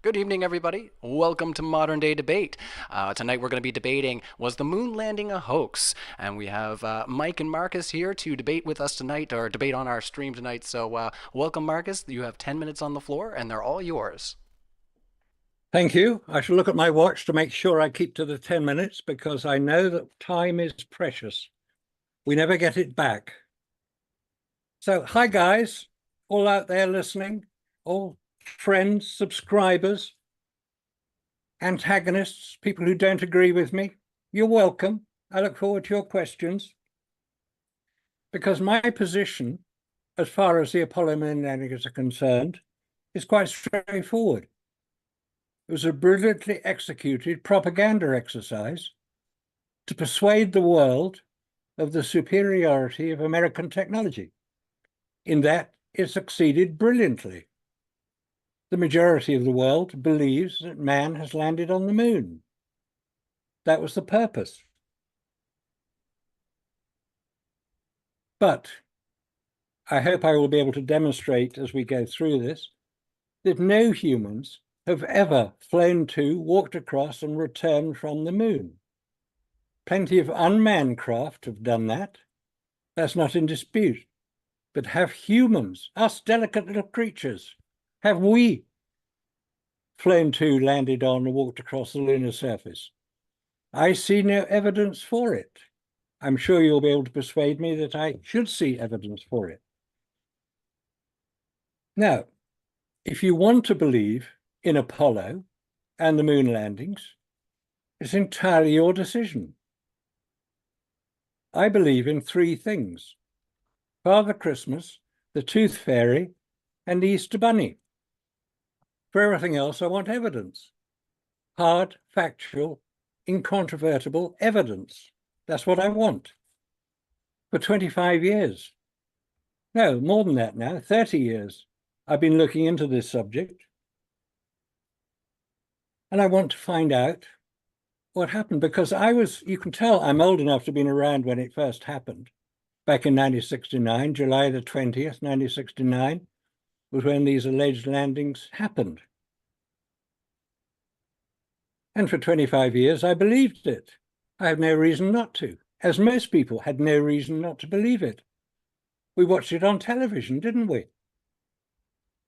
Good evening, everybody. Welcome to Modern Day Debate. Tonight we're going to be debating, was the moon landing a hoax? And we have Mike and Marcus here to debate with us tonight, or debate on our stream tonight. So welcome, Marcus. You have 10 minutes on the floor, and they're all yours. Thank you. I shall look at my watch to make sure I keep to the 10 minutes because I know that time is precious. We never get it back. So, hi guys, all out there listening, all friends, subscribers, antagonists, people who don't agree with me. You're welcome. I look forward to your questions because my position, as far as the Apollo moon landings are concerned, is quite straightforward. It was a brilliantly executed propaganda exercise to persuade the world of the superiority of American technology. In that, it succeeded brilliantly. The majority of the world believes that man has landed on the moon. That was the purpose. But I hope I will be able to demonstrate as we go through this that no humans have ever flown to, walked across, and returned from the moon. Plenty of unmanned craft have done that. That's not in dispute. But have humans, us delicate little creatures, have we flown to, landed on, and walked across the lunar surface? I see no evidence for it. I'm sure you'll be able to persuade me that I should see evidence for it. Now, if you want to believe in Apollo and the moon landings, it's entirely your decision. I believe in three things: Father Christmas, the Tooth Fairy, and the Easter Bunny. For everything else, I want evidence. Hard, factual, incontrovertible evidence. That's what I want. For 25 years. No, more than that now, 30 years. I've been looking into this subject. And I want to find out what happened because you can tell I'm old enough to have been around when it first happened. Back in 1969, July the 20th, 1969, was when these alleged landings happened. And for 25 years, I believed it. I have no reason not to, as most people had no reason not to believe it. We watched it on television, didn't we?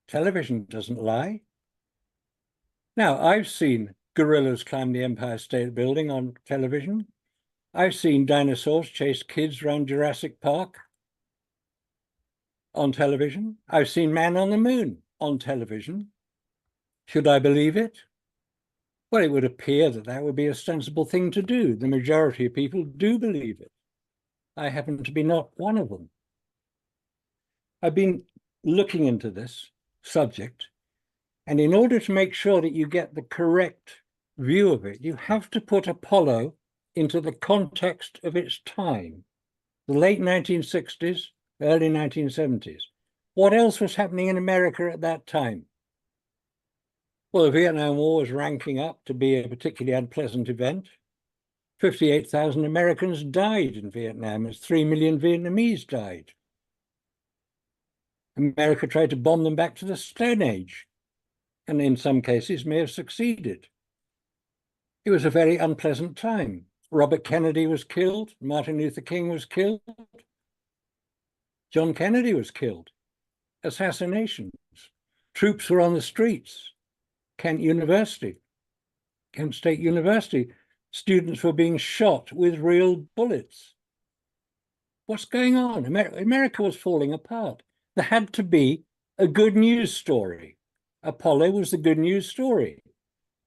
Television doesn't lie. Now, I've seen gorillas climb the Empire State Building on television. I've seen dinosaurs chase kids around Jurassic Park on television. I've seen man on the moon on television. Should I believe it? Well, it would appear that that would be a sensible thing to do. The majority of people do believe it. I happen to be not one of them. I've been looking into this subject, and in order to make sure that you get the correct view of it, you have to put Apollo into the context of its time, the late 1960s, early 1970s. What else was happening in America at that time? Well, the Vietnam War was ranking up to be a particularly unpleasant event. 58,000 Americans died in Vietnam as 3 million Vietnamese died. America tried to bomb them back to the Stone Age, and in some cases may have succeeded. It was a very unpleasant time. Robert Kennedy was killed, Martin Luther King was killed, John Kennedy was killed. Assassinations. Troops were on the streets. Kent State University, students were being shot with real bullets. What's going on? America was falling apart. There had to be a good news story. Apollo was the good news story.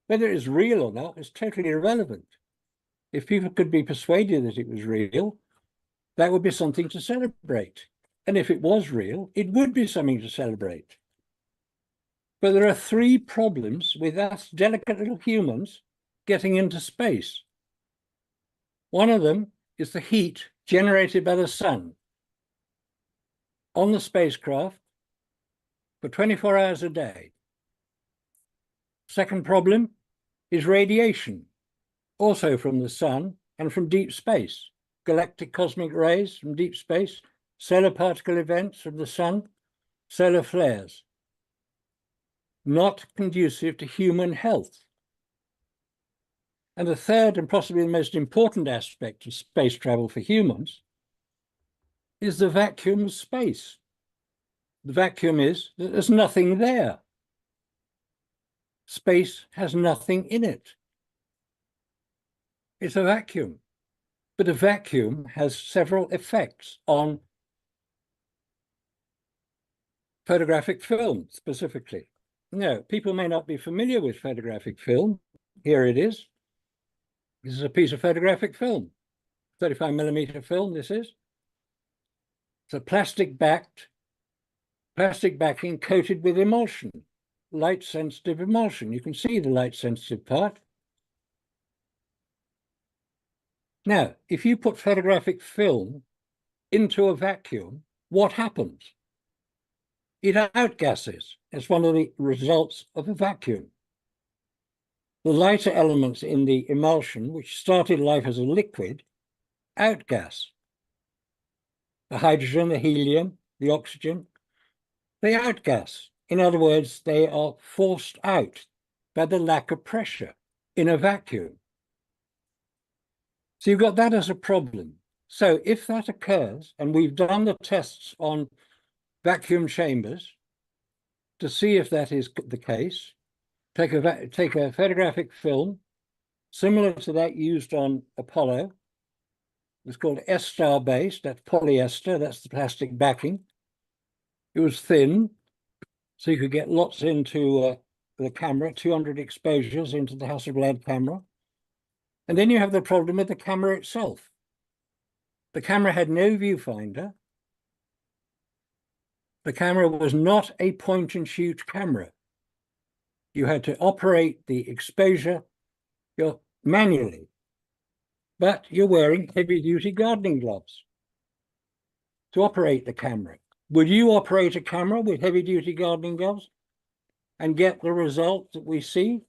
Whether it is real or not is totally irrelevant. If people could be persuaded that it was real, that would be something to celebrate. And if it was real, it would be something to celebrate. But there are three problems with us delicate little humans getting into space. One of them is the heat generated by the sun on the spacecraft for 24 hours a day. Second problem is radiation, also from the sun and from deep space, galactic cosmic rays from deep space, solar particle events from the sun, solar flares. not conducive to human health. And the third and possibly the most important aspect of space travel for humans is the vacuum of space. The vacuum is that there's nothing there. Space has nothing in it. It's a vacuum. But a vacuum has several effects on photographic film specifically. Now, people may not be familiar with photographic film. Here it is. This is a piece of photographic film, 35mm film this is. It's a plastic backing coated with emulsion, light-sensitive emulsion. You can see the light-sensitive part. Now, if you put photographic film into a vacuum, what happens? It outgasses. It's one of the results of a vacuum. The lighter elements in the emulsion, which started life as a liquid, outgas. The hydrogen, the helium, the oxygen, they outgas. In other words, they are forced out by the lack of pressure in a vacuum. So you've got that as a problem. So if that occurs, and we've done the tests on vacuum chambers to see if that is the case, take a photographic film similar to that used on Apollo. It's called ester based, that's polyester, that's the plastic backing. It was thin, so you could get lots into the camera, 200 exposures into the Hasselblad camera. And then you have the problem with the camera itself. The camera had no viewfinder. The camera was not a point and shoot camera. You had to operate the exposure manually, but you're wearing heavy-duty gardening gloves to operate the camera. Would you operate a camera with heavy-duty gardening gloves and get the result that we see?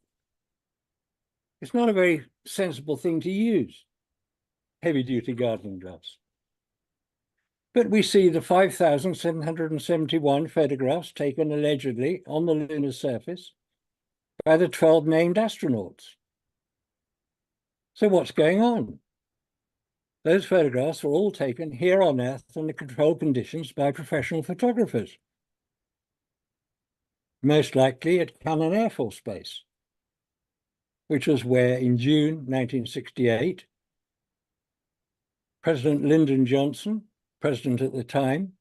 It's not a very sensible thing to use, heavy-duty gardening gloves. But we see the 5,771 photographs taken allegedly on the lunar surface by the 12 named astronauts. So what's going on? Those photographs were all taken here on Earth under controlled conditions by professional photographers, most likely at Cannon Air Force Base, which was where in June 1968, President Lyndon Johnson, president at the time,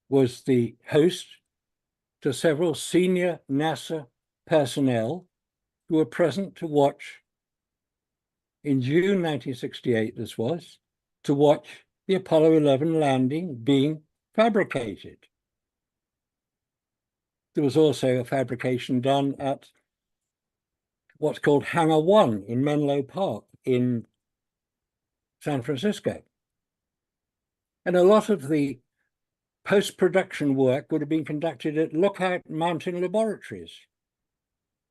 was the host to several senior NASA personnel who were present to watch, in June 1968 this was, to watch the Apollo 11 landing being fabricated. There was also a fabrication done at what's called Hangar 1 in Menlo Park in San Francisco. And a lot of the post-production work would have been conducted at Lookout Mountain Laboratories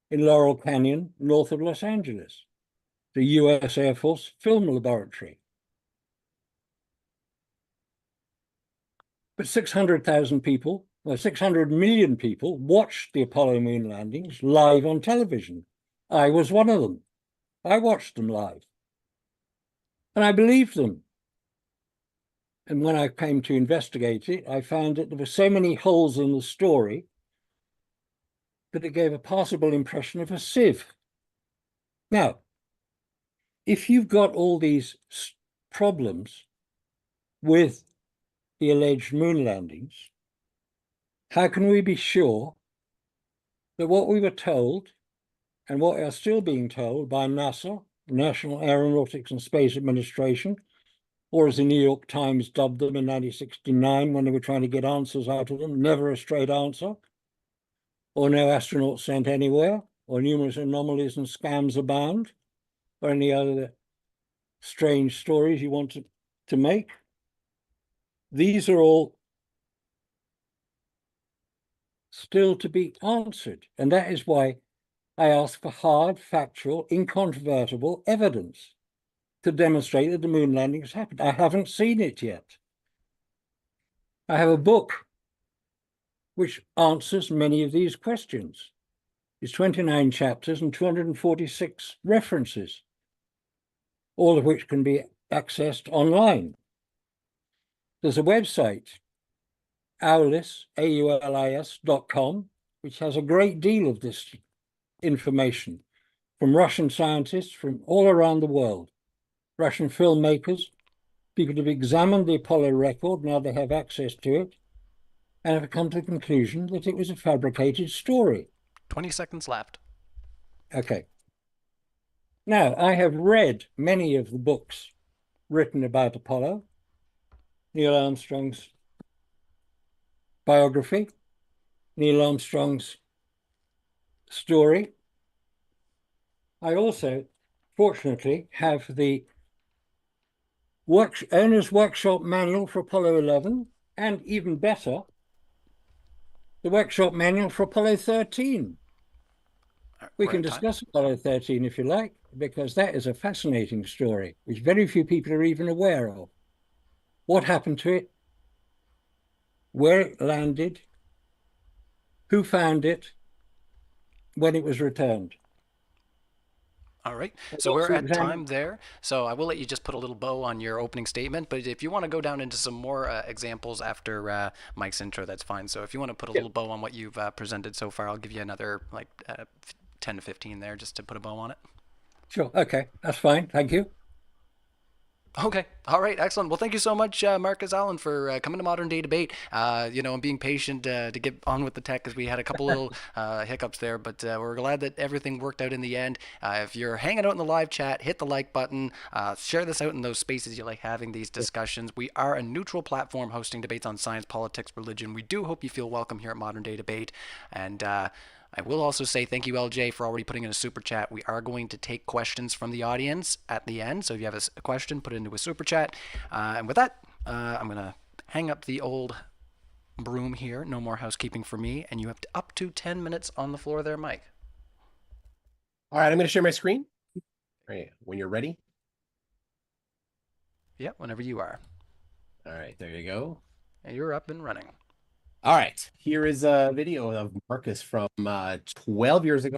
in Laurel Canyon, north of Los Angeles, the US Air Force Film Laboratory. But 600,000 people, or 600 million people watched the Apollo moon landings live on television. I was one of them. I watched them live. And I believed them. And when I came to investigate it, I found that there were so many holes in the story that it gave a possible impression of a sieve. Now, if you've got all these problems with the alleged moon landings, how can we be sure that what we were told and what are still being told by NASA, National Aeronautics and Space Administration, or as the New York Times dubbed them in 1969 when they were trying to get answers out of them, never a straight answer, or no astronauts sent anywhere, or numerous anomalies and scams abound, or any other strange stories you want to make. These are all still to be answered. And that is why I ask for hard, factual, incontrovertible evidence to demonstrate that the moon landing has happened. I haven't seen it yet. I have a book which answers many of these questions. It's 29 chapters and 246 references, all of which can be accessed online. There's a website, aulis.com, which has a great deal of this information from Russian scientists from all around the world, Russian filmmakers, people have examined the Apollo record, now they have access to it, and have come to the conclusion that it was a fabricated story. 20 seconds left. Okay. Now, I have read many of the books written about Apollo, Neil Armstrong's biography, Neil Armstrong's story. I also, fortunately, have the owner's workshop manual for Apollo 11, and even better, the workshop manual for Apollo 13. We can discuss Apollo 13 if you like, because that is a fascinating story, which very few people are even aware of. What happened to it, where it landed, who found it, when it was returned. All right. So we're at time there. So I will let you just put a little bow on your opening statement. But if you want to go down into some more examples after Mike's intro, that's fine. So if you want to put a little bow on what you've presented so far, I'll give you another like 10 to 15 there just to put a bow on it. Sure. Okay. That's fine. Thank you. Okay. All right. Excellent. Well, thank you so much, Marcus Allen, for coming to Modern Day Debate. And being patient to get on with the tech because we had a couple little hiccups there, but we're glad that everything worked out in the end. If you're hanging out in the live chat, hit the like button. Share this out in those spaces you like having these discussions. We are a neutral platform hosting debates on science, politics, religion. We do hope you feel welcome here at Modern Day Debate, and I will also say thank you, LJ, for already putting in a super chat. We are going to take questions from the audience at the end. So if you have a question, put it into a super chat. And with that, I'm going to hang up the old broom here. No more housekeeping for me. And you have up to 10 minutes on the floor there, Mike. All right, I'm going to share my screen. All right, when you're ready. Yeah, whenever you are. All right, there you go. And you're up and running. All right, here is a video of Marcus from 12 years ago.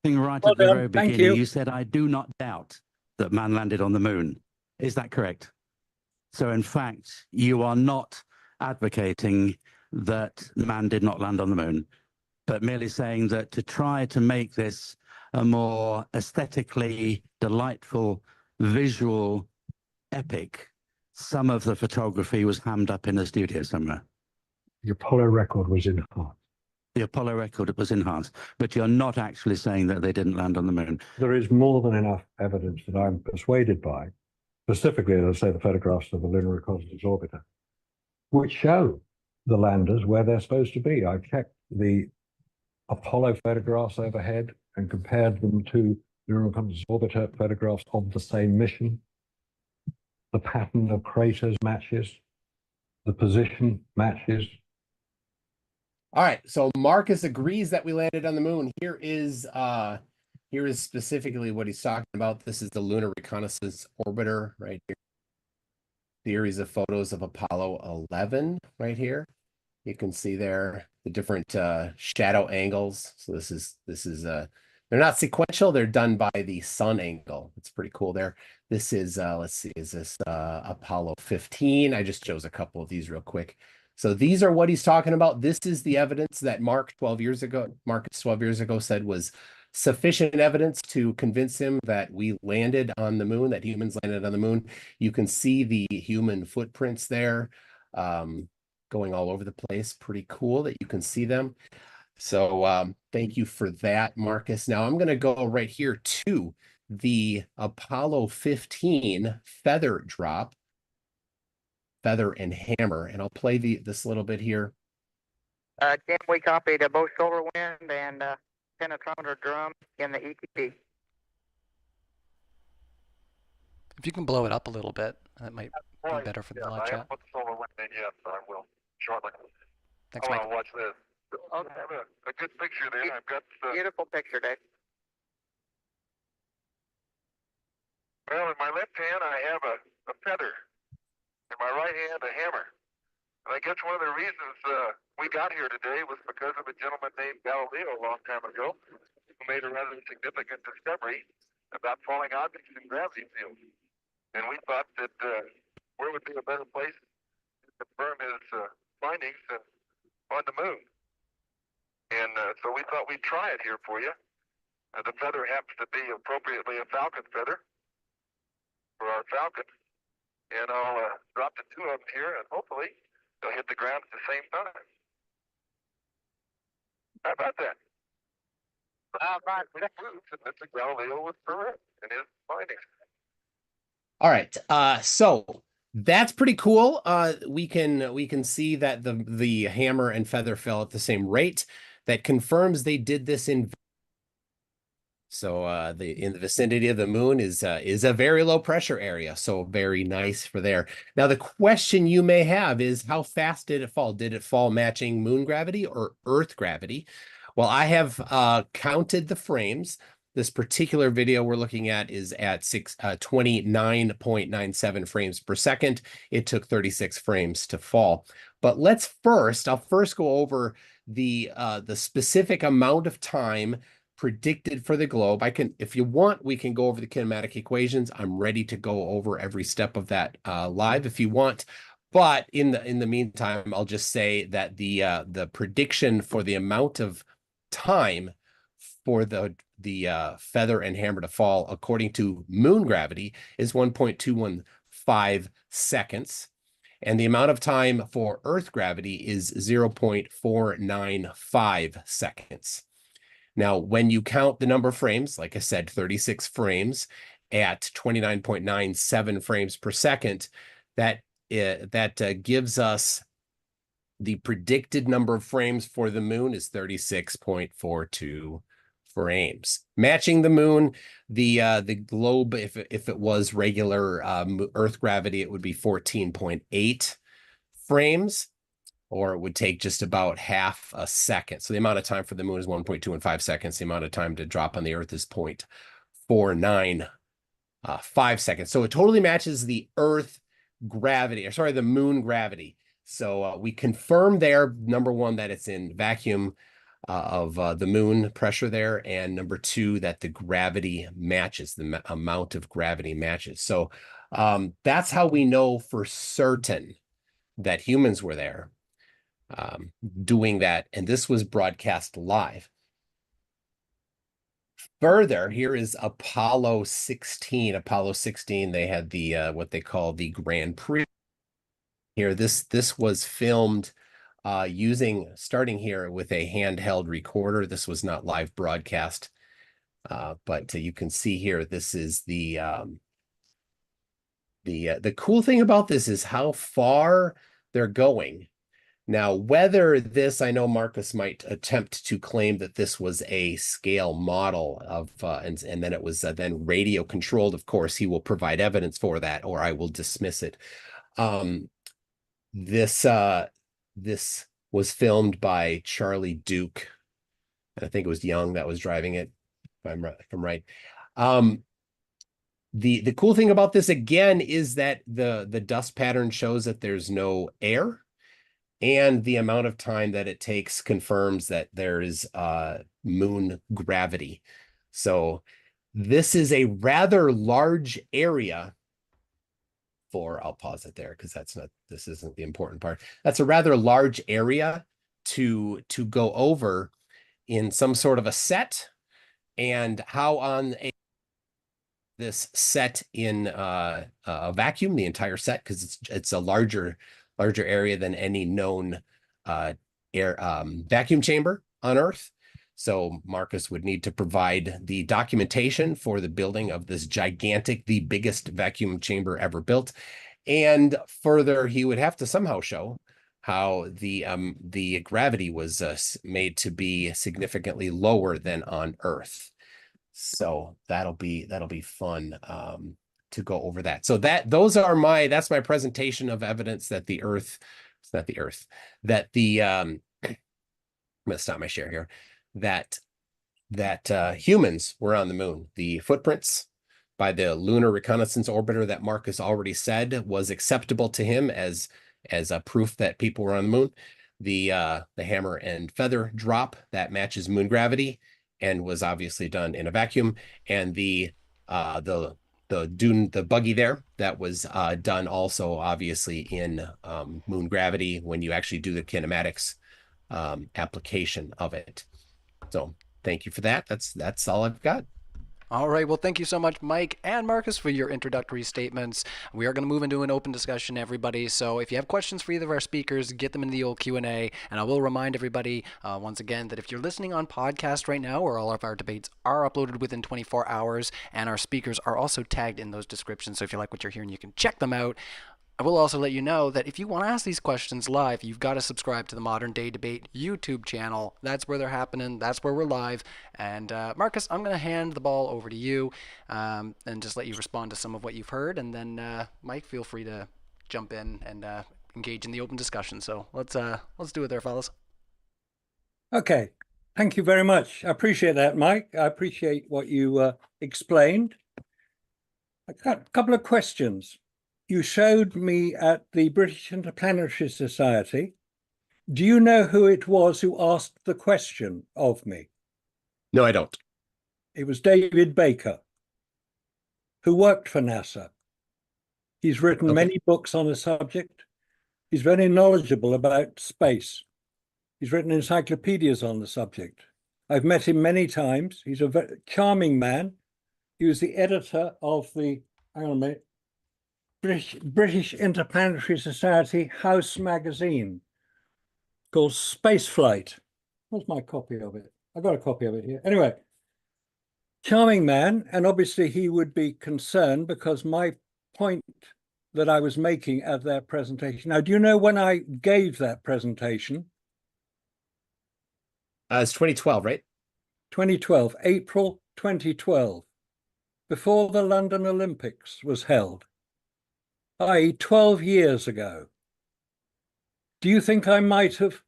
Right at the very beginning, you said, I do not doubt that man landed on the moon. Is that correct? So in fact, you are not advocating that man did not land on the moon, but merely saying that to try to make this a more aesthetically delightful visual epic, some of the photography was hammed up in a studio somewhere. The Apollo record was enhanced. The Apollo record was enhanced, but you're not actually saying that they didn't land on the moon. There is more than enough evidence that I'm persuaded by, specifically, as I say, the photographs of the lunar reconnaissance orbiter, which show the landers where they're supposed to be. I've checked the Apollo photographs overhead and compared them to the lunar reconnaissance orbiter photographs of the same mission. The pattern of craters matches, the position matches. All right, so Marcus agrees that we landed on the moon. Here is specifically what he's talking about. This is the lunar reconnaissance orbiter right here. Series of photos of Apollo 11 right here. You can see there the different shadow angles. So this is they're not sequential, they're done by the sun angle. It's pretty cool there. This is let's see, is this Apollo 15? I just chose a couple of these real quick. So these are what he's talking about. This is the evidence that Marcus 12 years ago said was sufficient evidence to convince him that we landed on the moon, that humans landed on the moon. You can see the human footprints there going all over the place. Pretty cool that you can see them. So thank you for that, Marcus. Now I'm going to go right here to the Apollo 15 feather drop. Feather and hammer, and I'll play this little bit here. Jim, we copied both solar wind and penetrometer drum in the ETP. If you can blow it up a little bit, that might be better for the live chat. I haven't put the solar wind in yet, but I will shortly. Thanks, I Mike. want to watch this. Okay. I have a good picture there. I've got Beautiful picture, Dave. well, in my left hand I have a feather. In my right hand, a hammer. And I guess one of the reasons we got here today was because of a gentleman named Galileo a long time ago who made a rather significant discovery about falling objects in gravity fields. And we thought that where would be a better place to confirm his findings than on the moon. And so we thought we'd try it here for you. The feather happens to be appropriately a falcon feather for our falcon. And I'll drop the two of them here, and hopefully they'll hit the ground at the same time. How about that? Mr. Galileo was correct in his findings. All right. So that's pretty cool. We can see that the hammer and feather fell at the same rate. That confirms they did this in. So in the vicinity of the moon is a very low pressure area. So very nice for there. Now the question you may have is, how fast did it fall? Did it fall matching moon gravity or Earth gravity? Well, I have counted the frames. This particular video we're looking at is at 29.97 frames per second. It took 36 frames to fall. But I'll first go over the specific amount of time predicted for the globe. If you want, we can go over the kinematic equations. I'm ready to go over every step of that live if you want. But in the meantime, I'll just say that the prediction for the amount of time for the feather and hammer to fall according to moon gravity is 1.215 seconds. And the amount of time for Earth gravity is 0.495 seconds. Now, when you count the number of frames, like I said, 36 frames at 29.97 frames per second, that gives us the predicted number of frames for the moon is 36.42 frames. Matching the moon, the globe, if it was regular Earth gravity, it would be 14.8 frames, or it would take just about half a second. So the amount of time for the moon is 1.215 seconds. The amount of time to drop on the Earth is 0.495 seconds. So it totally matches the Earth gravity, or sorry, the moon gravity. So we confirm there, number one, that it's in vacuum of the moon pressure there, and number two, that the gravity matches, the amount of gravity matches. So that's how we know for certain that humans were there doing that, and this was broadcast live. Further, here is Apollo 16. Apollo 16, they had the what they call the Grand Prix. Here, this was filmed starting here with a handheld recorder. This was not live broadcast, but you can see here, this is the cool thing about this is how far they're going. Now, whether this, I know Marcus might attempt to claim that this was a scale model of, and then it was then radio controlled. Of course, he will provide evidence for that, or I will dismiss it. This was filmed by Charlie Duke, and I think it was Young that was driving it, if I'm right. The cool thing about this again is that the dust pattern shows that there's no air, and the amount of time that it takes confirms that there is moon gravity. So this is a rather large area I'll pause it there because this isn't the important part. That's a rather large area to go over in some sort of a set, and how on this set in a vacuum, the entire set, because it's a larger area than any known vacuum chamber on Earth. So Marcus would need to provide the documentation for the building of this gigantic, the biggest vacuum chamber ever built. And further, he would have to somehow show how the gravity was made to be significantly lower than on Earth. So that'll be fun to go over that. So that's my presentation of evidence that I'm gonna stop my share here, that humans were on the moon. The footprints by the lunar reconnaissance orbiter that Marcus already said was acceptable to him as as a proof that people were on the moon. The hammer and feather drop that matches moon gravity and was obviously done in a vacuum, and the buggy there, that was done also obviously in moon gravity when you actually do the kinematics application of it. So thank you for that. That's all I've got. All right. Well, thank you so much, Mike and Marcus, for your introductory statements. We are going to move into an open discussion, everybody. So if you have questions for either of our speakers, get them in the old Q&A. And I will remind everybody once again that if you're listening on podcast right now, where all of our debates are uploaded within 24 hours, and our speakers are also tagged in those descriptions. So if you like what you're hearing, you can check them out. I will also let you know that if you want to ask these questions live, you've got to subscribe to the Modern Day Debate YouTube channel. That's where they're happening. That's where we're live. And Marcus, I'm going to hand the ball over to you and just let you respond to some of what you've heard. And then Mike, feel free to jump in and engage in the open discussion. So let's do it there, fellas. Okay. Thank you very much. I appreciate that, Mike. I appreciate what you explained. I got a couple of questions. You showed me at the British Interplanetary Society. Do you know who it was who asked the question of me? No, I don't. It was David Baker, who worked for NASA. He's written many books on the subject. He's very knowledgeable about space. He's written encyclopedias on the subject. I've met him many times. He's a very charming man. He was the editor of the, hang on a minute, British Interplanetary Society House magazine called Spaceflight. Where's my copy of it? I've got a copy of it here. Anyway, charming man, and obviously he would be concerned because my point that I was making at that presentation. Now, do you know when I gave that presentation? It's 2012, right? 2012, April 2012, before the London Olympics was held, i.e. 12 years ago. Do you think I might have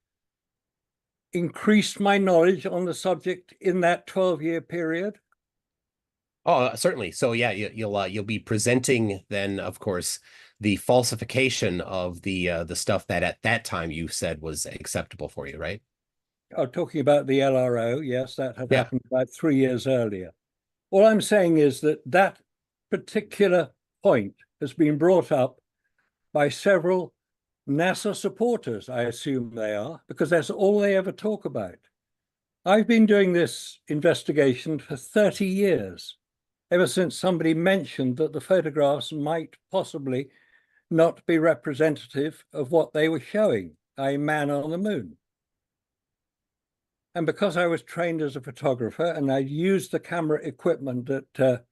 increased my knowledge on the subject in that 12-year period? Oh, certainly. So yeah, you'll be presenting then, of course, the falsification of the stuff that at that time you said was acceptable for you, right? Oh, talking about the LRO, yes, that had happened about 3 years earlier. All I'm saying is that that particular point has been brought up by several NASA supporters, I assume they are, because that's all they ever talk about. I've been doing this investigation for 30 years, ever since somebody mentioned that the photographs might possibly not be representative of what they were showing, a man on the moon. And because I was trained as a photographer and I used the camera equipment that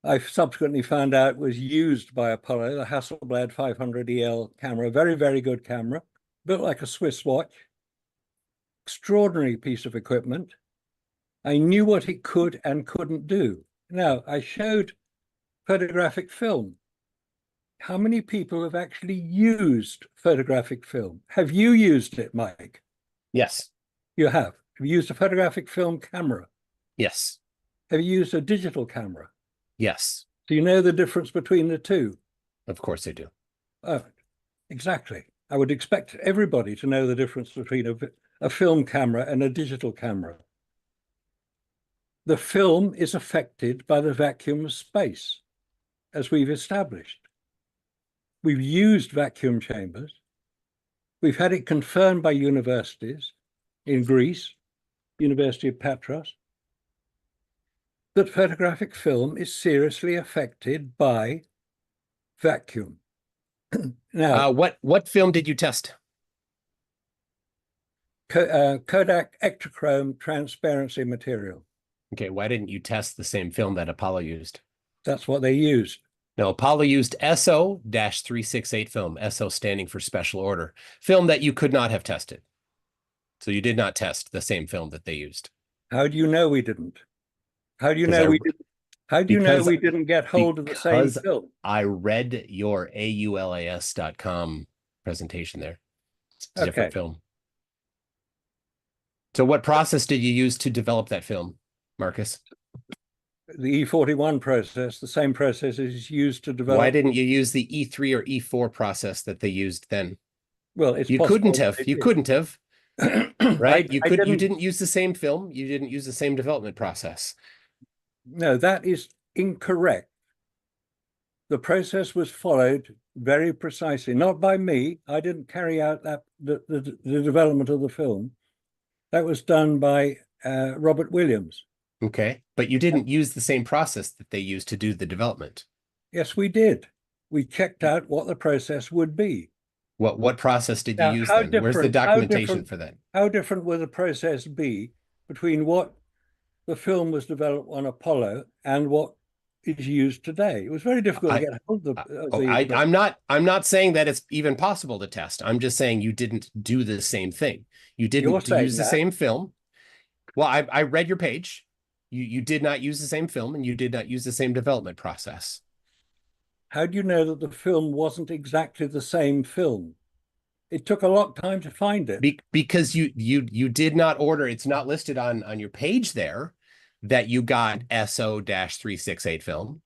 I subsequently found out was used by Apollo, the Hasselblad 500 EL camera, a very, very good camera, built like a Swiss watch, extraordinary piece of equipment. I knew what it could and couldn't do. Now, I showed photographic film. How many people have actually used photographic film? Have you used it, Mike? Yes. You have. Have you used a photographic film camera? Yes. Have you used a digital camera? Yes. Do you know the difference between the two? Of course I do. Oh, exactly. I would expect everybody to know the difference between a film camera and a digital camera. The film is affected by the vacuum of space, as we've established. We've used vacuum chambers. We've had it confirmed by universities in Greece, University of Patras, that photographic film is seriously affected by vacuum. Now, what film did you test? Kodak Ektachrome transparency material. Okay, why didn't you test the same film that Apollo used? That's what they used. No, Apollo used SO-368 film, SO standing for special order, film that you could not have tested. So you did not test the same film that they used. How do you know we didn't? How do you know we didn't? How do you know we didn't get hold of the same film? I read your aulas.com presentation there. It's a different film. So what process did you use to develop that film, Marcus? the E41 process, the same process is used to develop. Why didn't you use the E3 or E4 process that they used then? Well, it's You possible couldn't have. they You did. couldn't have. Right? You didn't, didn't use the same film. You didn't use the same development process. No, that is incorrect. The process was followed very precisely, not by me. I didn't carry out the development of the film. That was done by Robert Williams. Okay. But you didn't use the same process that they used to do the development. Yes, we did. We checked out what the process would be. What process did you Now, use how then? Where's the different- how documentation different- for that? How different would the process be between what the film was developed on Apollo and what is used today? It was very difficult to get hold of I'm not saying that it's even possible to test. I'm just saying you didn't do the same thing. You didn't use the same film. Well, I read your page. You did not use the same film, and you did not use the same development process. How do you know that the film wasn't exactly the same film? It took a long time to find it. Because you did not order. It's not listed on your page there that you got SO-368 film.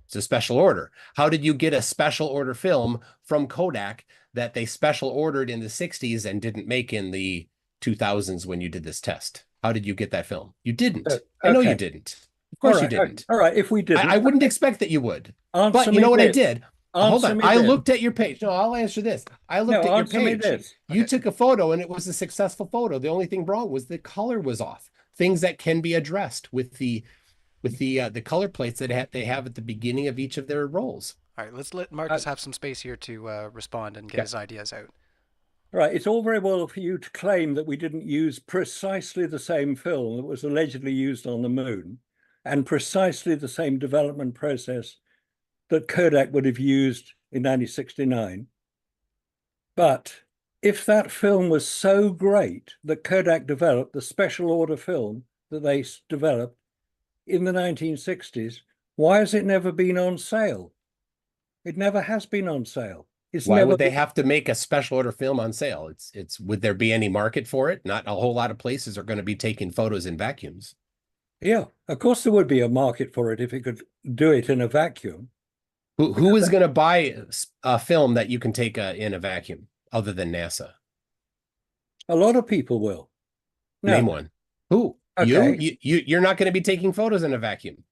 It's a special order. How did you get a special order film from Kodak that they special ordered in the 60s and didn't make in the 2000s when you did this test? How did you get that film? You didn't. I know you didn't. Of course you didn't. All right, if we didn't. I wouldn't expect that you would. But you know what I did? Hold on. I looked at your page. No, I'll answer this. I looked at your page. You took a photo and it was a successful photo. The only thing wrong was the color was off. Things that can be addressed with the color plates that they have at the beginning of each of their rolls. All right, let's let Marcus have some space here to respond and get his ideas out. Right, it's all very well for you to claim that we didn't use precisely the same film that was allegedly used on the moon and precisely the same development process that Kodak would have used in 1969. But if that film was so great that Kodak developed the special order film that they developed in the 1960s, why has it never been on sale? It never has been on sale. Why would they have to make a special order film on sale? It's would there be any market for it? Not a whole lot of places are going to be taking photos in vacuums. Yeah, of course there would be a market for it if it could do it in a vacuum. Who is going to buy a film that you can take in a vacuum other than NASA? A lot of people will. Name one. Who? Okay. You're not going to be taking photos in a vacuum.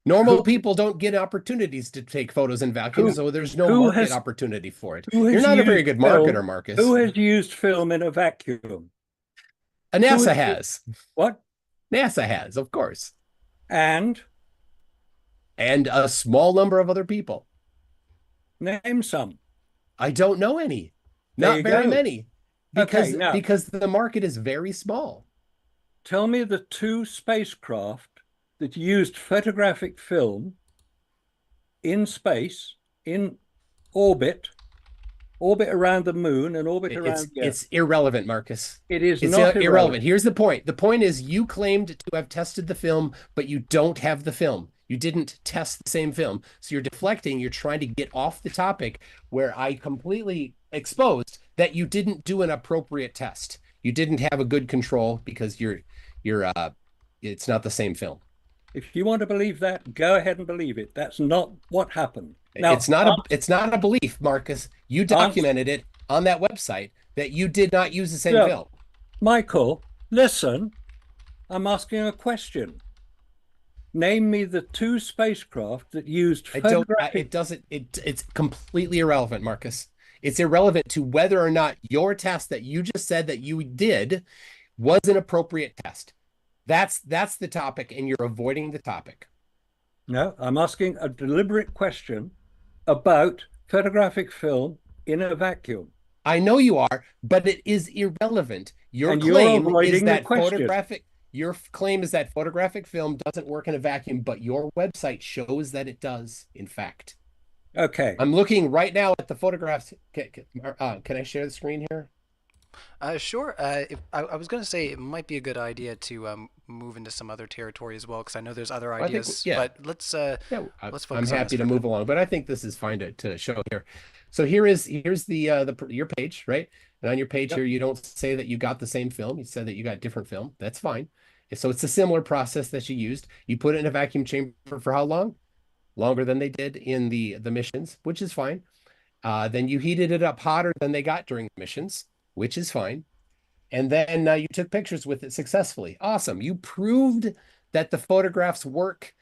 Normal people don't get opportunities to take photos in vacuums, so there's no market opportunity for it. You're not a very good marketer, Marcus. Who has used film in a vacuum? NASA has. What? NASA has, of course. And a small number of other people. Name some. I don't know any. Not very many. Because the market is very small. Tell me the two spacecraft that used photographic film in space, in orbit around the moon and orbit around the Earth. It's irrelevant, Marcus. It is not irrelevant. Here's the point. The point is you claimed to have tested the film, but you don't have the film. You didn't test the same film. So you're deflecting. You're trying to get off the topic where I completely exposed that you didn't do an appropriate test. You didn't have a good control because it's not the same film. If you want to believe that, go ahead and believe it. That's not what happened. Now, it's not a belief, Marcus. You documented it on that website that you did not use the same film. Michael, listen. I'm asking a question. Name me the two spacecraft that used photographic... It's completely irrelevant, Marcus. It's irrelevant to whether or not your test that you just said that you did was an appropriate test. That's the topic, and you're avoiding the topic. No, I'm asking a deliberate question about photographic film in a vacuum. I know you are, but it is irrelevant. Your claim is that photographic film doesn't work in a vacuum, but your website shows that it does, in fact. Okay. I'm looking right now at the photographs. Can I share the screen here? Sure. I was going to say it might be a good idea to move into some other territory as well, because I know there's other ideas. But let's focus. I'm happy to move along, but I think this is fine to show here. So here's your page, right? And on your page here, you don't say that you got the same film. You said that you got different film. That's fine. So it's a similar process that you used. You put it in a vacuum chamber for how long? Longer than they did in the missions, which is fine. Then you heated it up hotter than they got during the missions, which is fine. And then you took pictures with it successfully. Awesome. You proved that the photographs work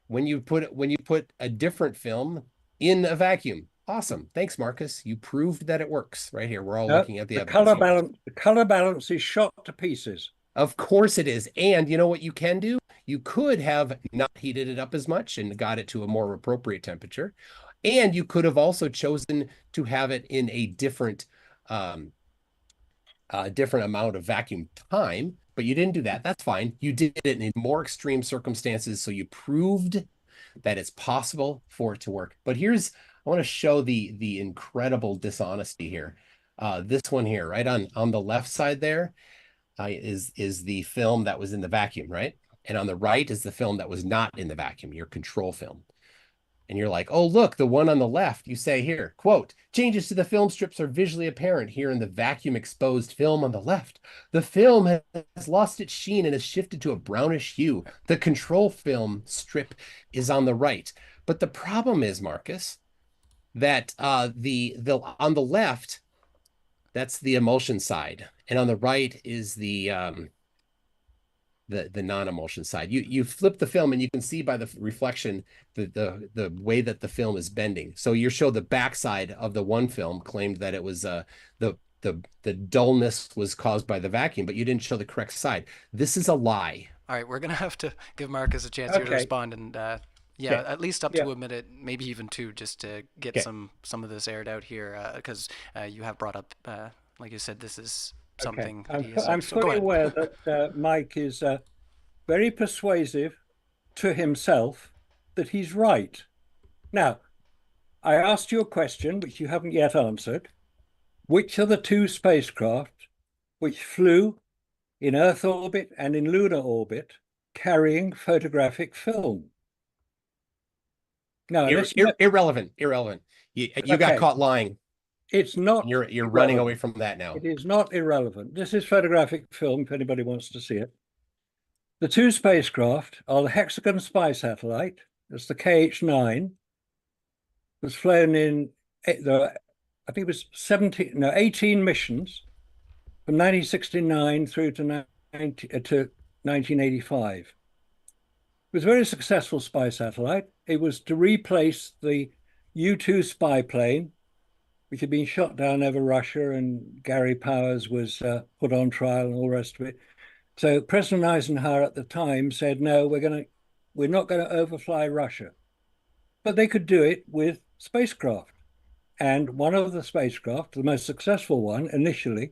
when you put a different film in a vacuum. Awesome. Thanks, Marcus. You proved that it works. Right here. We're all looking at the evidence. The color balance is shot to pieces. Of course it is. And you know what you can do? You could have not heated it up as much and got it to a more appropriate temperature. And you could have also chosen to have it in a different amount of vacuum time, but you didn't do that. That's fine. You did it in more extreme circumstances, so you proved that it's possible for it to work. But I want to show the incredible dishonesty here. This one here, right on the left side there, is the film that was in the vacuum, right? And on the right is the film that was not in the vacuum, your control film. And you're like, oh, look, the one on the left, you say here, quote, changes to the film strips are visually apparent here in the vacuum exposed film on the left. The film has lost its sheen and has shifted to a brownish hue. The control film strip is on the right. But the problem is, Marcus, that the on the left, that's the emulsion side. And on the right is the non-emulsion side. You flip the film and you can see by the reflection the way that the film is bending. So you show the backside of the one film claimed that it was the dullness was caused by the vacuum, but you didn't show the correct side. This is a lie. All right, we're gonna have to give Marcus a chance here to respond, and at least up to a minute, maybe even two, just to get some of this aired out here, because you have brought up, like you said, this is something. I'm fully aware that Mike is very persuasive to himself that he's right. Now, I asked you a question which you haven't yet answered. Which are the two spacecraft which flew in Earth orbit and in lunar orbit carrying photographic film? No, irrelevant. You got caught lying. It's not. You're running away from that now. It is not irrelevant. This is photographic film, if anybody wants to see it. The two spacecraft are the Hexagon spy satellite. That's the KH-9. Was flown in, I think it was 18 missions from 1969 through to 1985. It was a very successful spy satellite. It was to replace the U-2 spy plane, which had been shot down over Russia, and Gary Powers was put on trial and all the rest of it. So President Eisenhower at the time said, no, we're not going to overfly Russia. But they could do it with spacecraft. And one of the spacecraft, the most successful one initially,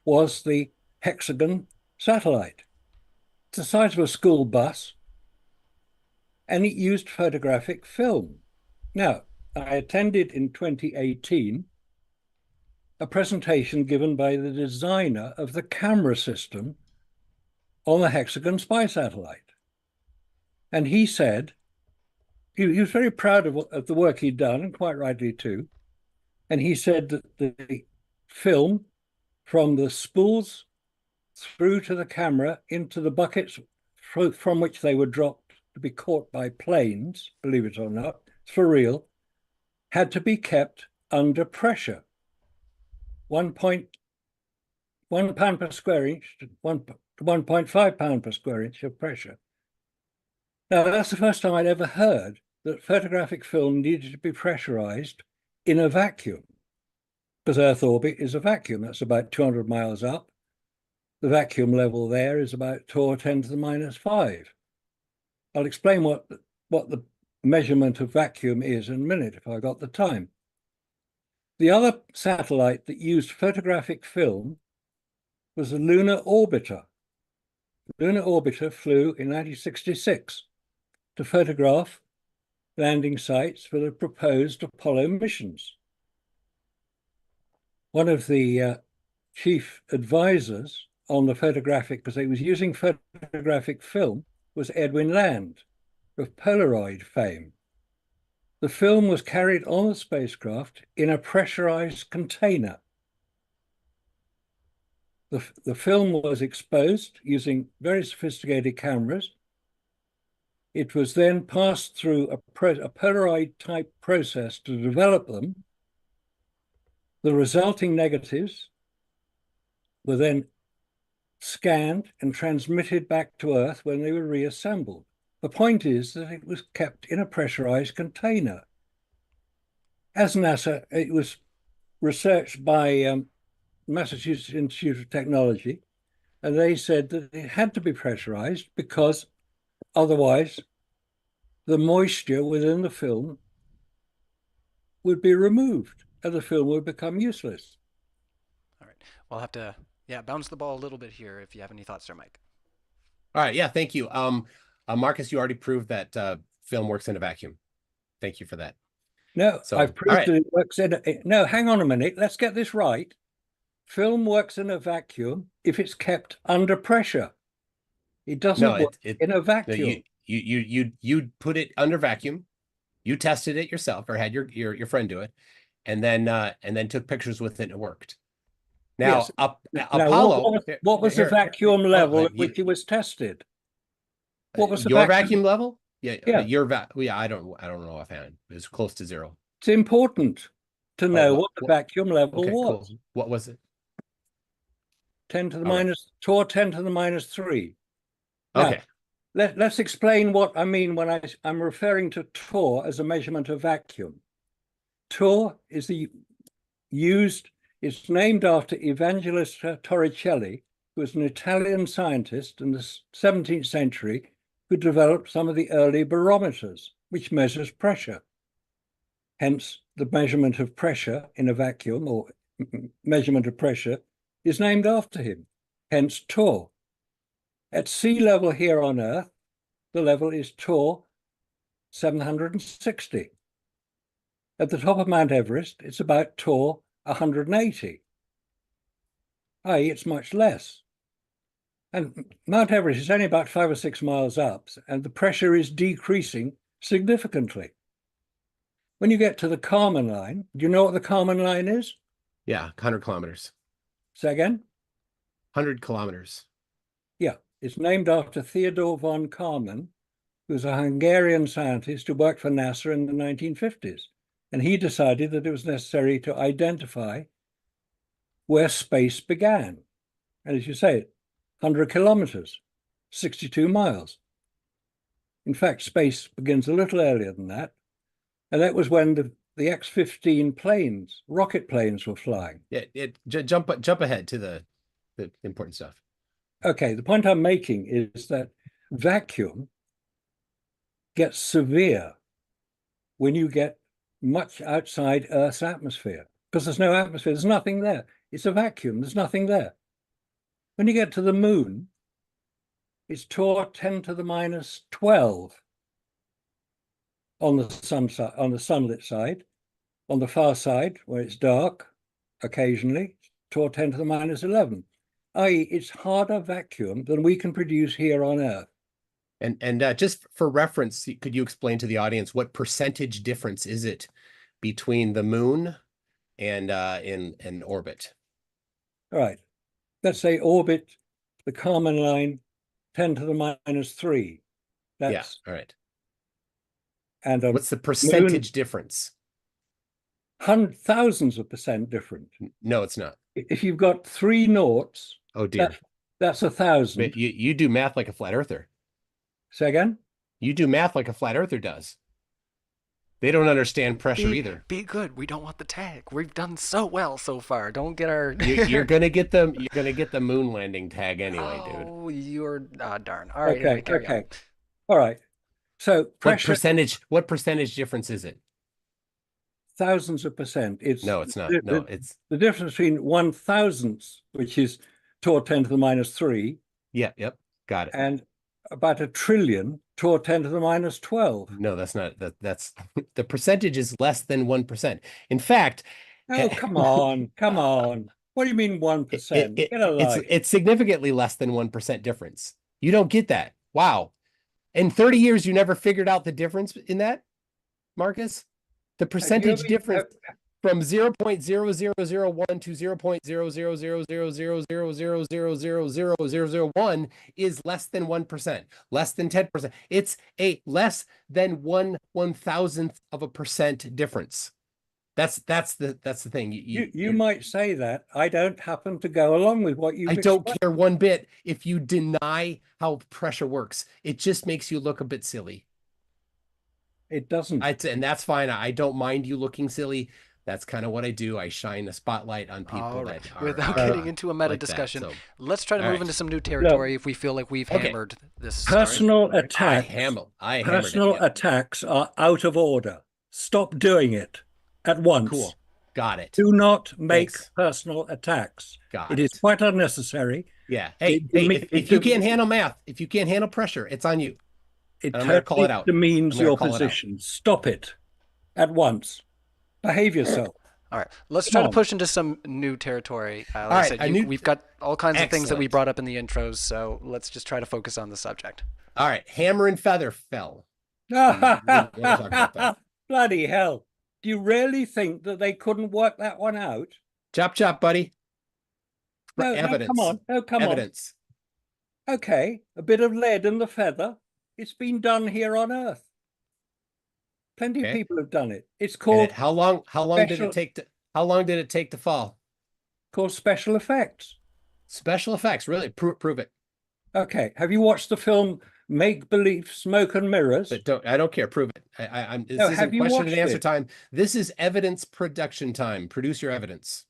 was the Hexagon satellite. It's the size of a school bus, and it used photographic film. Now, I attended in 2018 a presentation given by the designer of the camera system on the Hexagon spy satellite. And he said, he was very proud of the work he'd done, and quite rightly too. And he said that the film from the spools through to the camera into the buckets from which they were dropped to be caught by planes, believe it or not, it's for real, had to be kept under pressure. 1 pound per square inch to 1.5 pound per square inch of pressure. Now, that's the first time I'd ever heard that photographic film needed to be pressurized in a vacuum, because Earth orbit is a vacuum. That's about 200 miles up. The vacuum level there is about 2 or 10 to the minus 5. I'll explain what the measurement of vacuum is in a minute if I got the time. The other satellite that used photographic film was the lunar orbiter. The lunar orbiter flew in 1966 to photograph landing sites for the proposed Apollo missions. One of the chief advisors on the photographic, because he was using photographic film, was Edwin Land of Polaroid fame. The film was carried on the spacecraft in a pressurized container. The film was exposed using very sophisticated cameras. It was then passed through a Polaroid type process to develop them. The resulting negatives were then scanned and transmitted back to Earth when they were reassembled. The point is that it was kept in a pressurized container. As NASA, it was researched by Massachusetts Institute of Technology, and they said that it had to be pressurized because otherwise the moisture within the film would be removed and the film would become useless. All right. We'll have to, bounce the ball a little bit here if you have any thoughts there, Mike. All right. Yeah. Thank you. Marcus, you already proved that film works in a vacuum. Thank you for that. No, So, I've proved right. that it works in no, hang on a minute. Let's get this right. Film works in a vacuum if it's kept under pressure. It doesn't work in a vacuum. No, you put it under vacuum. You tested it yourself, or had your friend do it, and then took pictures with it and it worked. Now, Yes. Apollo. What was the vacuum level at which it was tested? What was your vacuum level? Yeah, yeah. I don't know offhand. It was close to zero. It's important to know what the vacuum level was. Cool. What was it? 10 to the minus 10 to the minus 3. Okay. Now, let's explain what I mean when I'm referring to torr as a measurement of vacuum. Torr is it's named after Evangelista Torricelli, who was an Italian scientist in the 17th century who developed some of the early barometers, which measures pressure. Hence, the measurement of pressure in a vacuum, or measurement of pressure, is named after him, hence torr. At sea level here on Earth, the level is torr 760. At the top of Mount Everest, it's about torr 180, i.e. it's much less. And Mount Everest is only about 5 or 6 miles up, and the pressure is decreasing significantly. When you get to the Kármán line, do you know what the Kármán line is? Yeah, 100 kilometers. Say again? 100 kilometers. Yeah, it's named after Theodor von Kármán, who was a Hungarian scientist who worked for NASA in the 1950s. And he decided that it was necessary to identify where space began. And as you say, 100 kilometers, 62 miles. In fact, space begins a little earlier than that. And that was when the X-15 planes, rocket planes, were flying. Yeah, jump ahead to the important stuff. Okay, the point I'm making is that vacuum gets severe when you get much outside Earth's atmosphere, because there's no atmosphere, there's nothing there. It's a vacuum, there's nothing there. When you get to the moon, it's torr 10 to the minus 12 on the sunlit side. On the far side, where it's dark, occasionally, torr 10 to the minus 11, i.e. it's harder vacuum than we can produce here on Earth. And just for reference, could you explain to the audience what percentage difference is it between the moon and in orbit? All right. Let's say orbit, the Kármán line, 10 to the minus 3. That's all right. And what's the percentage difference? Thousands of percent different. No, it's not. If you've got 3 noughts, oh dear, that's 1,000. But you do math like a flat earther. Say again? You do math like a flat earther does. They don't understand pressure either. Be good. We don't want the tag. We've done so well so far. Don't get our. You're gonna get the moon landing tag anyway, dude. Oh, you're darn. All right. Okay. All right. So pressure. What percentage difference is it? Thousands of percent. It's it's not. It's the difference between 1,000th, which is torr 10 to the minus 3. Yep. Got it. And about 1 trillion, torr 10 to the minus 12. No, that's not. That's the percentage is less than 1%. In fact. Oh, come on. What do you mean 1%? Get a life. It's significantly less than 1% difference. You don't get that. Wow. In 30 years, you never figured out the difference in that, Marcus? The percentage difference. from 0.0001 to 0.000000000000001 is less than 1%, less than 10%. It's a less than 1/1000th of a percent difference. That's the thing. You might say that. I don't happen to go along with what you. I don't care one bit if you deny how pressure works. It just makes you look a bit silly. It doesn't. And that's fine. I don't mind you looking silly. That's kind of what I do. I shine the spotlight on people that are without getting into a meta discussion. Let's try to move into some new territory if we feel like we've hammered this. Personal attacks. Personal attacks are out of order. Stop doing it at once. Cool. Got it. Do not make personal attacks. Got it is quite unnecessary. Yeah. Hey, if you can't handle math, if you can't handle pressure, it's on you. It totally demeans your position. Stop it at once. Behave yourself. All right, let's try to push into some new territory. Like I said, we've got all kinds of things that we brought up in the intros, so let's just try to focus on the subject. All right, hammer and feather fell. Bloody hell. Do you really think that they couldn't work that one out? Chop, chop, buddy. No, evidence. No, come on. No, come evidence. On. Okay, a bit of lead in the feather. It's been done here on Earth. Plenty of people have done it. It's called. How long did it take to fall? Called special effects. Special effects, really? Prove it. Okay. Have you watched the film Make Believe Smoke and Mirrors? But I don't care. Prove it. This isn't question and answer time. This is evidence production time. Produce your evidence.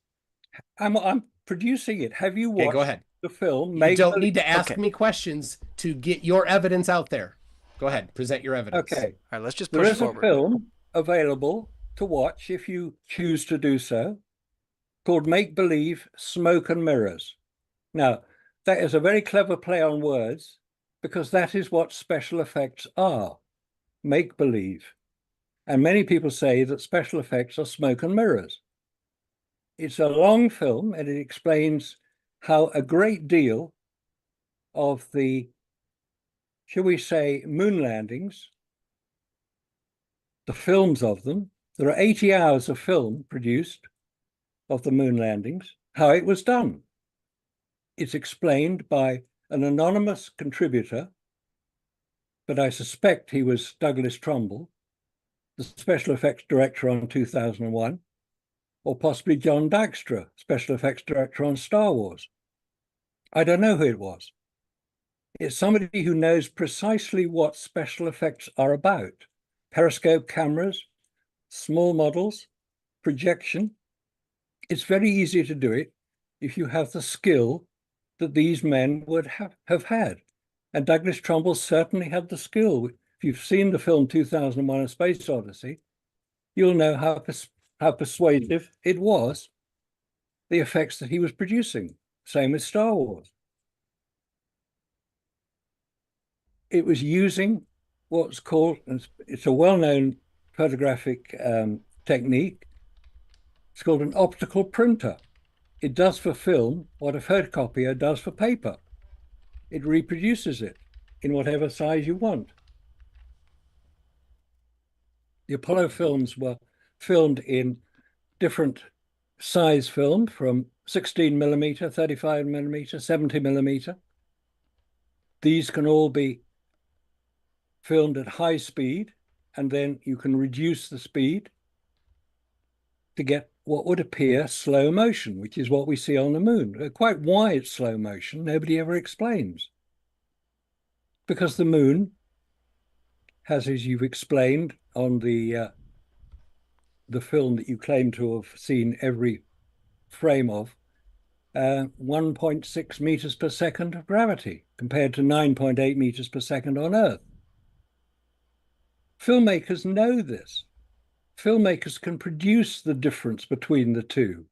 I'm producing it. Have you watched go ahead. The film? You don't need to ask me questions to get your evidence out there. Go ahead. Present your evidence. Okay. All right, let's just push forward. There is a film available to watch if you choose to do so called Make Believe Smoke and Mirrors. Now, that is a very clever play on words because that is what special effects are. Make believe. And many people say that special effects are smoke and mirrors. It's a long film and it explains how a great deal of the, shall we say, moon landings, the films of them, there are 80 hours of film produced of the moon landings, how it was done. It's explained by an anonymous contributor, but I suspect he was Douglas Trumbull, the special effects director on 2001, or possibly John Dykstra, special effects director on Star Wars. I don't know who it was. It's somebody who knows precisely what special effects are about. Periscope cameras, small models, projection. It's very easy to do it if you have the skill that these men would have had. And Douglas Trumbull certainly had the skill. If you've seen the film 2001: A Space Odyssey, you'll know how persuasive it was, the effects that he was producing. Same with Star Wars. It was using what's called, it's a well-known photographic technique. It's called an optical printer. It does for film what a photocopier does for paper. It reproduces it in whatever size you want. The Apollo films were filmed in different size film from 16 millimeter, 35 millimeter, 70 millimeter. These can all be filmed at high speed, and then you can reduce the speed to get what would appear slow motion, which is what we see on the moon. Quite why it's slow motion, nobody ever explains. Because the moon has, as you've explained on the film that you claim to have seen every frame of, 1.6 meters per second of gravity compared to 9.8 meters per second on Earth. Filmmakers know this. Filmmakers can produce the difference between the two.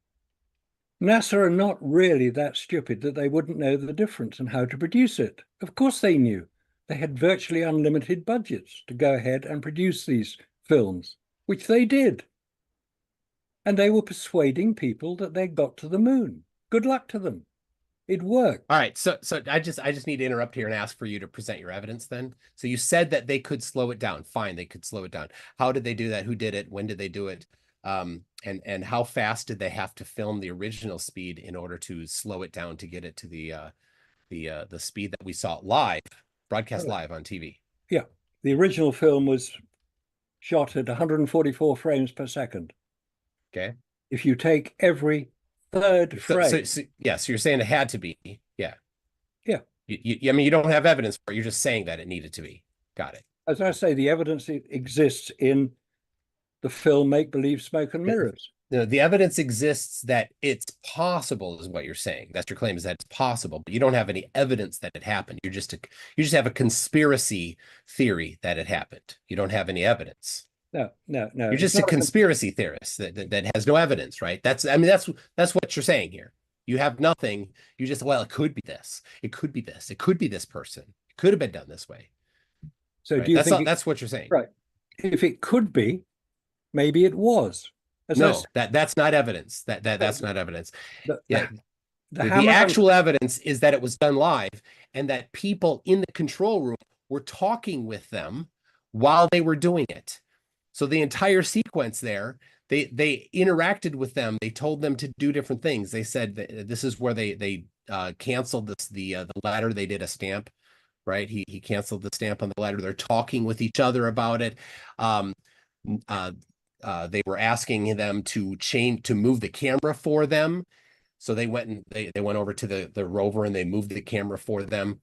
NASA are not really that stupid that they wouldn't know the difference and how to produce it. Of course they knew. They had virtually unlimited budgets to go ahead and produce these films, which they did. And they were persuading people that they got to the moon. Good luck to them. It worked. All right. So I just need to interrupt here and ask for you to present your evidence then. So you said that they could slow it down. Fine, they could slow it down. How did they do that? Who did it? When did they do it? And how fast did they have to film the original speed in order to slow it down to get it to the speed that we saw live, broadcast live on TV? Yeah, the original film was shot at 144 frames per second. Okay. If you take every third frame. So you're saying it had to be. Yeah. Yeah. I mean, you don't have evidence for it. You're just saying that it needed to be. Got it. As I say, the evidence exists in the film Make Believe, Smoke and Mirrors. The evidence exists that it's possible, is what you're saying. That's your claim, is that it's possible, but you don't have any evidence that it happened. You just have a conspiracy theory that it happened. You don't have any evidence. No. You're just a conspiracy theorist that has no evidence, right? That's what you're saying here. You have nothing. You just, well, it could be this. It could be this. It could be this person. It could have been done this way. So right? do you think that's what you're saying? Right. If it could be, maybe it was. No, that's not evidence. That's not evidence. The hammer actual evidence is that it was done live and that people in the control room were talking with them while they were doing it. So the entire sequence there, they interacted with them. They told them to do different things. They said that this is where they canceled the letter. They did a stamp, right? He canceled the stamp on the letter. They're talking with each other about it. They were asking them to move the camera for them. So they went and they went over to the rover and they moved the camera for them.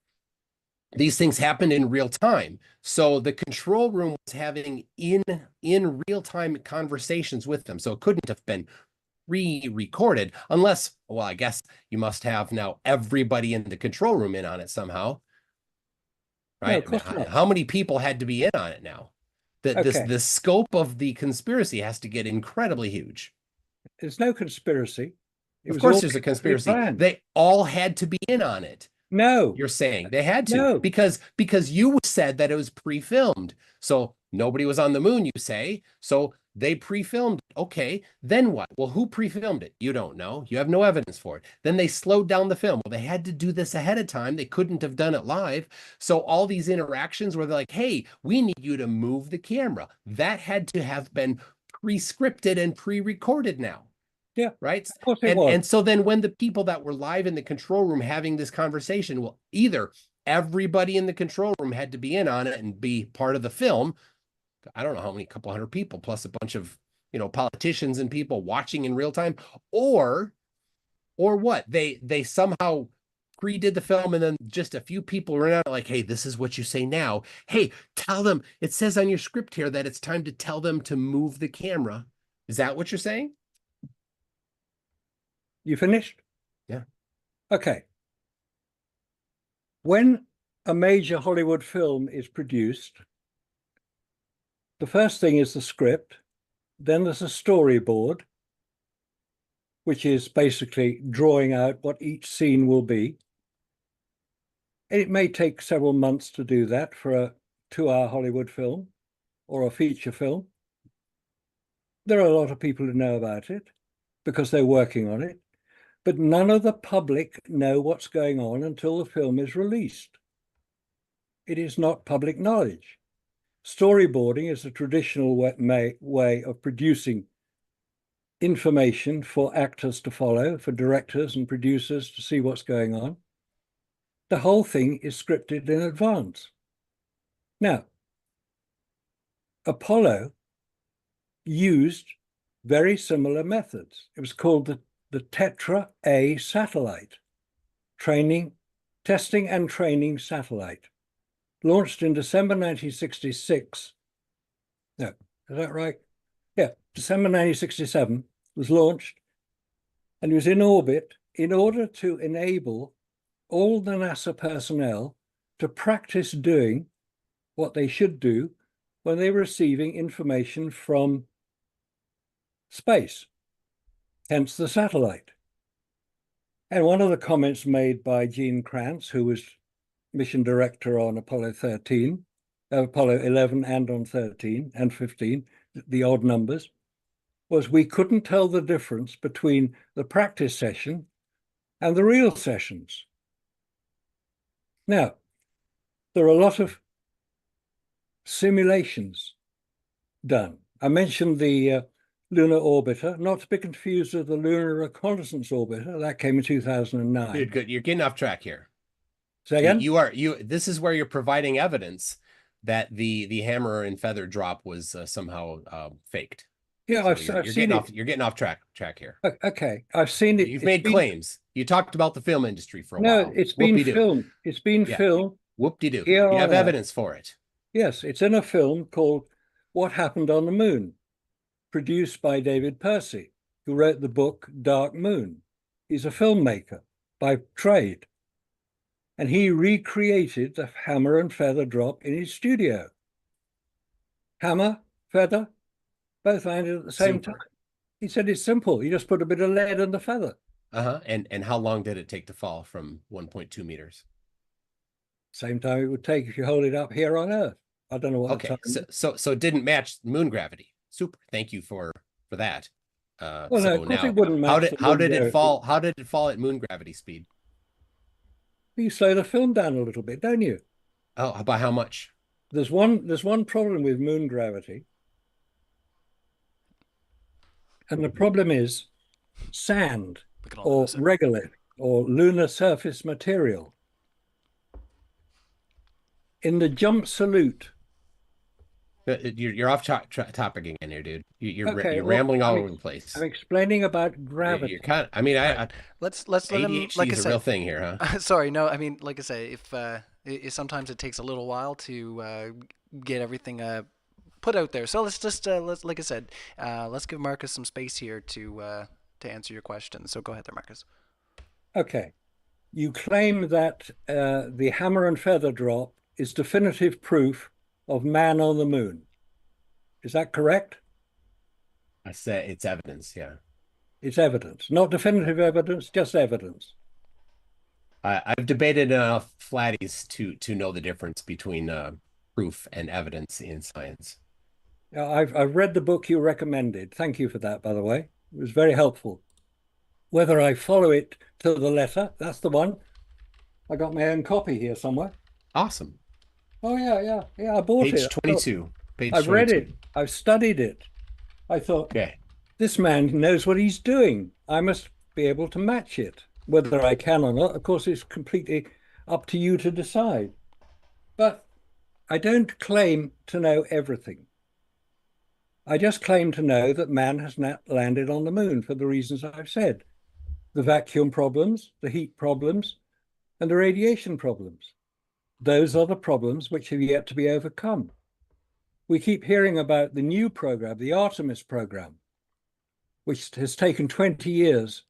These things happened in real time. So the control room was having in real time conversations with them. So it couldn't have been re-recorded unless, well, I guess you must have now everybody in the control room in on it somehow. Right? No, of course not. How many people had to be in on it now? The scope of the conspiracy has to get incredibly huge. There's no conspiracy. Of course there's a conspiracy. They all had to be in on it. No. You're saying they had to. No. Because you said that it was pre-filmed. So nobody was on the moon, you say. So they pre-filmed. Okay, then what? Well, who pre-filmed it? You don't know. You have no evidence for it. Then they slowed down the film. Well, they had to do this ahead of time. They couldn't have done it live. So all these interactions where they're like, hey, we need you to move the camera. That had to have been pre-scripted and pre-recorded now. Yeah. Right. Of course it was. And so then when the people that were live in the control room having this conversation, well, either everybody in the control room had to be in on it and be part of the film. I don't know how many, couple hundred people plus a bunch of, politicians and people watching in real time, or what? They somehow pre-did the film and then just a few people were out like, hey, this is what you say now. Hey, tell them, it says on your script here that it's time to tell them to move the camera. Is that what you're saying? You finished? Yeah. Okay. When a major Hollywood film is produced, the first thing is the script, then there's a storyboard, which is basically drawing out what each scene will be. And it may take several months to do that for a 2-hour Hollywood film or a feature film. There are a lot of people who know about it because they're working on it. But none of the public know what's going on until the film is released. It is not public knowledge. Storyboarding is a traditional way of producing information for actors to follow, for directors and producers to see what's going on. The whole thing is scripted in advance. Now, Apollo used very similar methods. It was called the Tetra A satellite, testing and training satellite, launched in December 1966. No, is that right? Yeah, December 1967 was launched, and it was in orbit in order to enable all the NASA personnel to practice doing what they should do when they were receiving information from space. Hence the satellite. And one of the comments made by Gene Kranz, who was mission director on Apollo 11 and on 13 and 15, the odd numbers, was we couldn't tell the difference between the practice session and the real sessions. Now, there are a lot of simulations done. I mentioned the lunar orbiter, not to be confused with the lunar reconnaissance orbiter. That came in 2009. Dude, good. You're getting off track here. Say again? This is where you're providing evidence that the hammer and feather drop was somehow faked. Yeah, So I've seen it. You're getting off track here. Okay, I've seen it. You've made claims. You talked about the film industry for a while. No, it's been filmed. It's been filmed. Whoop-de-doo. Here You have on Earth. evidence for it. Yes, it's in a film called What Happened on the Moon, produced by David Percy, who wrote the book Dark Moon. He's a filmmaker by trade. And he recreated the hammer and feather drop in his studio. Hammer, feather, both landed at the same time. He said it's simple. You just put a bit of lead in the feather. And how long did it take to fall from 1.2 meters? Same time it would take if you hold it up here on Earth. I don't know what. Okay, so it didn't match moon gravity. Super. Thank you for that. Well, so no, of course now, it wouldn't match. how did it fall? How did it fall at moon gravity speed? You slow the film down a little bit, don't you? Oh, by how much? There's one problem with moon gravity. And the problem is sand or regolith or lunar surface material. In the jump salute. You're off topic again here, dude. You're Okay, rambling all over the place. I'm explaining about gravity. You're kind of, I mean, let's let him. Like I is said, a real thing here, huh? Sorry, no. I mean, like I say, if sometimes it takes a little while to get everything put out there. So let's just let's, like I said, let's give Marcus some space here to answer your question. So go ahead there, Marcus. Okay, you claim that the hammer and feather drop is definitive proof of man on the moon. Is that correct? I say it's evidence, yeah. It's evidence, not definitive evidence, just evidence. I've debated enough flatties to know the difference between proof and evidence in science. I've read the book you recommended. Thank you for that, by the way. It was very helpful. Whether I follow it to the letter, that's the one. I got my own copy here somewhere. Awesome. Oh, yeah. I bought it. Page 22. I've read it. I've studied it. I thought, this man knows what he's doing. I must be able to match it. Whether I can or not, of course, it's completely up to you to decide. But I don't claim to know everything. I just claim to know that man has not landed on the moon for the reasons I've said. The vacuum problems, the heat problems, and the radiation problems. Those are the problems which have yet to be overcome. We keep hearing about the new program, the Artemis program, which has taken 20 years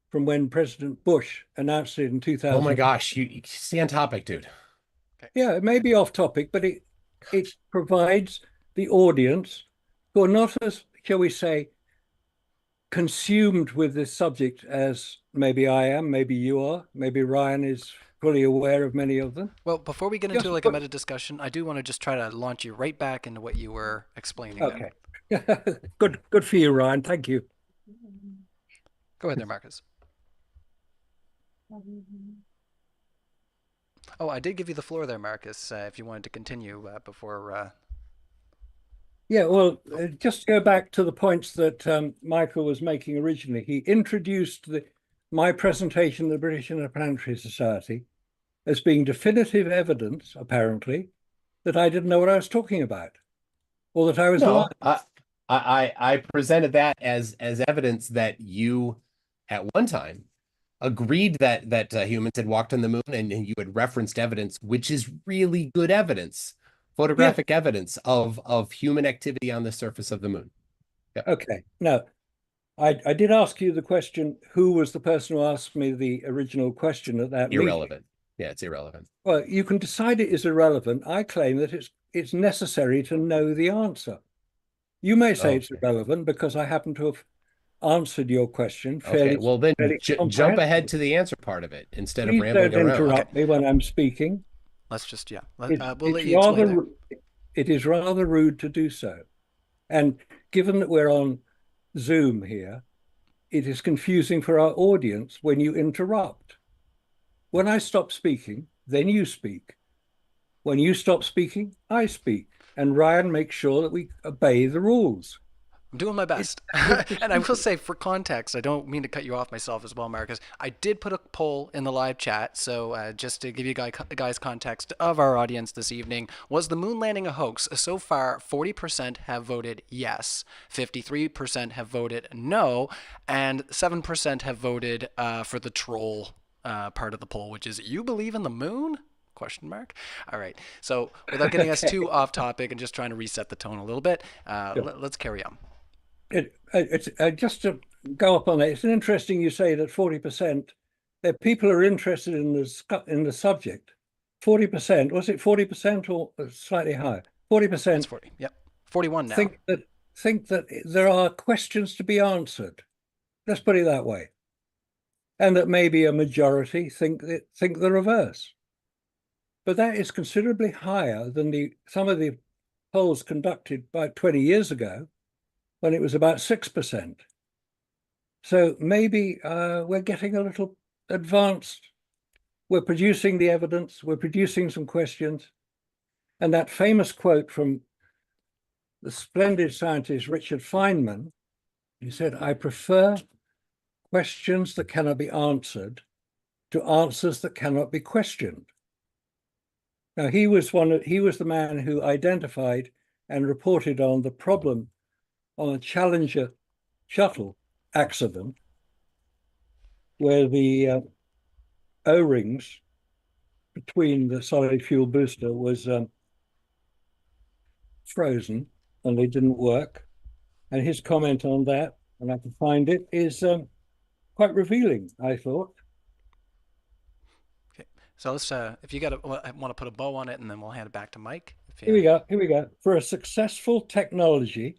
from when President Bush announced it in 2000. Oh my gosh, you stay on topic, dude. Okay. Yeah, it may be off topic, but it provides the audience who are not as, shall we say, consumed with this subject as maybe I am, maybe you are, maybe Ryan is fully aware of many of them. Well, before we get into like a meta discussion, I do want to just try to launch you right back into what you were explaining. Okay. Good for you, Ryan. Thank you. Go ahead there, Marcus. Oh, I did give you the floor there, Marcus, if you wanted to continue before... Yeah, well, just to go back to the points that Michael was making originally, he introduced my presentation of the British Interplanetary Society as being definitive evidence, apparently, that I didn't know what I was talking about, or that I was lying. I presented that as evidence that you, at one time, agreed that humans had walked on the moon, and you had referenced evidence, which is really good evidence. Photographic evidence of human activity on the surface of the moon. Yeah. Okay. Now, I did ask you the question, who was the person who asked me the original question at that Irrelevant. meeting? Yeah, it's irrelevant. Well, you can decide it is irrelevant. I claim that it's necessary to know the answer. You may say it's irrelevant because I happen to have answered your question fairly. Okay, well then jump ahead to the answer part of it instead of rambling around. Please don't interrupt me when I'm speaking. Let's just, we'll let you explain it is rather rude to do so. And given that we're on Zoom here, it is confusing for our audience when you interrupt. When I stop speaking, then you speak. When you stop speaking, I speak. And Ryan makes sure that we obey the rules. I'm doing my best. And I will say, for context, I don't mean to cut you off myself as well, Marcus. I did put a poll in the live chat, so just to give you guys context of our audience this evening, was the moon landing a hoax? So far, 40% have voted yes, 53% have voted no, and 7% have voted for the troll part of the poll, which is, you believe in the moon? Question mark. All right. So without getting us too off topic and just trying to reset the tone a little bit, let's carry on. It's just to go up on that. It's interesting you say that 40% that people are interested in the subject. 40%, was it 40% or slightly higher? 40%. It's 40. Yep. 41 now. Think that there are questions to be answered. Let's put it that way. And that maybe a majority think the reverse. But that is considerably higher than some of the polls conducted about 20 years ago, when it was about 6%. So maybe we're getting a little advanced. We're producing the evidence, we're producing some questions. And that famous quote from the splendid scientist Richard Feynman, he said, "I prefer questions that cannot be answered to answers that cannot be questioned." Now, he was the man who identified and reported on the problem on a Challenger shuttle accident, where the O-rings between the solid fuel booster was frozen and they didn't work. And his comment on that, and I can find it, is quite revealing, I thought. Okay. So let's, if you want to put a bow on it, and then we'll hand it back to Mike. Here we go. For a successful technology,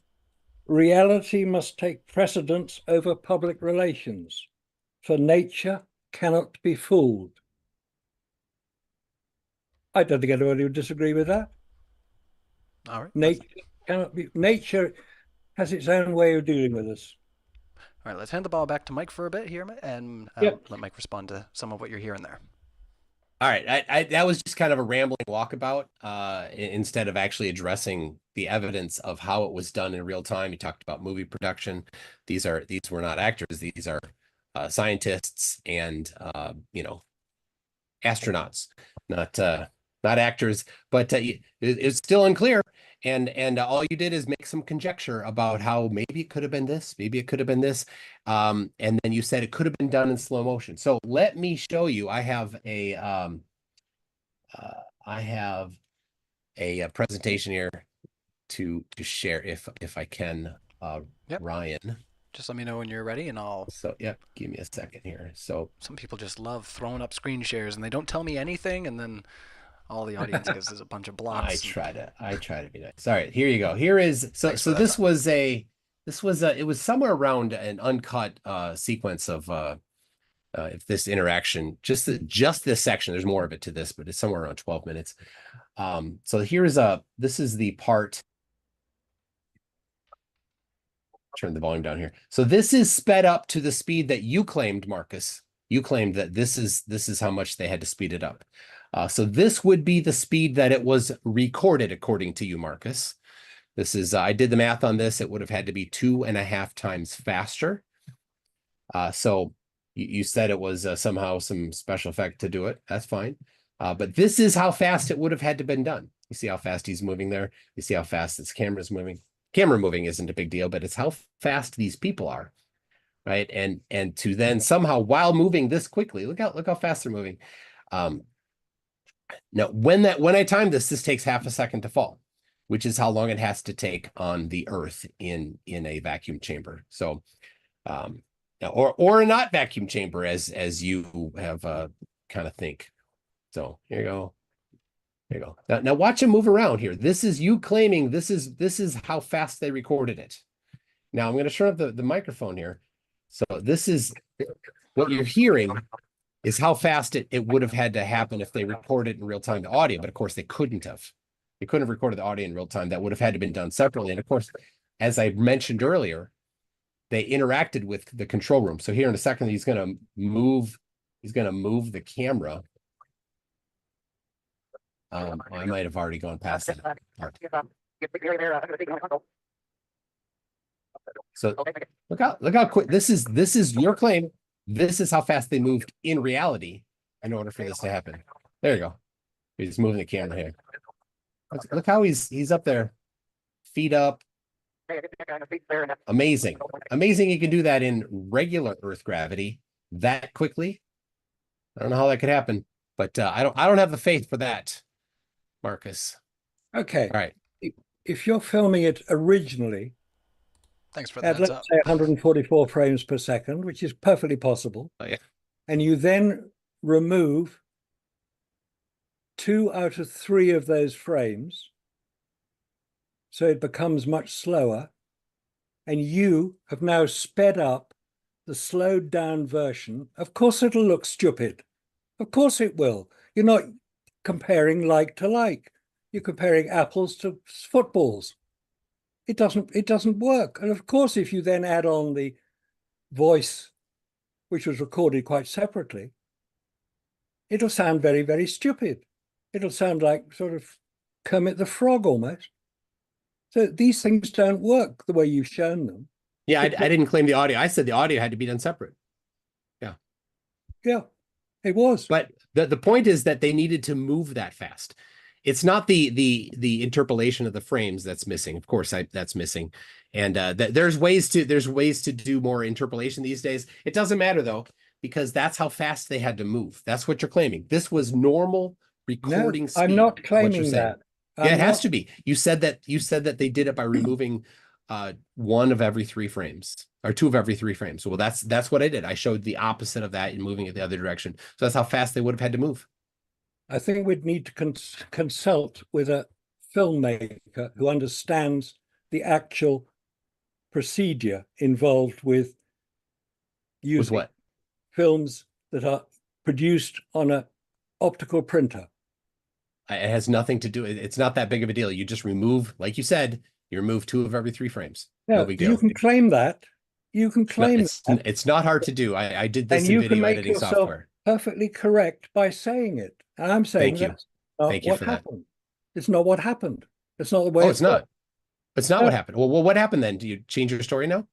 reality must take precedence over public relations, for nature cannot be fooled. I don't think anybody would disagree with that. All right. Nature has its own way of dealing with us. All right, let's hand the ball back to Mike for a bit here, and let Mike respond to some of what you're hearing there. All right, that was just kind of a rambling walkabout instead of actually addressing the evidence of how it was done in real time. You talked about movie production. These were not actors. These are scientists and astronauts, not actors. But it's still unclear. And all you did is make some conjecture about how maybe it could have been this, maybe it could have been this. And then you said it could have been done in slow motion. So let me show you. I have a presentation here to share if I can, Yep. Ryan. Just let me know when you're ready, and I'll. So yeah, give me a second here. So some people just love throwing up screen shares, and they don't tell me anything, and then all the audience gives is a bunch of blocks. I try to be nice. All right, here you go. Here is it was somewhere around an uncut sequence of if this interaction, just this section, there's more of it to this, but it's somewhere around 12 minutes. So this is the part. Turn the volume down here. So this is sped up to the speed that you claimed, Marcus. You claimed that this is how much they had to speed it up. So this would be the speed that it was recorded, according to you, Marcus. This is, I did the math on this. It would have had to be 2.5 times faster. So you said it was somehow some special effect to do it. That's fine. But this is how fast it would have had to been done. You see how fast he's moving there? You see how fast this camera is moving? Camera moving isn't a big deal, but it's how fast these people are, right? And to then somehow, while moving this quickly, look how fast they're moving. Now, when I time this takes half a second to fall, which is how long it has to take on the Earth in a vacuum chamber. So, or a not vacuum chamber, as you have kind of think. So here you go. There you go. Now watch him move around here. This is you claiming this is how fast they recorded it. Now I'm going to turn up the microphone here. So this is what you're hearing is how fast it would have had to happen if they recorded in real time the audio, but of course they couldn't have. They couldn't have recorded the audio in real time. That would have had to been done separately. And of course, as I mentioned earlier, they interacted with the control room. So here in a second, he's going to move the camera. I might have already gone past that part. So look how quick this is your claim. This is how fast they moved in reality in order for this to happen. There you go. He's moving the camera here. Look how he's up there, feet up. Amazing. Amazing you can do that in regular Earth gravity that quickly. I don't know how that could happen, but I don't have the faith for that, Marcus. Okay. All right. If you're filming it originally Thanks for the at, heads let's up. say, 144 frames per second, which is perfectly possible, Oh, yeah. and you then remove 2 out of 3 of those frames, so it becomes much slower, and you have now sped up the slowed down version, of course it'll look stupid. Of course it will. You're not comparing like to like. You're comparing apples to footballs. It doesn't work. And of course, if you then add on the voice, which was recorded quite separately, it'll sound very, very stupid. It'll sound like sort of Kermit the Frog almost. So these things don't work the way you've shown them. Yeah, I didn't claim the audio. I said the audio had to be done separate. Yeah. Yeah, it was. But the point is that they needed to move that fast. It's not the interpolation of the frames that's missing. Of course, that's missing. And there's ways to do more interpolation these days. It doesn't matter though, because that's how fast they had to move. That's what you're claiming. This was normal recording speed. I'm not claiming that. Yeah, it has to be. You said that they did it by removing 1 of every 3 frames or 2 of every 3 frames. Well, that's what I did. I showed the opposite of that and moving it the other direction. So that's how fast they would have had to move. I think we'd need to consult with a filmmaker who understands the actual procedure involved with using what? films that are produced on an optical printer. It has nothing to do. It's not that big of a deal. You just remove, like you said, you remove 2 of every 3 frames. No big deal. You can claim that. You can claim that. It's not hard to do. I did this and in you video can make editing yourself software. perfectly correct by saying it. And I'm saying Thank you. that's not Thank you what for that. happened. It's not what happened. It's not the way Oh, it's not. It's not No. what happened. Well, what happened then? Do you change your story now?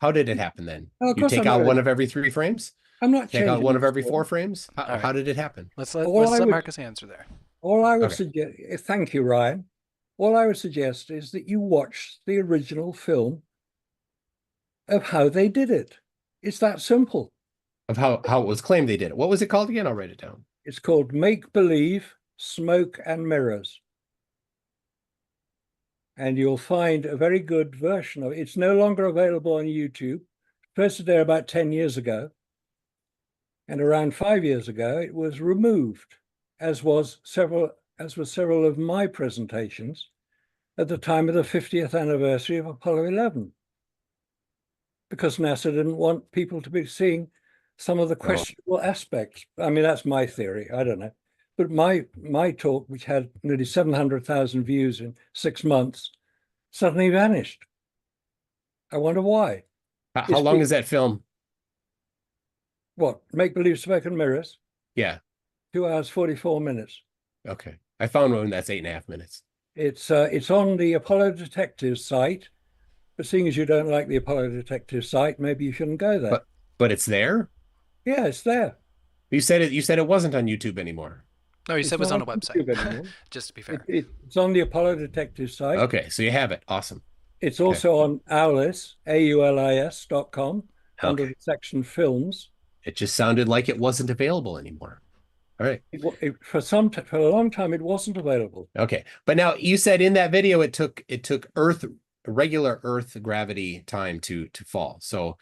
How did it happen then? No, of You course take I'm out not. 1 of every 3 frames? I'm not Take out changing 1 of the every story. 4 frames? right. How did it happen? Let's let would- Marcus answer there. All I would Okay. suggest, thank you, Ryan. All I would suggest is that you watch the original film of how they did it. It's that simple. Of how it was claimed they did it. What was it called again? I'll write it down. It's called Make Believe, Smoke and Mirrors. And you'll find a very good version of it. It's no longer available on YouTube. Posted there about 10 years ago. And around 5 years ago, it was removed, as were several of my presentations at the time of the 50th anniversary of Apollo 11. Because NASA didn't want people to be seeing some of the questionable aspects. I mean, that's my theory. I don't know. But my talk, which had nearly 700,000 views in 6 months, suddenly vanished. I wonder why. How long is that film? What? Make Believe, Smoke and Mirrors? Yeah. 2 hours, 44 minutes. Okay. I found one that's 8.5 minutes. It's on the Apollo Detective site. But seeing as you don't like the Apollo Detective site, maybe you shouldn't go there. But it's there? Yeah, it's there. You said it wasn't on YouTube anymore. No, you said it was on a not website. YouTube anymore. Just to be fair. It's on the Apollo Detective site. Okay, so you have it. Awesome. It's also on Aulis, AULIS.com, under Okay. the section Films. It just sounded like it wasn't available anymore. All right. For a long time, it wasn't available. Okay. But now you said in that video it took regular Earth gravity time to fall. So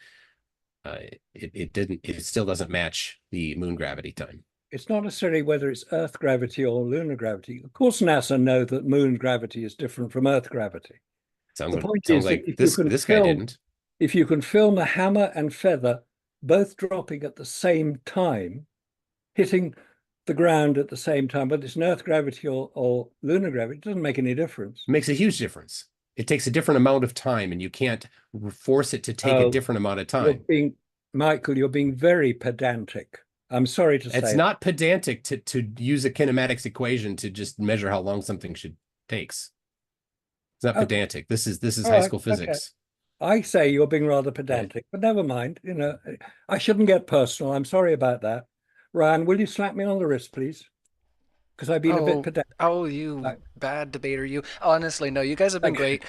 it still doesn't match the moon gravity time. It's not necessarily whether it's Earth gravity or lunar gravity. Of course, NASA know that moon gravity is different from Earth gravity. Sounds point is that like if this you can guy film- didn't. If you can film a hammer and feather both dropping at the same time, hitting the ground at the same time, whether it's an Earth gravity or lunar gravity, it doesn't make any difference. It makes a huge difference. It takes a different amount of time, and you can't force it to take a different amount of time. Michael, you're being very pedantic. I'm sorry to say. It's not pedantic to use a kinematics equation to just measure how long something takes. It's not pedantic. This is high school physics. I say you're being rather pedantic, but never mind. You know, I shouldn't get personal. I'm sorry about that. Ryan, will you slap me on the wrist, please? Because I've been a bit pedantic. Oh, you bad debater, you. Honestly, no, you guys have been great.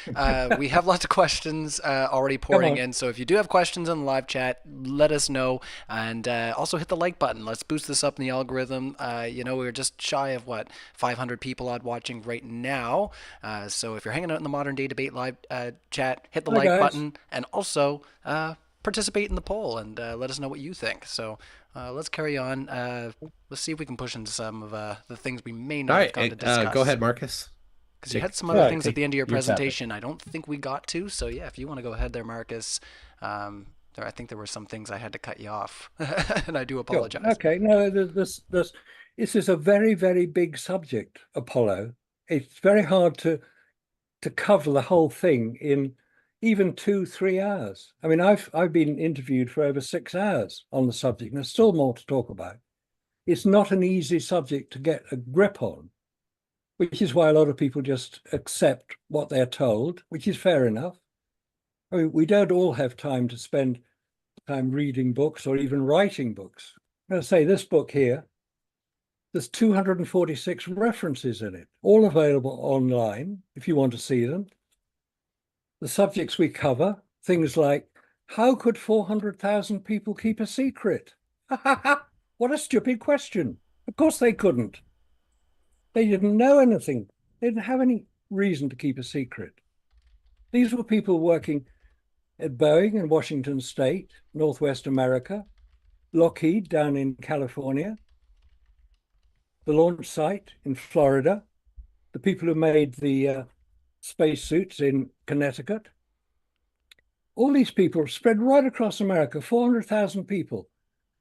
We have lots of questions already pouring in, so if you do have questions in the live chat, let us know. And also hit the like button. Let's boost this up in the algorithm. You know, we're just shy of, 500 people odd watching right now. So if you're hanging out in the Modern Day Debate live chat, hit the like button, and also participate in the poll and let us know what you think. So let's carry on. Let's see if we can push into some of the things we may not have gotten to discuss. Go ahead, Marcus. Because you had some other things at the end of your presentation I don't think we got to. So yeah, if you want to go ahead there, Marcus. I think there were some things I had to cut you off, and I do apologize. Okay, no, this is a very, very big subject, Apollo. It's very hard to cover the whole thing in even 2-3 hours. I mean, I've been interviewed for over 6 hours on the subject, and there's still more to talk about. It's not an easy subject to get a grip on, which is why a lot of people just accept what they're told, which is fair enough. I mean, we don't all have time to spend time reading books or even writing books. I'm going to say this book here, there's 246 references in it, all available online if you want to see them. The subjects we cover, things like, how could 400,000 people keep a secret? What a stupid question. Of course they couldn't. They didn't know anything. They didn't have any reason to keep a secret. These were people working at Boeing in Washington State, Northwest America, Lockheed down in California, the launch site in Florida, the people who made the spacesuits in Connecticut. All these people spread right across America, 400,000 people.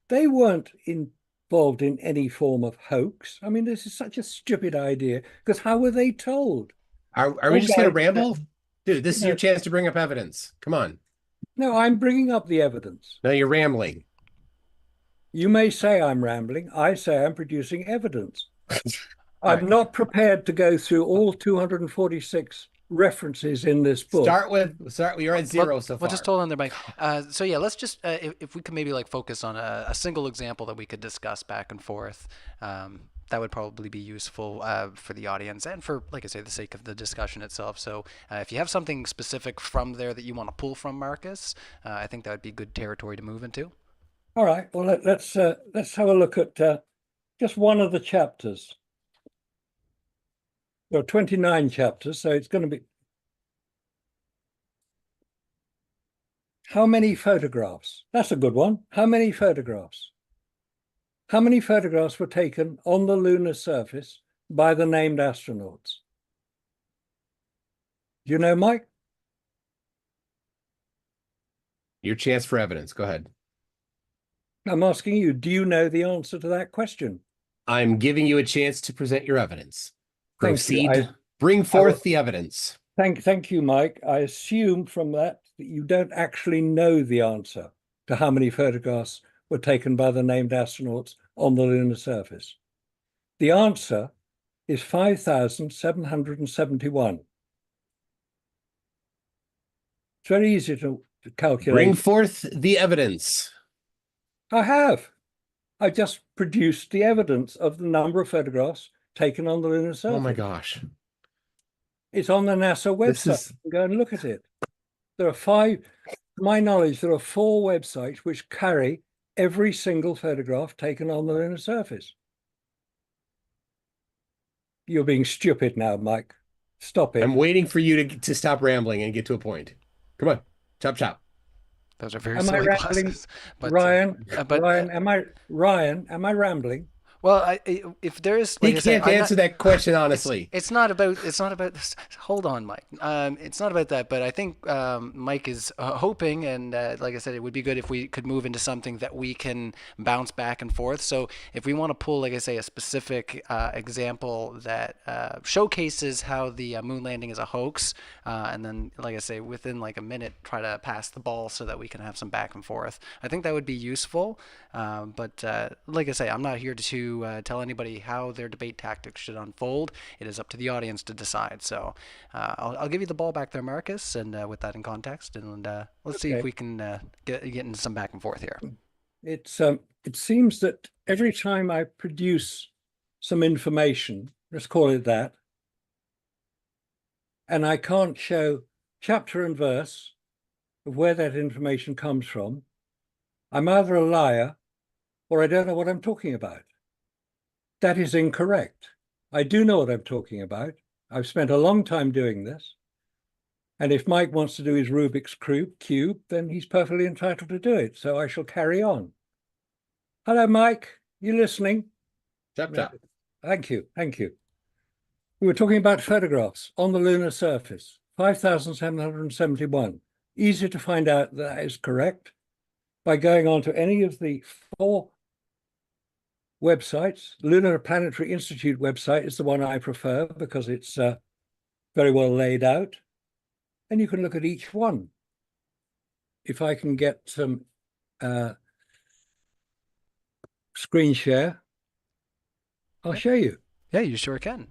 They weren't involved in any form of hoax. I mean, this is such a stupid idea, because how were they told? Are we just going to ramble? Dude, this is your chance to bring up evidence. Come on. No, I'm bringing up the evidence. No, you're rambling. You may say I'm rambling. I say I'm producing evidence. I'm not prepared to go through all 246 references in this book. You're at zero so far. Well, just hold on there, Mike. So yeah, let's just if we could maybe focus on a single example that we could discuss back and forth. That would probably be useful for the audience and for, like I say, the sake of the discussion itself. So if you have something specific from there that you want to pull from, Marcus, I think that would be good territory to move into. All right. Well, let's have a look at just one of the chapters. There are 29 chapters, so it's going to be. How many photographs? That's a good one. How many photographs? How many photographs were taken on the lunar surface by the named astronauts? Do you know, Mike? Your chance for evidence. Go ahead. I'm asking you, do you know the answer to that question? I'm giving you a chance to present your evidence. Proceed. Bring forth the evidence. Thank you, Mike. I assume from that you don't actually know the answer to how many photographs were taken by the named astronauts on the lunar surface. The answer is 5,771. It's very easy to calculate. Bring forth the evidence. I have. I just produced the evidence of the number of photographs taken on the lunar surface. Oh my gosh. It's on the NASA website. Go and look at it. There are 5, to my knowledge, there are 4 websites which carry every single photograph taken on the lunar surface. You're being stupid now, Mike. Stop it. I'm waiting for you to stop rambling and get to a point. Come on, chop chop. Those are very silly glasses. But, Ryan, am I rambling? Well, if there is, like he can't answer that question honestly. It's not about this. Hold on, Mike. It's not about that. But I think Mike is hoping, and like I said, it would be good if we could move into something that we can bounce back and forth. So if we want to pull, like I say, a specific example that showcases how the moon landing is a hoax, and then, like I say, within like a minute, try to pass the ball so that we can have some back and forth. I think that would be useful. But like I say, I'm not here to to tell anybody how their debate tactics should unfold. It is up to the audience to decide. So I'll give you the ball back there, Marcus, and with that in context, and let's see if we can get into some back and forth here. It seems that every time I produce some information, let's call it that, and I can't show chapter and verse of where that information comes from, I'm either a liar or I don't know what I'm talking about. That is incorrect. I do know what I'm talking about. I've spent a long time doing this. And if Mike wants to do his Rubik's Cube, then he's perfectly entitled to do it. So I shall carry on. Hello, Mike. You listening? Chop, chop. Thank you. Thank you. We were talking about photographs on the lunar surface, 5,771. Easy to find out that is correct by going on to any of the 4 websites. Lunar Planetary Institute website is the one I prefer because it's very well laid out. And you can look at each one. If I can get some screen share, I'll show you. Yeah, you sure can.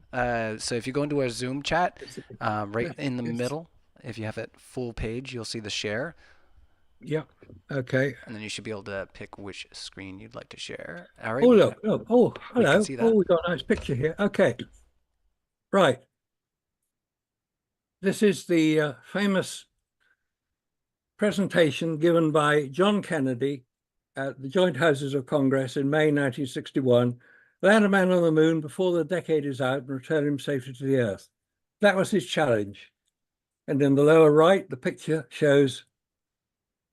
So if you go into our Zoom chat, right in the middle, if you have it full page, you'll see the share. Yeah. Okay. And then you should be able to pick which screen you'd like to share. All right. Oh, look. Oh, hello. See that. Oh, we've got a nice picture here. Okay. Right. This is the famous presentation given by John Kennedy at the Joint Houses of Congress in May 1961. Land a man on the moon before the decade is out and return him safely to the Earth. That was his challenge. And in the lower right, the picture shows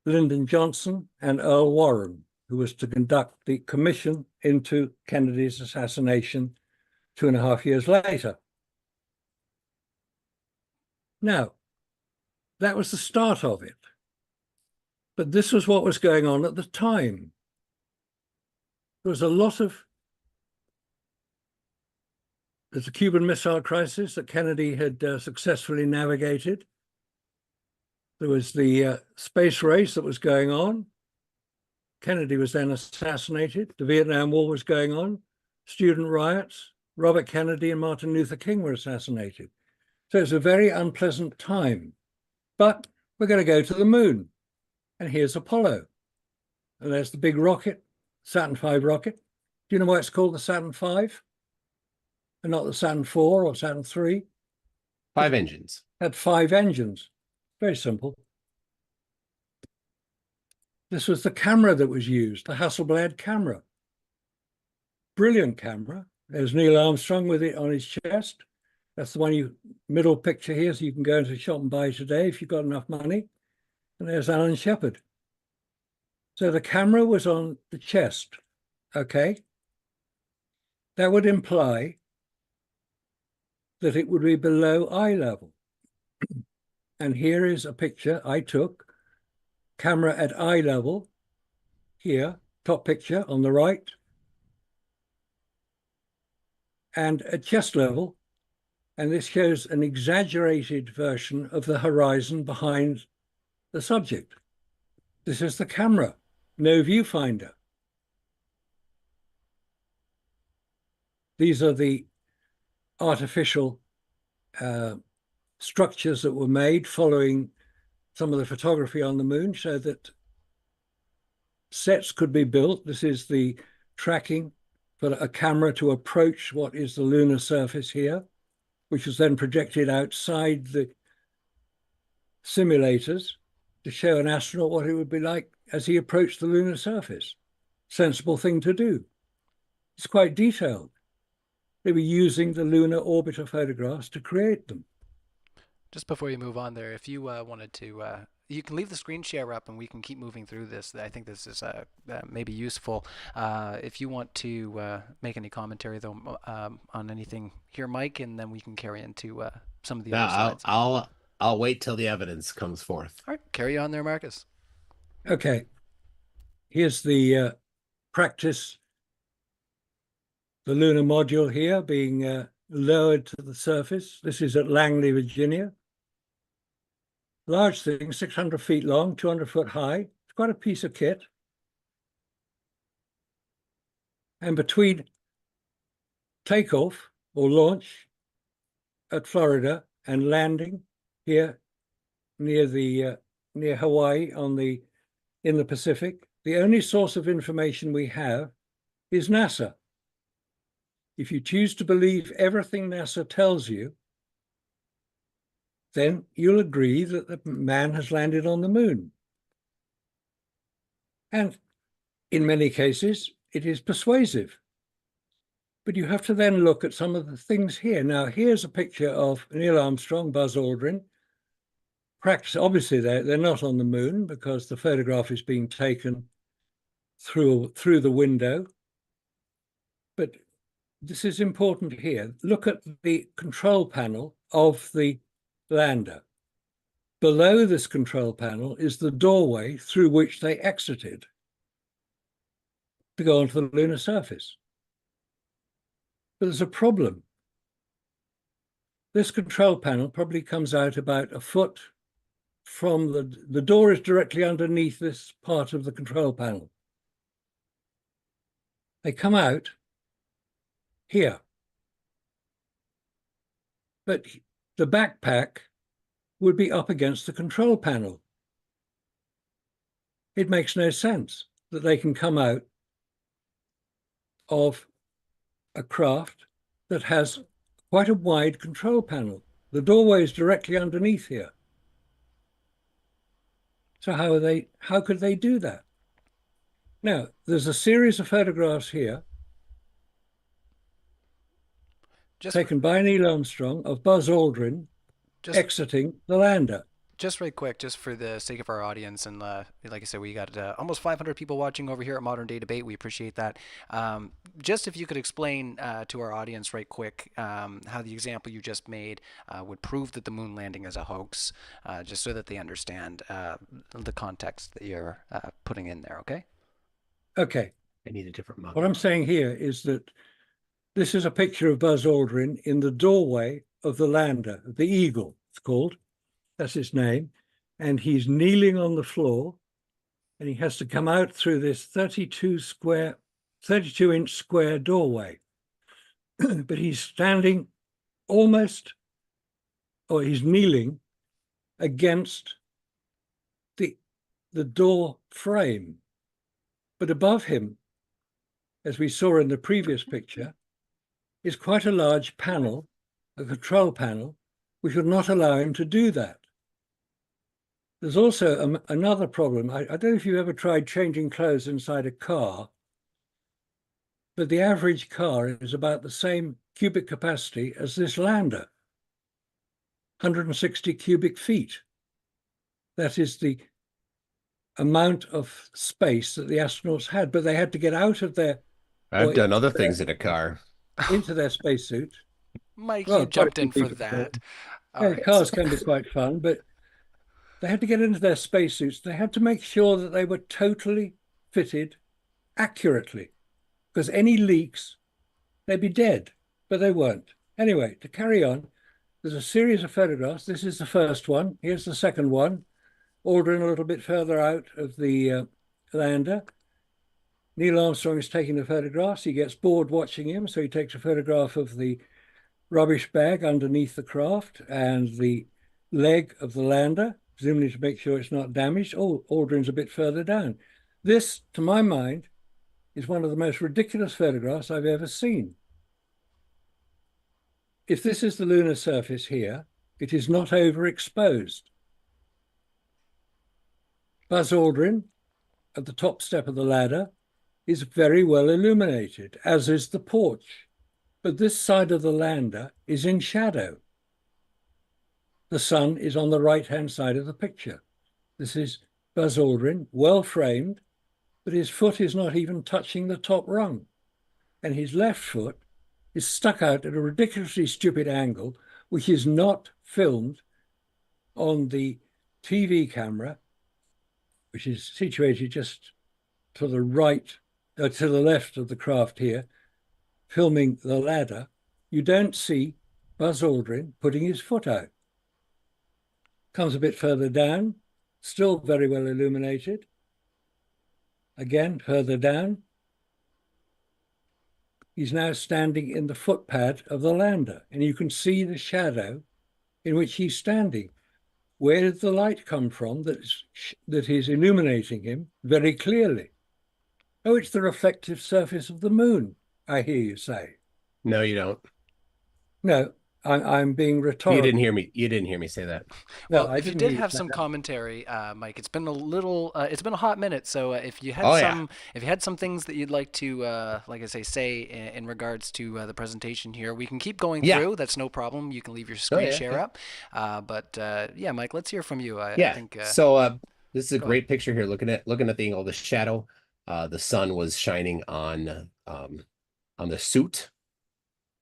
Lyndon Johnson and Earl Warren, who was to conduct the commission into Kennedy's assassination 2.5 years later. Now, that was the start of it. But this was what was going on at the time. There was a lot of There's a Cuban Missile Crisis that Kennedy had successfully navigated. There was the space race that was going on. Kennedy was then assassinated. The Vietnam War was going on. Student riots. Robert Kennedy and Martin Luther King were assassinated. So it's a very unpleasant time. But we're going to go to the moon. And here's Apollo. And there's the big rocket, Saturn V rocket. Do you know why it's called the Saturn V? And not the Saturn IV or Saturn III? 5 engines. Had 5 engines. Very simple. This was the camera that was used, the Hasselblad camera. Brilliant camera. There's Neil Armstrong with it on his chest. That's the one middle picture here, so you can go into the shop and buy today if you've got enough money. And there's Alan Shepard. So the camera was on the chest, okay? That would imply that it would be below eye level. And here is a picture I took, camera at eye level, here, top picture on the right, and at chest level. And this shows an exaggerated version of the horizon behind the subject. This is the camera, no viewfinder. These are the artificial structures that were made following some of the photography on the moon so that sets could be built. This is the tracking for a camera to approach what is the lunar surface here, which was then projected outside the simulators to show an astronaut what it would be like as he approached the lunar surface. Sensible thing to do. It's quite detailed. They were using the lunar orbiter photographs to create them. Just before you move on there, if you wanted to, you can leave the screen share up and we can keep moving through this. I think this is maybe useful. If you want to make any commentary, though, on anything here, Mike, and then we can carry into some of the other slides. I'll wait till the evidence comes forth. All right, carry on there, Marcus. Okay. Here's the practice. The lunar module here being lowered to the surface. This is at Langley, Virginia. Large thing, 600 feet long, 200 foot high. It's quite a piece of kit. And between takeoff or launch at Florida and landing here near the near Hawaii in the Pacific. The only source of information we have is NASA. If you choose to believe everything NASA tells you, then you'll agree that the man has landed on the moon. And in many cases, it is persuasive. But you have to then look at some of the things here. Now, here's a picture of Neil Armstrong, Buzz Aldrin. Practice, obviously, they're not on the moon because the photograph is being taken through the window. But this is important here. Look at the control panel of the lander. Below this control panel is the doorway through which they exited to go onto the lunar surface. But there's a problem. This control panel probably comes out about a foot from the door is directly underneath this part of the control panel. They come out here. But the backpack would be up against the control panel. It makes no sense that they can come out of a craft that has quite a wide control panel. The doorway is directly underneath here. So how could they do that? Now, there's a series of photographs here taken by Neil Armstrong of Buzz Aldrin exiting the lander. Just right quick, just for the sake of our audience, and like I said, we got almost 500 people watching over here at Modern Day Debate. We appreciate that. Just if you could explain to our audience right quick how the example you just made would prove that the moon landing is a hoax, just so that they understand the context that you're putting in there, okay? Okay. I need a different mug. What I'm saying here is that this is a picture of Buzz Aldrin in the doorway of the lander, the Eagle, it's called. That's his name. And he's kneeling on the floor and he has to come out through this 32-inch square doorway. But he's standing almost, or he's kneeling against the door frame. But above him, as we saw in the previous picture, is quite a large panel, a control panel, which would not allow him to do that. There's also another problem. I don't know if you've ever tried changing clothes inside a car, but the average car is about the same cubic capacity as this lander, 160 cubic feet. That is the amount of space that the astronauts had, but they had to get out of their... I've done other things in a car. Into their spacesuit. Mike, you jumped in for that. Cars can be quite fun, but they had to get into their spacesuits. They had to make sure that they were totally fitted accurately, because any leaks, they'd be dead, but they weren't. Anyway, to carry on, there's a series of photographs. This is the first one. Here's the second one. Aldrin a little bit further out of the lander. Neil Armstrong is taking the photographs. He gets bored watching him, so he takes a photograph of the rubbish bag underneath the craft and the leg of the lander, presumably to make sure it's not damaged. Oh, Aldrin's a bit further down. This, to my mind, is one of the most ridiculous photographs I've ever seen. If this is the lunar surface here, it is not overexposed. Buzz Aldrin, at the top step of the ladder, is very well illuminated, as is the porch. But this side of the lander is in shadow. The sun is on the right-hand side of the picture. This is Buzz Aldrin, well framed, but his foot is not even touching the top rung. And his left foot is stuck out at a ridiculously stupid angle, which is not filmed on the TV camera, which is situated just to the right, to the left of the craft here, filming the ladder. You don't see Buzz Aldrin putting his foot out. Comes a bit further down, still very well illuminated. Again, further down. He's now standing in the footpad of the lander, and you can see the shadow in which he's standing. Where did the light come from that is illuminating him very clearly? Oh, it's the reflective surface of the moon, I hear you say. No, you don't. No, I'm being rhetorical. You didn't hear me. You didn't hear me say that. Well, No, I if you didn't did hear you have say some that. commentary, Mike, it's been it's been a hot minute. So if you had Oh, yeah. if you had some things that you'd like to, like I say in regards to the presentation here, we can keep going Yeah. through. That's no problem. You can leave your Oh, screen yeah, share yeah. up. But yeah, Mike, let's hear from you. I Yeah. think. So this is a go great picture here. Looking at the angle, the shadow. The sun was shining on the suit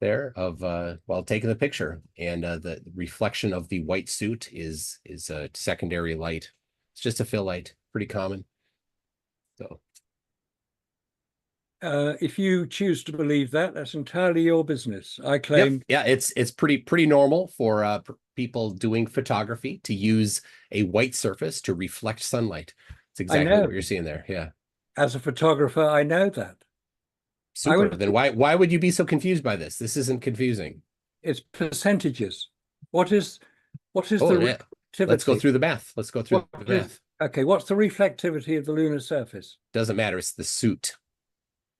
there of while taking the picture, and the reflection of the white suit is a secondary light. It's just a fill light, pretty common. So If you choose to believe that, that's entirely your business. I claim. Yep. Yeah, it's pretty normal for people doing photography to use a white surface to reflect sunlight. It's exactly what you're seeing there. Yeah. As a photographer, I know that. Super. Then why would you be so confused by this? This isn't confusing. It's percentages. What is Oh, the yeah. reflectivity? Let's go through the math. Let's go through the math. Okay, what's the reflectivity of the lunar surface? Doesn't matter. It's the suit.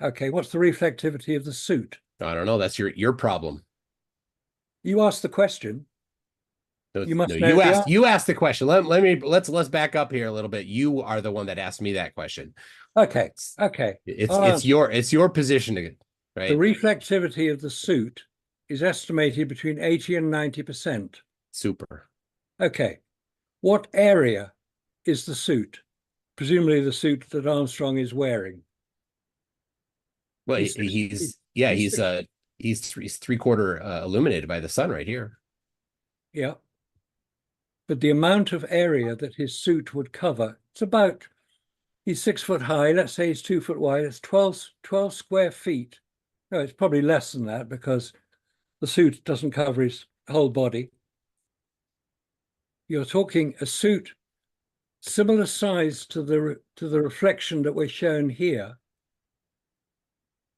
Okay, what's the reflectivity of the suit? I don't know. That's your problem. You asked the question. No, You must no, know you asked the question. Let's back up here a little bit. You are the one that asked me that question. Okay. It's your position to, right? The reflectivity of the suit is estimated between 80 and 90%. Super. Okay. What area is the suit? Presumably the suit that Armstrong is wearing. Well, he's 3/4 illuminated by the sun right here. Yeah. But the amount of area that his suit would cover, it's about, he's 6 foot high, let's say he's 2 foot wide, it's 12 square feet. No, it's probably less than that because the suit doesn't cover his whole body. You're talking a suit similar size to the reflection that we're shown here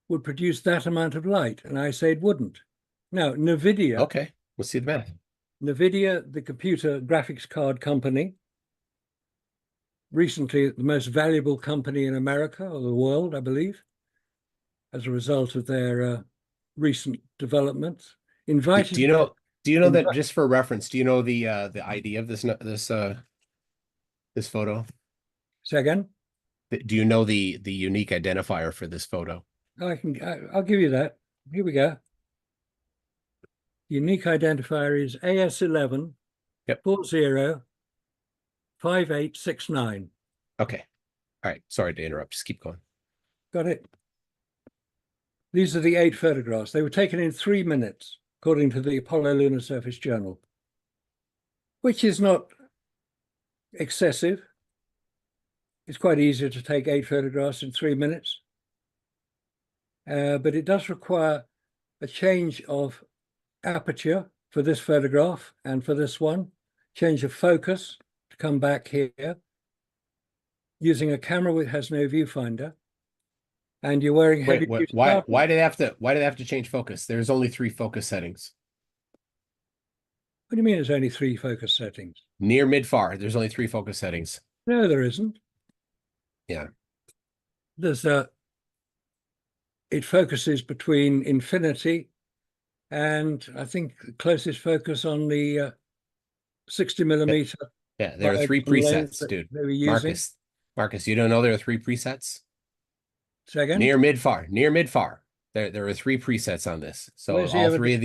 would produce that amount of light, and I say it wouldn't. Now, NVIDIA. Okay, we'll see the math. NVIDIA, the computer graphics card company, recently the most valuable company in America or the world, I believe, as a result of their recent developments, invited. Do you know that, just for reference, do you know the ID of this photo? Say again? Do you know the unique identifier for this photo? I'll give you that. Here we go. Unique identifier is AS11 405869. Okay. All right. Sorry to interrupt. Just keep going. Got it. These are the 8 photographs. They were taken in 3 minutes, according to the Apollo Lunar Surface Journal, which is not excessive. It's quite easy to take 8 photographs in 3 minutes. But it does require a change of aperture for this photograph and for this one, change of focus to come back here, using a camera which has no viewfinder, and you're wearing heavy. Why did they have to change focus? There's only 3 focus settings. What do you mean there's only 3 focus settings? Near, mid, far. There's only 3 focus settings. No, there isn't. Yeah. There's it focuses between infinity and I think the closest focus on the 60 millimeter. Yeah, there are 3 presets, dude. Marcus, you don't know there are 3 presets? Say again? Near, mid, far. Near, mid, far. There are 3 presets on this. So all three of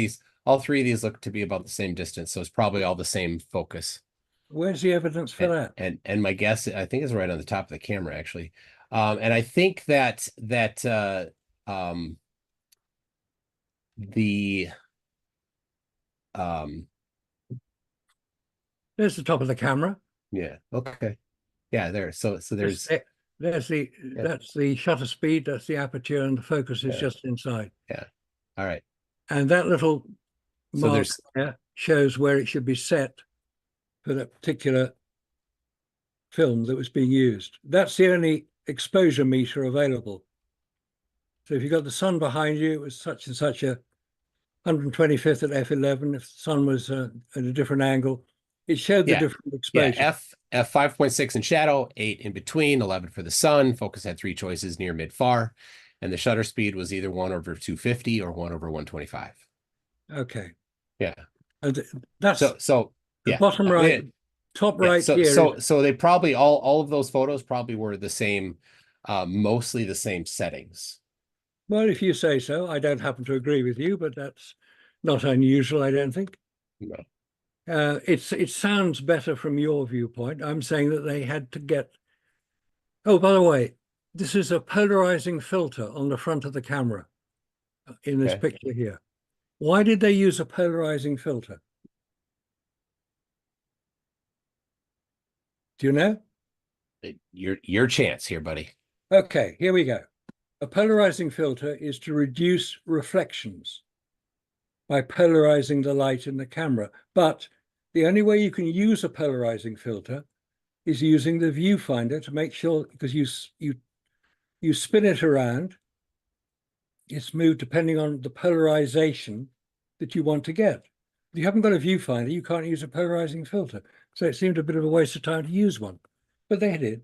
these look to be about the same distance. So it's probably all the same focus. Where's the evidence for that? And my guess, I think, is right on the top of the camera, actually. And I think that there's the top of the camera. Yeah. Okay. Yeah. There. So there's that's the shutter speed. That's the aperture, and the focus is just inside. Yeah. All right. And that little mark there shows where it should be set for that particular film that was being used. That's the only exposure meter available. So if you've got the sun behind you, it was such and such a 125th at f11. If the sun was at a different angle, it showed the different exposure. Yeah, F 5.6 in shadow, 8 in between, 11 for the sun. Focus had 3 choices, near, mid, far. And the shutter speed was either 1/250 or 1/125. Okay. Yeah. And that's so the yeah. bottom right, top right so, here. So they probably all of those photos probably were the same, mostly the same settings. Well, if you say so. I don't happen to agree with you, but that's not unusual, I don't think. No. It sounds better from your viewpoint. I'm saying that they had to get. Oh, by the way, this is a polarizing filter on the front of the camera in this picture here. Why did they use a polarizing filter? Do you know? Your chance here, buddy. Okay, here we go. A polarizing filter is to reduce reflections by polarizing the light in the camera. But the only way you can use a polarizing filter is using the viewfinder to make sure, because you spin it around, it's moved depending on the polarization that you want to get. If you haven't got a viewfinder, you can't use a polarizing filter. So it seemed a bit of a waste of time to use one, but they did.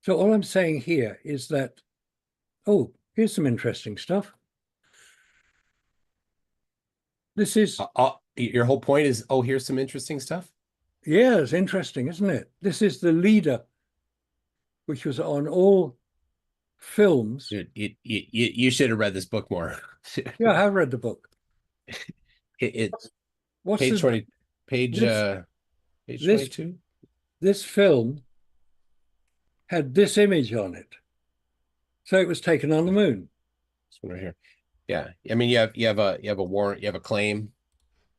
So all I'm saying here is that, oh, here's some interesting stuff. This is... your whole point is, oh, here's some interesting stuff? Yeah, it's interesting, isn't it? This is the leader, which was on all films. Dude, you should have read this book more. Yeah, I have read the book. What's page 20, page 22? This film had this image on it. So it was taken on the moon. This one right here. Yeah. I mean, you have a warrant, you have a claim.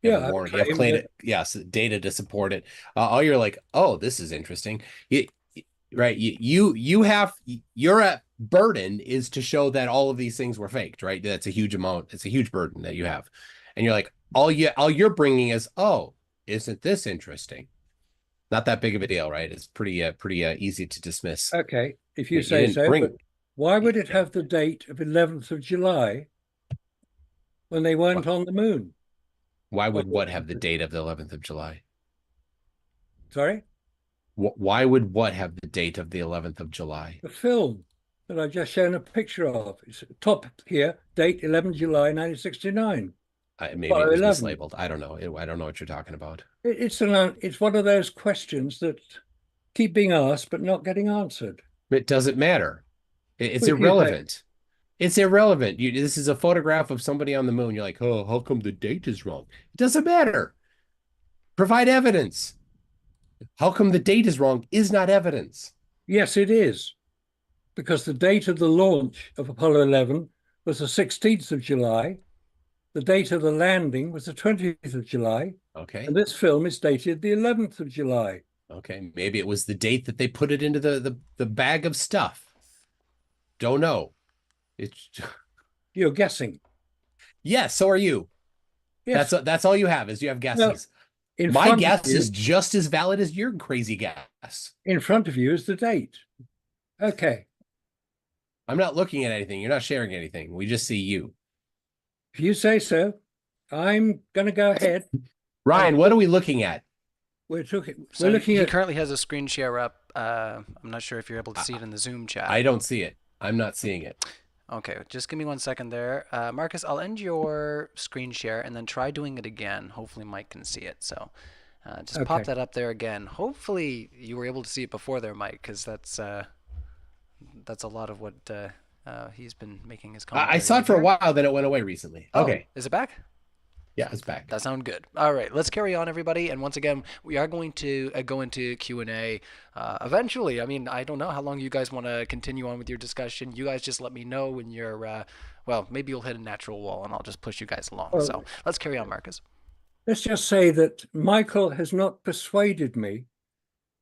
You have a warrant, you have claim, yes, data to support it. All you're like, oh, this is interesting. Right. Your burden is to show that all of these things were faked, right? That's a huge amount. It's a huge burden that you have. And you're like, all you're bringing is, oh, isn't this interesting? Not that big of a deal, right? It's pretty easy to dismiss. Okay, if you say so. But why would it have the date of 11th of July when they weren't on the moon? Why would what have the date of the 11th of July? Sorry? Why would what have the date of the 11th of July? The film that I've just shown a picture of. It's top here, date 11 July 1969. Maybe it was mislabeled. I don't know. I don't know what you're talking about. It's one of those questions that keep being asked but not getting answered. It doesn't matter. It's irrelevant. It's irrelevant. This is a photograph of somebody on the moon. You're like, oh, how come the date is wrong? It doesn't matter. Provide evidence. How come the date is wrong is not evidence. Yes, it is. Because the date of the launch of Apollo 11 was the 16th of July. The date of the landing was the 20th of July. Okay. And this film is dated the 11th of July. Okay. Maybe it was the date that they put it into the bag of stuff. Don't know. You're guessing. Yes, so are you. Yes. That's all you have is you have guesses. No, my guess is just as valid as your crazy guess. In front of you is the date. Okay. I'm not looking at anything. You're not sharing anything. We just see you. If you say so, I'm going to go ahead. Ryan, what are we looking at? We're looking at... He currently has a screen share up. I'm not sure if you're able to see it in the Zoom chat. I don't see it. I'm not seeing it. Okay, just give me 1 second there. Marcus, I'll end your screen share and then try doing it again. Hopefully Mike can see it. So just pop that up there again. Hopefully you were able to see it before there, Mike, because that's a lot of what he's been making his comments. I saw it for a while, then it went away recently. Oh, okay. Is it back? Yeah, it's back. That sounds good. All right, let's carry on, everybody. And once again, we are going to go into Q&A eventually. I mean, I don't know how long you guys want to continue on with your discussion. You guys just let me know when you're, well, maybe you'll hit a natural wall and I'll just push you guys along. So let's carry on, Marcus. Let's just say that Michael has not persuaded me.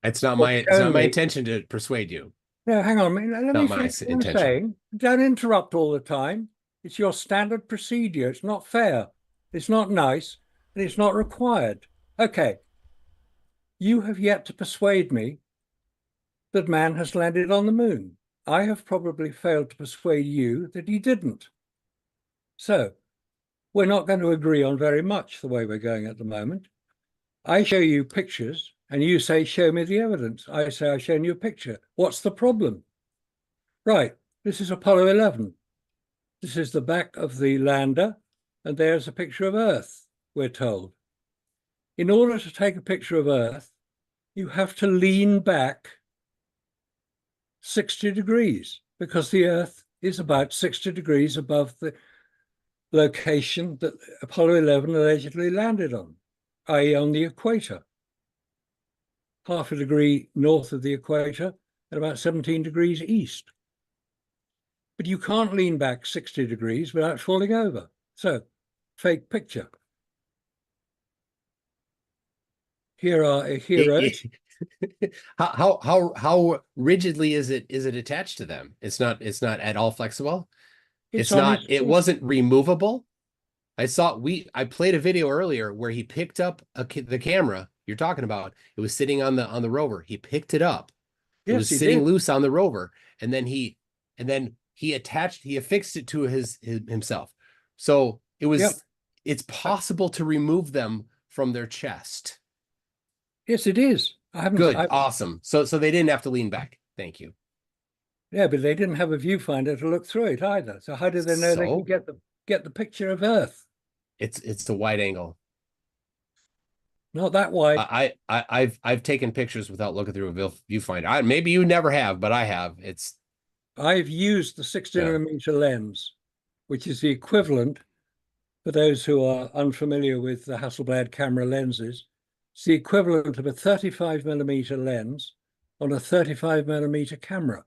It's not my intention to persuade you. No, hang on. Let me finish what I'm saying. Don't interrupt all the time. It's your standard procedure. It's not fair. It's not nice, and it's not required. Okay. You have yet to persuade me that man has landed on the moon. I have probably failed to persuade you that he didn't. So we're not going to agree on very much the way we're going at the moment. I show you pictures and you say, show me the evidence. I say, I've shown you a picture. What's the problem? Right, this is Apollo 11. This is the back of the lander, and there's a picture of Earth, we're told. In order to take a picture of Earth, you have to lean back 60 degrees because the Earth is about 60 degrees above the location that Apollo 11 allegedly landed on, i.e. on the equator. Half a degree north of the equator and about 17 degrees east. But you can't lean back 60 degrees without falling over. So, fake picture. Here are heroes. How rigidly is it attached to them? It's not at all flexible. It wasn't removable. I played a video earlier where he picked up the camera you're talking about. It was sitting on the rover. He picked it up. It was sitting loose on the rover, and then he affixed it to himself. So it's possible to remove them from their chest. Yes, it is. Awesome. So they didn't have to lean back. Thank you. Yeah, but they didn't have a viewfinder to look through it either. So how did they know they could get the picture of Earth? It's the wide angle. Not that wide. I've taken pictures without looking through a viewfinder. Maybe you never have, but I have. I've used the 60mm lens, which is the equivalent, for those who are unfamiliar with the Hasselblad camera lenses, it's the equivalent of a 35mm lens on a 35mm camera.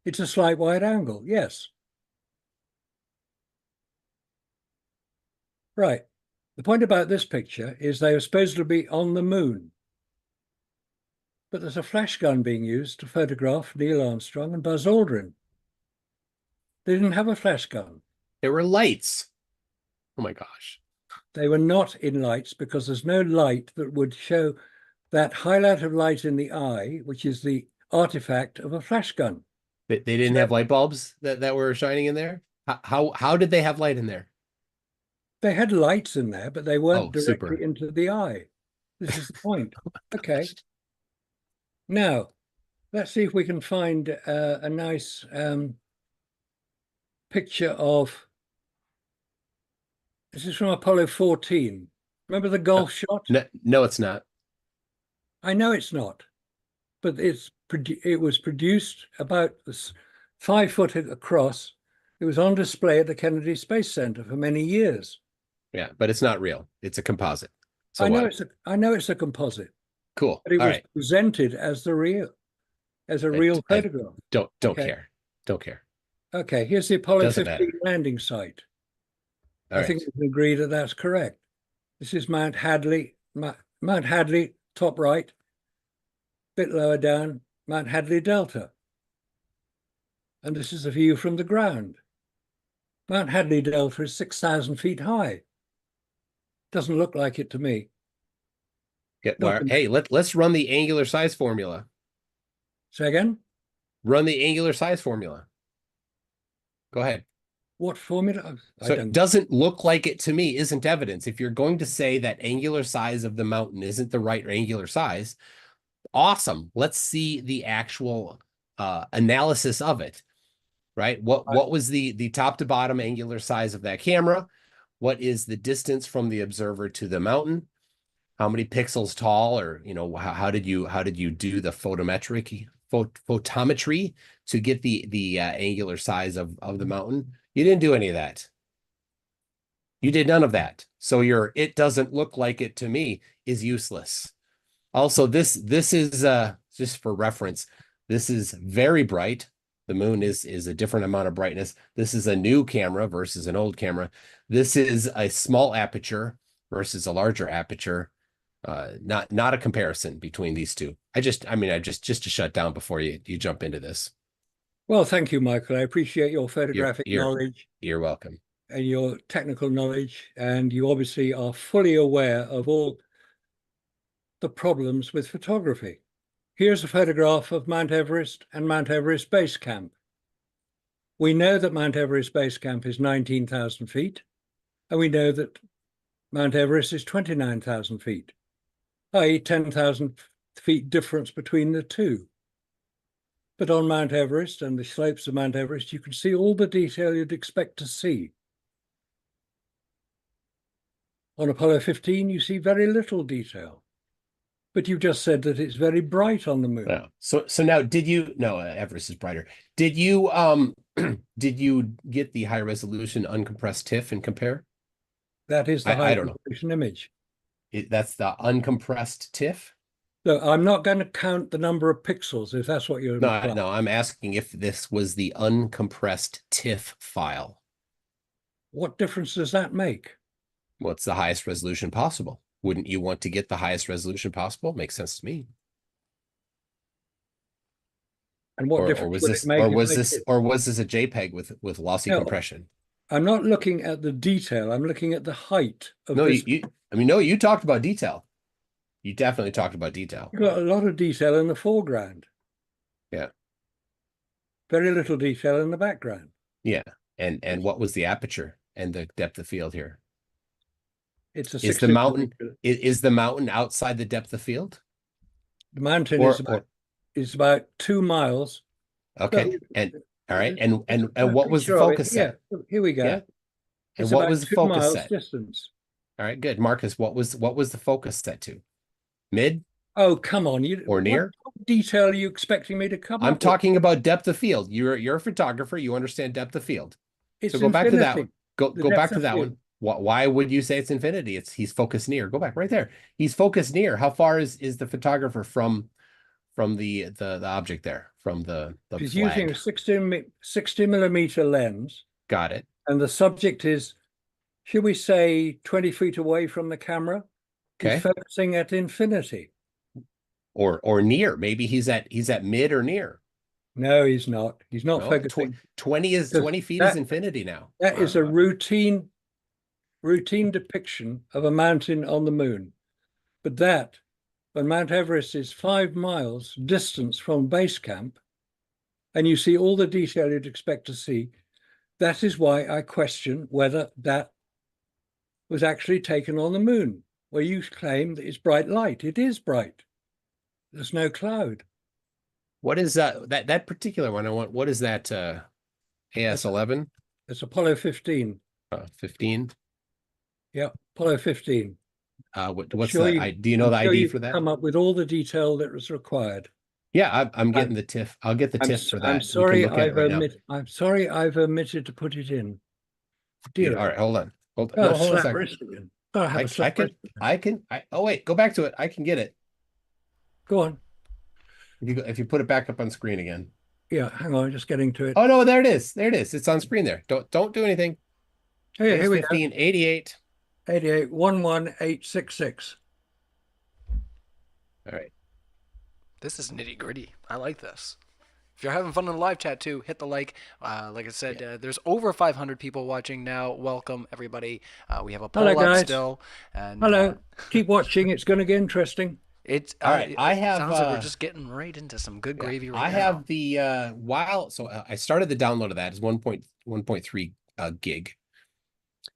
It's a slight wide angle, yes. Right. The point about this picture is they were supposed to be on the moon. But there's a flash gun being used to photograph Neil Armstrong and Buzz Aldrin. They didn't have a flash gun. There were lights. Oh my gosh. They were not in lights because there's no light that would show that highlight of light in the eye, which is the artifact of a flash gun. They didn't have light bulbs that were shining in there? How did they have light in there? They had lights in there, but they weren't directly into the eye. This is the point. Okay. Now, let's see if we can find a nice picture of, this is from Apollo 14. Remember the golf shot? No, it's not. I know it's not, but it was produced about 5 foot across. It was on display at the Kennedy Space Center for many years. Yeah, but it's not real. It's a composite. So I know it's a composite. Cool. But it was presented as a real photograph. Don't care. Don't care. Okay, here's the Apollo 15 landing site. I think we can agree that that's correct. This is Mount Hadley, top right, bit lower down, Mount Hadley Delta. And this is a view from the ground. Mount Hadley Delta is 6,000 feet high. Doesn't look like it to me. Hey, let's run the angular size formula. Say again? Run the angular size formula. Go ahead. What formula? So it doesn't look like it to me isn't evidence. If you're going to say that angular size of the mountain isn't the right angular size, awesome. Let's see the actual analysis of it, right? What was the top to bottom angular size of that camera? What is the distance from the observer to the mountain? How many pixels tall, or how did you do the photometry to get the angular size of the mountain? You didn't do any of that. You did none of that. So it doesn't look like it to me is useless. Also, this is just for reference. This is very bright. The moon is a different amount of brightness. This is a new camera versus an old camera. This is a small aperture versus a larger aperture. Not a comparison between these two. I just to shut down before you jump into this. Well, thank you, Michael. I appreciate your photographic knowledge. You're welcome. And your technical knowledge. And you obviously are fully aware of all the problems with photography. Here's a photograph of Mount Everest and Mount Everest Base Camp. We know that Mount Everest Base Camp is 19,000 feet, and we know that Mount Everest is 29,000 feet, i.e. 10,000 feet difference between the two. But on Mount Everest and the slopes of Mount Everest, you can see all the detail you'd expect to see. On Apollo 15, you see very little detail. But you just said that it's very bright on the moon. Yeah. So now, did you? No, Everest is brighter. Did you did you get the high resolution uncompressed TIFF and compare? That is the I high don't know. resolution image. That's the uncompressed TIFF. So I'm not going to count the number of pixels if that's what you're implying. No, I'm asking if this was the uncompressed TIFF file. What difference does that make? What's the highest resolution possible? Wouldn't you want to get the highest resolution possible? Makes sense to me. And what difference was would this, it make? or was this a JPEG with lossy compression? I'm not looking at the detail. I'm looking at the height of this. You talked about detail. You definitely talked about detail. You've got a lot of detail in the foreground. Yeah. Very little detail in the background. Yeah. And what was the aperture and the depth of field here? It's a is the mountain is the mountain outside the depth of field? The mountain is about 2 miles. Okay. And all right. And what was the focus set? Yeah, here we go. Yeah. And It's what about was the 2 focus miles set? distance. All right, good. Marcus, what was the focus set to? Mid? Oh, come on. Or near? What detail are you expecting me to come I'm up talking about depth of field. You're a photographer, you understand depth of field. with? So go back to that infinity. one. Go back to that one. Why would you say it's infinity? He's focused near. Go back right there. He's focused near. How far is the photographer from the object there, from the He's flag? using a 60 millimeter lens. Got it. And the subject is, should we say, 20 feet away from the camera? Okay. He's focusing at infinity. Or near. Maybe he's at mid or near. No, he's not. He's not No, focusing. 20 feet is infinity now. That is a routine depiction of a mountain on the moon. But that, when Mount Everest is 5 miles distance from base camp, and you see all the detail you'd expect to see, that is why I question whether that was actually taken on the moon, where you claim that it's bright light. It is bright. There's no cloud. What is that particular one? What is that? AS11? It's Apollo 15. 15. Yeah, Apollo 15. What's that? Do you know the ID for that? Come up with all the detail that was required. Yeah, I'm getting the TIFF. I'll get the TIFF for that. I'm sorry, I'm sorry I've omitted to put it in. Dear. All right, hold on. Hold Oh, on a slap second. wrist again. Oh, I have a slap wrist again. Oh wait, go back to it. I can get it. Go on. If you put it back up on screen again. Yeah, hang on, just getting to it. Oh no, there it is. There it is. It's on screen there. Don't do anything. Oh, yeah, here we go. 15, 88. 88 11866. All right. This is nitty gritty. I like this. If you're having fun in the live chat too, hit the like. Like I said, there's over 500 people watching now. Welcome everybody. We have a poll up still. And hello. Keep watching. It's going to get interesting. It's all right. I have. Sounds like we're just getting right into some good gravy right now. I have the I started the download of that as 1.3 gig.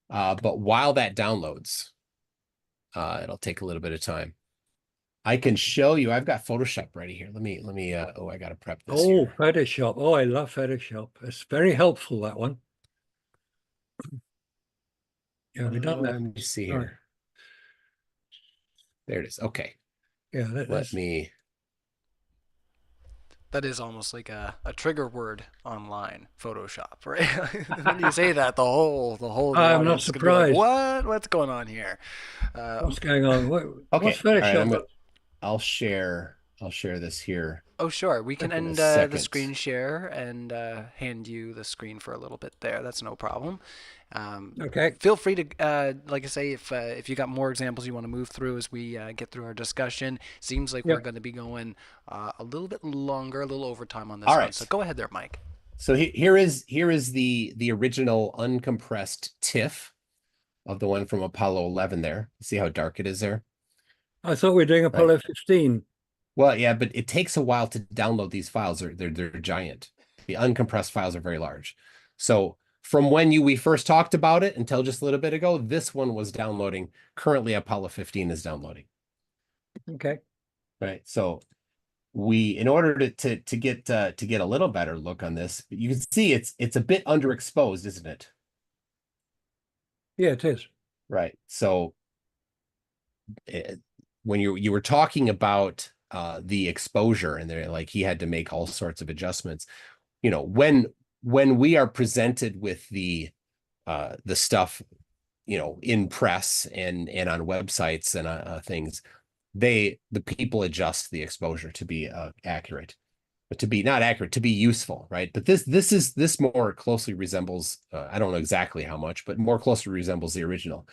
But while that downloads, it'll take a little bit of time. I can show you. I've got Photoshop ready here. Let me. Oh, I got to prep this. Oh, here. Photoshop. Oh, I love Photoshop. It's very helpful, that one. Yeah, we don't know. Let me see here. There it is. Okay. Yeah, Let me. That is almost like a trigger word online, Photoshop, right? When you say that, the whole. I'm not surprised. Like, what's going on here? What's going on? Okay. What's Photoshop? Right, I'll share this here. Oh, sure. We can end the screen share and hand you the screen for a little bit there. That's no problem. Okay. Feel free to, like I say, if you got more examples you want to move through as we get through our discussion. Seems like we're going to be going a little bit longer, a little overtime on this one. So go ahead there, Mike. So here is the original uncompressed TIFF of the one from Apollo 11 there. See how dark it is there? I thought we were doing Apollo 15. Well, yeah, but it takes a while to download these files. They're giant. The uncompressed files are very large. So from when we first talked about it until just a little bit ago, this one was downloading. Currently, Apollo 15 is downloading. Okay. Right. So in order to get a little better look on this, you can see it's a bit underexposed, isn't it? Yeah, it is. Right. So when you were talking about the exposure, and they're like he had to make all sorts of adjustments, you know, when we are presented with the stuff, you know, in press and on websites and things, the people adjust the exposure to be accurate, but to be not accurate, to be useful, right? But this more closely resembles, I don't know exactly how much, but more closely resembles the original.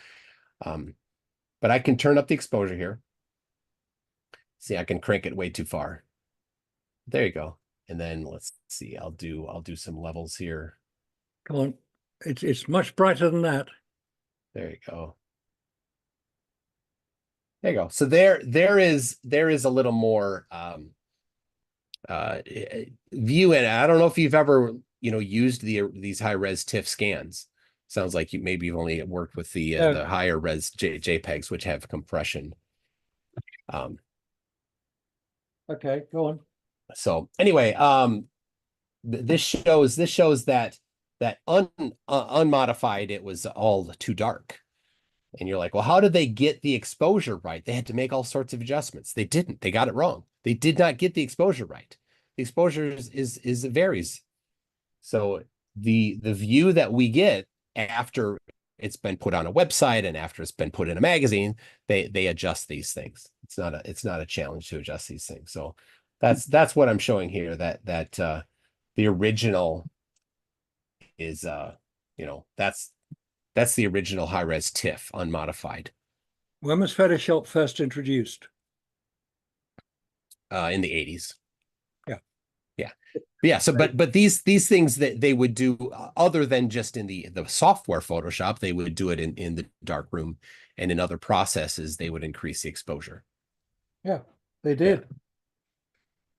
But I can turn up the exposure here. See, I can crank it way too far. There you go. And then let's see, I'll do some levels here. Come on. It's much brighter than that. There you go. There you go. So there is a little more view, and I don't know if you've ever, you know, used these high res TIFF scans. Sounds like you've only worked with the higher res JPEGs, which have compression. Okay, go on. So anyway, this shows that unmodified, it was all too dark. And you're like, well, how did they get the exposure right? They had to make all sorts of adjustments. They didn't. They got it wrong. They did not get the exposure right. The exposure is varies. So the view that we get after it's been put on a website and after it's been put in a magazine, they adjust these things. It's not a challenge to adjust these things. So that's what I'm showing here, that the original is you know, that's the original high-res TIFF unmodified. When was Photoshop first introduced? In the 80s. Yeah. So but these things that they would do, other than just in the software Photoshop, they would do it in the darkroom, and in other processes they would increase the exposure. Yeah, they did.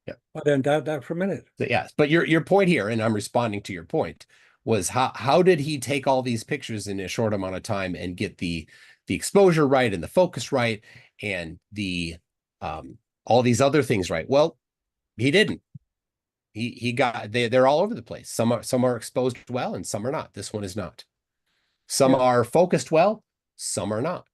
Yeah. I don't doubt that for a minute. So, yeah, but your point here, and I'm responding to your point, was how did he take all these pictures in a short amount of time and get the exposure right and the focus right and the all these other things right? Well, he didn't. He got they're all over the place. Some are exposed well and some are not. This one is not. Some are focused well, some are not.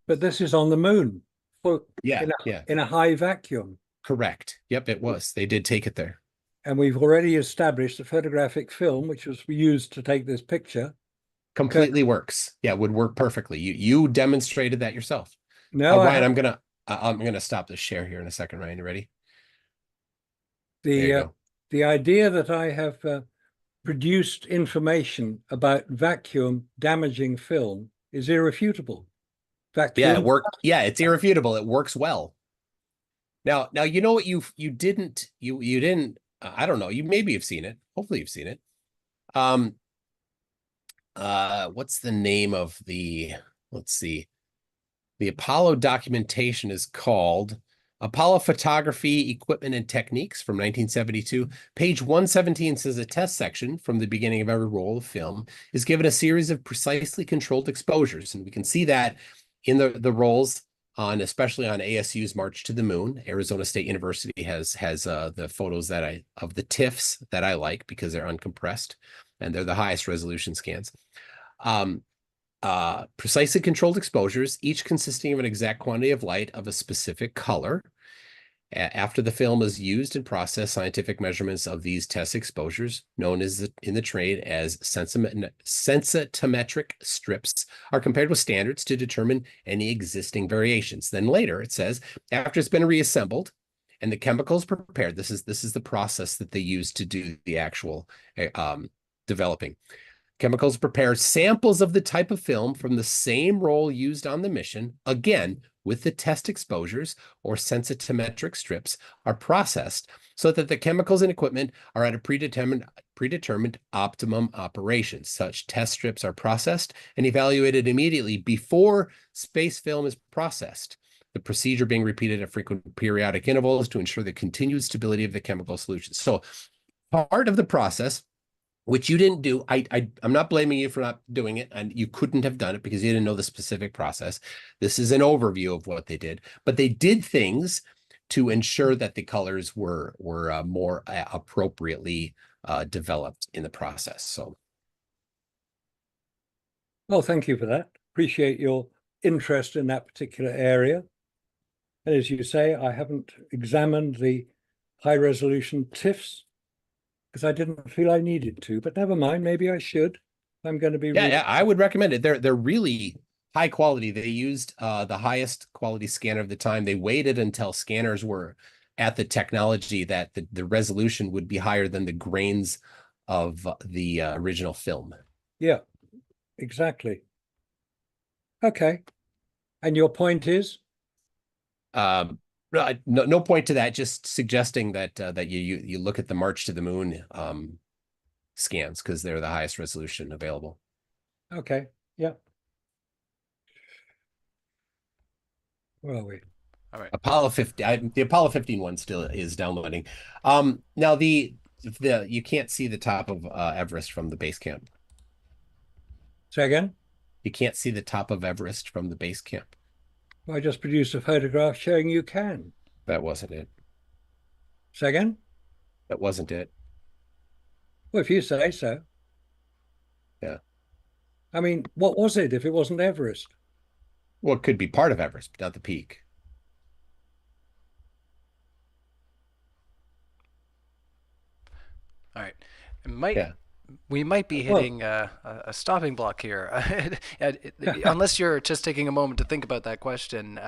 But this is on the moon. In a high vacuum. Correct. Yep, it was. They did take it there. And we've already established the photographic film, which was used to take this picture, completely works. Yeah, would work perfectly. You demonstrated that yourself. No, Ryan, I'm gonna stop this share here in a second. Ryan, you ready? The idea that I have produced information about vacuum damaging film is irrefutable. Vacuum. Yeah, it worked. Yeah, it's irrefutable. It works well. Now you know what you didn't I don't know, you maybe have seen it. Hopefully you've seen it. What's the name of let's see. The Apollo documentation is called Apollo Photography, Equipment and Techniques from 1972. Page 117 says a test section from the beginning of every roll of film is given a series of precisely controlled exposures. And we can see that in the rolls especially on ASU's March to the Moon. Arizona State University has the photos of the TIFFs that I like because they're uncompressed and they're the highest resolution scans. Precisely controlled exposures, each consisting of an exact quantity of light of a specific color. After the film is used and processed, scientific measurements of these test exposures, known in the trade as sensitometric strips, are compared with standards to determine any existing variations. Then later, it says, after it's been reassembled and the chemicals prepared, this is the process that they use to do the actual developing. Chemicals prepare samples of the type of film from the same roll used on the mission, again, with the test exposures or sensitometric strips are processed so that the chemicals and equipment are at a predetermined optimum operation. Such test strips are processed and evaluated immediately before space film is processed. the procedure being repeated at frequent periodic intervals to ensure the continued stability of the chemical solution. So part of the process, which you didn't do, I'm not blaming you for not doing it, and you couldn't have done it because you didn't know the specific process. This is an overview of what they did, but they did things to ensure that the colors were more appropriately developed in the process. So, well, thank you for that. Appreciate your interest in that particular area. And as you say, I haven't examined the high resolution TIFFs because I didn't feel I needed to, but never mind, maybe I should. I'm going to be yeah, I would recommend it. They're really high quality. They used the highest quality scanner of the time. They waited until scanners were at the technology that the resolution would be higher than the grains of the original film. Yeah, exactly. Okay. And your point is? No point to that, just suggesting that that you look at the March to the Moon scans because they're the highest resolution available. Okay. Yeah. Where are we? All right. Apollo 15, the Apollo 15 one still is downloading. Now you can't see the top of Everest from the base camp. Say again? You can't see the top of Everest from the base camp. Well, I just produced a photograph showing you can. That wasn't it. Say again? That wasn't it. Well, if you say so. Yeah. I mean, what was it if it wasn't Everest? Well, it could be part of Everest, but not the peak. All right. We might be hitting a stopping block here. Unless you're just taking a moment to think about that question.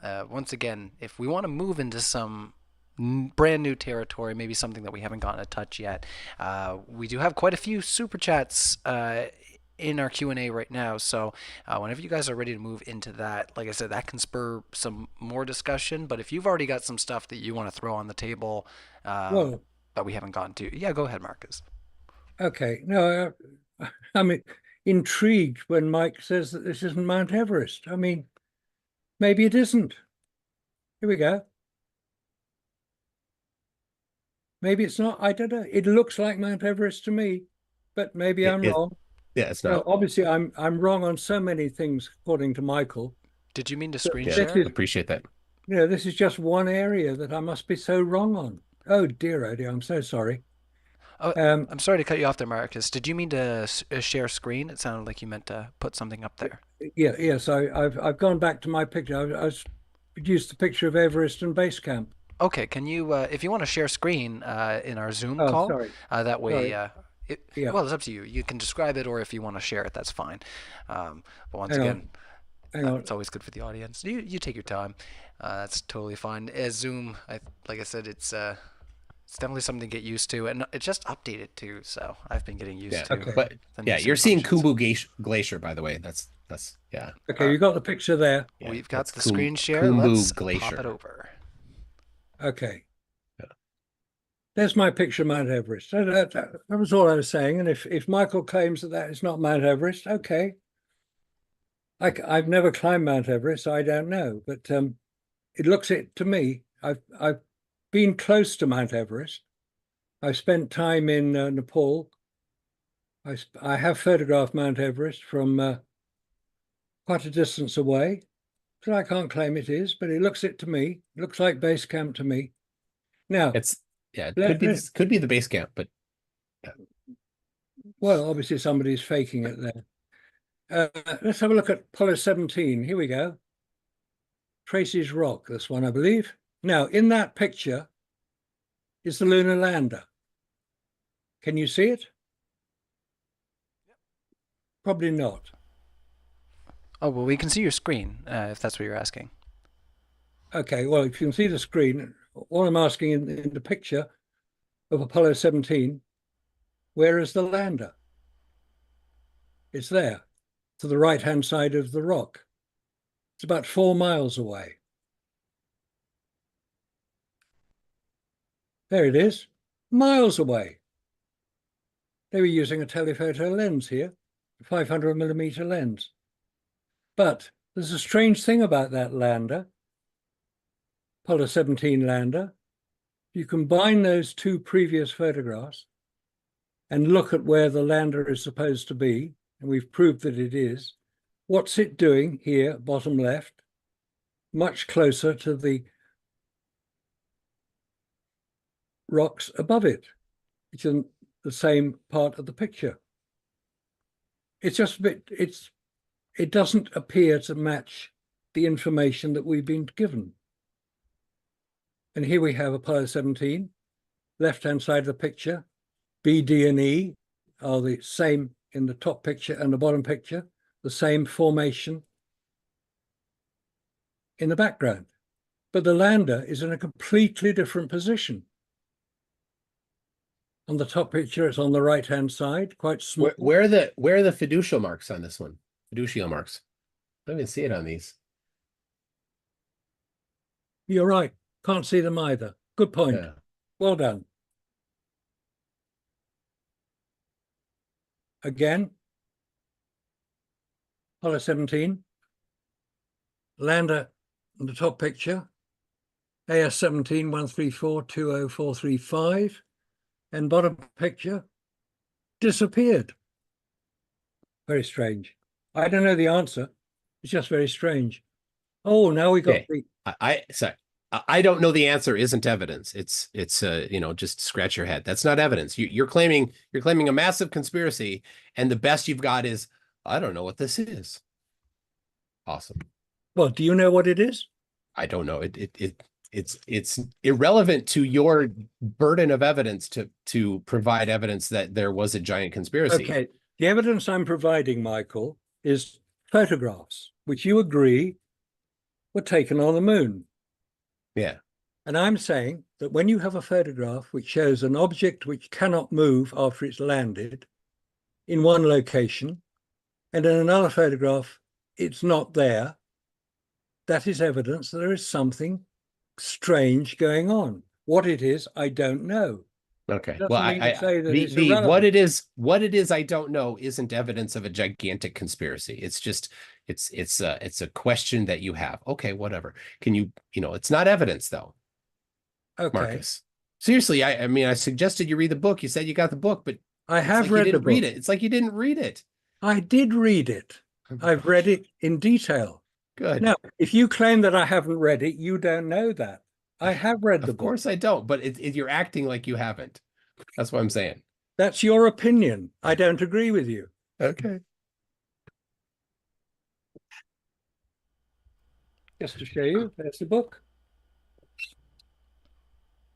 Once again, if we want to move into some brand new territory, maybe something that we haven't gotten a touch yet, we do have quite a few super chats in our Q&A right now. So whenever you guys are ready to move into that, like I said, that can spur some more discussion. But if you've already got some stuff that you want to throw on the table that we haven't gotten to, yeah, go ahead, Marcus. Okay. No, I'm intrigued when Mike says that this isn't Mount Everest. I mean, maybe it isn't. Here we go. Maybe it's not. I don't know. It looks like Mount Everest to me, but maybe I'm wrong. Yeah, it's not. No, obviously, I'm wrong on so many things, according to Michael. Did you mean to screen share? Appreciate that. You know, this is just one area that I must be so wrong on. Oh dear, I'm so sorry. Oh, I'm sorry to cut you off there, Marcus. Did you mean to share screen? It sounded like you meant to put something up there. Yeah, yes. I've gone back to my picture. I produced the picture of Everest and base camp. Okay, can you, if you want to share screen in our Zoom call, sorry. That way, Yeah. Well, it's up to you. You can describe it, or if you want to share it, that's fine. But once again, it's always good for the audience. You take your time. That's totally fine. As Zoom, like I said, it's definitely something to get used to, and it's just updated too. So I've been getting used to. Okay. But yeah, you're seeing Khumbu Glacier, by the way. That's yeah. Okay, you got the picture there. Yeah, We've got the screen share. Khumbu Let's Glacier. pop it over. Okay. There's my picture of Mount Everest. That was all I was saying. And if Michael claims that is not Mount Everest, okay. I've never climbed Mount Everest, so I don't know. But it looks it to me. I've been close to Mount Everest. I've spent time in Nepal. I have photographed Mount Everest from quite a distance away. So I can't claim it is, but it looks it to me. It looks like base camp to me. Now it could be the base camp, but well, obviously somebody's faking it there. Let's have a look at Apollo 17. Here we go. Tracy's Rock, this one, I believe. Now, in that picture is the lunar lander. Can you see it? Probably not. Oh, well, we can see your screen, if that's what you're asking. Okay, well, if you can see the screen, all I'm asking in the picture of Apollo 17, where is the lander? It's there, to the right-hand side of the rock. It's about 4 miles away. There it is, miles away. They were using a telephoto lens here, a 500 millimeter lens. But there's a strange thing about that lander. Apollo 17 lander, you combine those two previous photographs and look at where the lander is supposed to be, and we've proved that it is. What's it doing here, bottom left, much closer to the rocks above it? It's in the same part of the picture. It's just a bit, it doesn't appear to match the information that we've been given. And here we have Apollo 17, left-hand side of the picture. B, D, and E are the same in the top picture and the bottom picture, the same formation in the background. But the lander is in a completely different position. On the top picture, it's on the right-hand side, quite small. Where are the fiducial marks on this one? Fiducial marks. I don't even see it on these. You're right. Can't see them either. Good point. Yeah. Well done. Again, Apollo 17, lander in the top picture, AS-17 134-20435, and bottom picture disappeared. Very strange. I don't know the answer. It's just very strange. Oh, now we got Okay. Sorry. I don't know the answer isn't evidence. It's you know, just scratch your head. That's not evidence. You're claiming a massive conspiracy, and the best you've got is, I don't know what this is. Awesome. Well, do you know what it is? I don't know. It's irrelevant to your burden of evidence to provide evidence that there was a giant conspiracy. Okay. The evidence I'm providing, Michael, is photographs, which you agree were taken on the moon. Yeah. And I'm saying that when you have a photograph which shows an object which cannot move after it's landed in one location, and in another photograph, it's not there, that is evidence that there is something strange going on. What it is, I don't know. Okay. Doesn't Well, mean to say that it's what irrelevant. it is I don't know isn't evidence of a gigantic conspiracy. It's just it's a question that you have. Okay, whatever. Can you know, it's not evidence though. Okay. Marcus. Seriously, I mean, I suggested you read the book. You said you got the book, but I have like read you the didn't read book. it. It's like you didn't read it. I did read it. I've read it in detail. Good. Now, if you claim that I haven't read it, you don't know that. I have read the book. Of course I don't, but you're acting like you haven't. That's what I'm saying. That's your opinion. I don't agree with you. Okay. Just to show you, there's the book.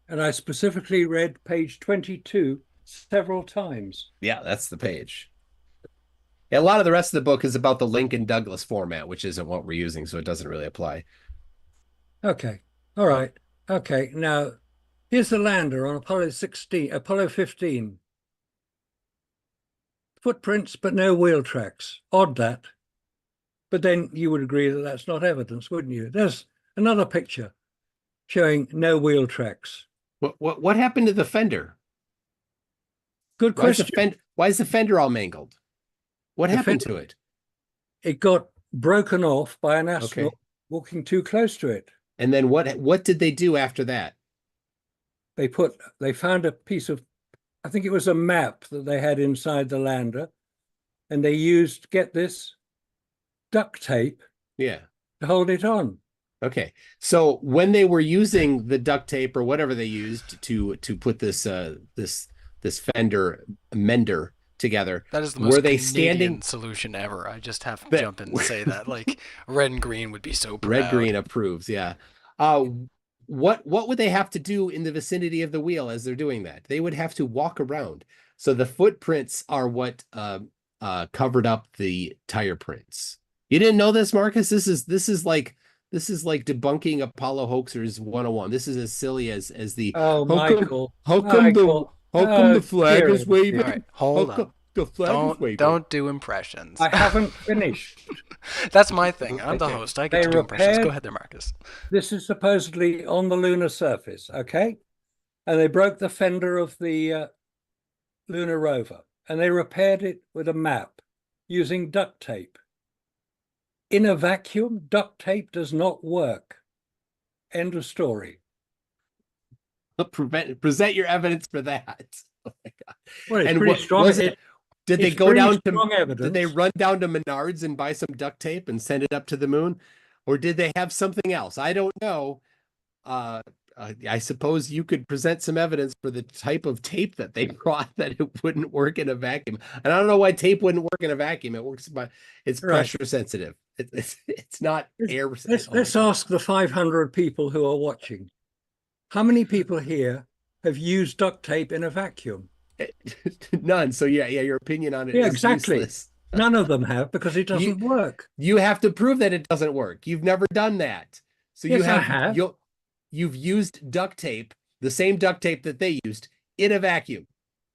And I specifically read page 22 several times. Yeah, that's the page. Yeah, a lot of the rest of the book is about the Lincoln Douglas format, which isn't what we're using, so it doesn't really apply. Okay. All right. Okay. Now, here's the lander on Apollo 15. Footprints, but no wheel tracks. Odd that. But then you would agree that that's not evidence, wouldn't you? There's another picture showing no wheel tracks. What happened to the fender? Good question. Why is the fender all mangled? What happened to it? It got broken off by an astronaut walking too close to it. And then what did they do after that? They found a piece of, I think it was a map that they had inside the lander, and they used, get this, duct tape. Yeah. To hold it on. Okay. So when they were using the duct tape or whatever they used to put this this fender mender together, that is the most were they Canadian solution ever. I just have to jump in and say that, like, red and green would be so proud. Red green approves. Yeah. What would they have to do in the vicinity of the wheel as they're doing that? They would have to walk around. So the footprints are what covered up the tire prints. You didn't know this, Marcus? This is like debunking Apollo hoaxers 101. This is as silly as the Michael. How come the flag is waving? All right, hold on. The flag is waving. Don't do impressions. I haven't finished. That's my thing. I'm the host. I get to do impressions. Go ahead there, Marcus. This is supposedly on the lunar surface, okay? And they broke the fender of the lunar rover, and they repaired it with a map using duct tape. In a vacuum, duct tape does not work. End of story. Present your evidence for that. Oh my God. Well, it's And pretty what strong. was it? Did they It's go pretty down strong to, evidence. did they run down to Menards and buy some duct tape and send it up to the moon? Or did they have something else? I don't know. I suppose you could present some evidence for the type of tape that they brought that it wouldn't work in a vacuum. And I don't know why tape wouldn't work in a vacuum. It works by, it's pressure sensitive. It's not air. Let's ask the 500 people who are watching. How many people here have used duct tape in a vacuum? None. So yeah, your opinion on it Yeah, is exactly. useless. None of them have, because it doesn't work. You have to prove that it doesn't work. You've never done that. So Yes, I have. You've used duct tape, the same duct tape that they used, in a vacuum.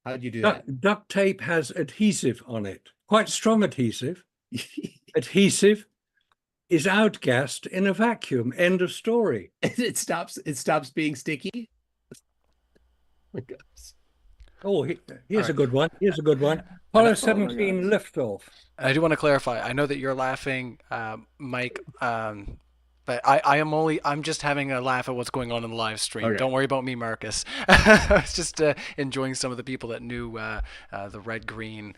How'd you do that? Duct tape has adhesive on it, quite strong adhesive. Adhesive is outgassed in a vacuum. End of story. It stops being sticky. My gosh. Oh, here's a good one. Here's a good one. Apollo 17 liftoff. I do want to clarify. I know that you're laughing, Mike, but I'm just having a laugh at what's going on in the live stream. Okay. Don't worry about me, Marcus. I was just enjoying some of the people that knew the red-green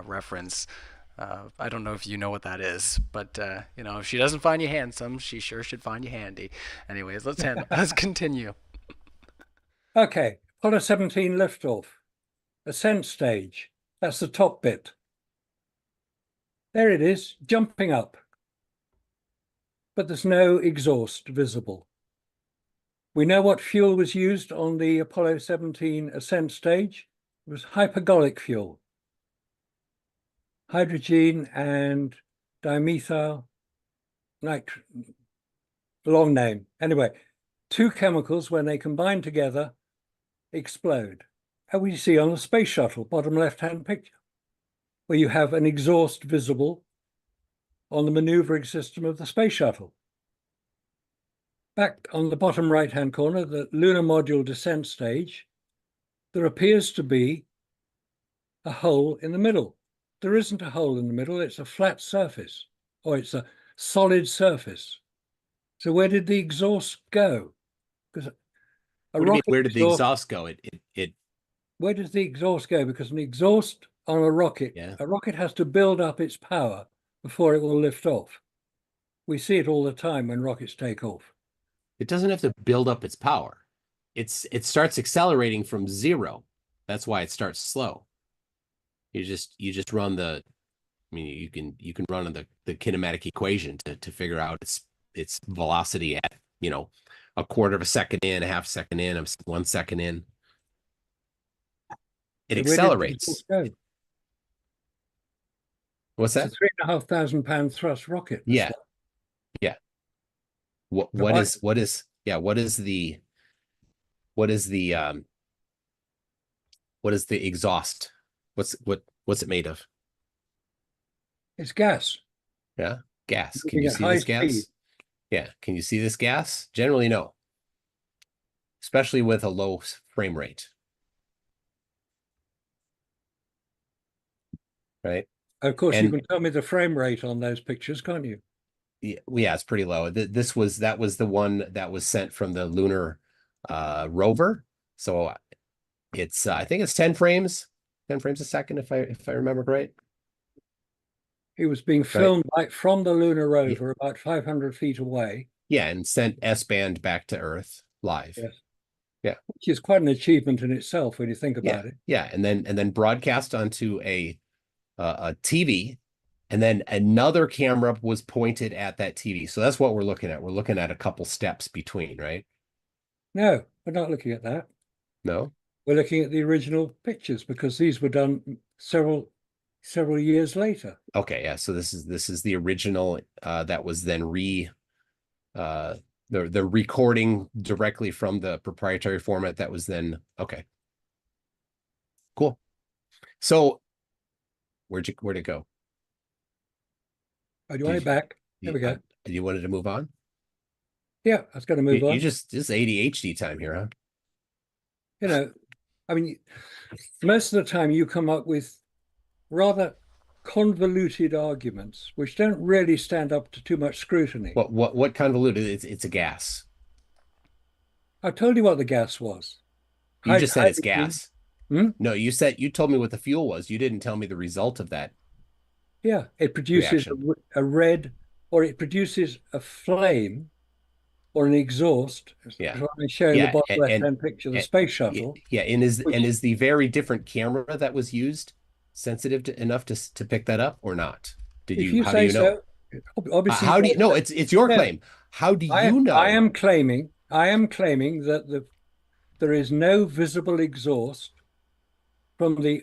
reference. I don't know if you know what that is, but if she doesn't find you handsome, she sure should find you handy. Anyways, let's continue. Okay, Apollo 17 liftoff. Ascent stage. That's the top bit. There it is, jumping up. But there's no exhaust visible. We know what fuel was used on the Apollo 17 ascent stage. It was hypergolic fuel. Hydrogen and dimethyl nitrogen. Long name. Anyway, two chemicals, when they combine together, explode. And we see on the space shuttle, bottom left-hand picture, where you have an exhaust visible on the maneuvering system of the space shuttle. Back on the bottom right-hand corner, the lunar module descent stage, there appears to be a hole in the middle. There isn't a hole in the middle, it's a flat surface, or it's a solid surface. So where did the exhaust go? Because where did the exhaust go? Where does the exhaust go? Because an exhaust on a rocket has to build up its power before it will lift off. We see it all the time when rockets take off. It doesn't have to build up its power. It starts accelerating from zero. That's why it starts slow. You just run you can run the kinematic equation to figure out its velocity at, a quarter of a second in, a half second in, 1 second in. It accelerates. What's that? It's a 3,500 pound thrust rocket. Yeah. What is the exhaust? What's it made of? It's gas. Yeah, gas. Can you see this gas? Yeah, can you see this gas? Generally, no. Especially with a low frame rate. Right? Of course, you can tell me the frame rate on those pictures, can't you? Yeah, it's pretty low. That was the one that was sent from the lunar rover. So it's I think it's 10 frames a second if I remember right. It was being filmed from the lunar rover about 500 feet away. Yeah, and sent S-band back to Earth live. Yes. Yeah, which is quite an achievement in itself when you think about it. Yeah, and then broadcast onto a TV. And then another camera was pointed at that TV. So that's what we're looking at. We're looking at a couple steps between, right? No, we're not looking at that. No? We're looking at the original pictures because these were done several years later. Okay, yeah. So this is the original that was then the recording directly from the proprietary format that was then okay. Cool. So where'd it go? Oh, do you want it back? There we go. You wanted to move on? Yeah, I was going to move on. This is ADHD time here, huh? I mean, most of the time you come up with rather convoluted arguments which don't really stand up to too much scrutiny. What convoluted? It's a gas. I told you what the gas was. You just said it's Hydrogen. gas. Hmm? No, you told me what the fuel was. You didn't tell me the result of that Yeah, it produces reaction. a red, or it produces a flame or an exhaust. Yeah. That's what I show in the Yeah, bottom left-hand picture, the space shuttle. yeah, and Which, is the very different camera that was used sensitive enough to pick that up or not? if you How do say you know? so, obviously. How do you no, it's your No, claim. How do you I know? am claiming that there is no visible exhaust from the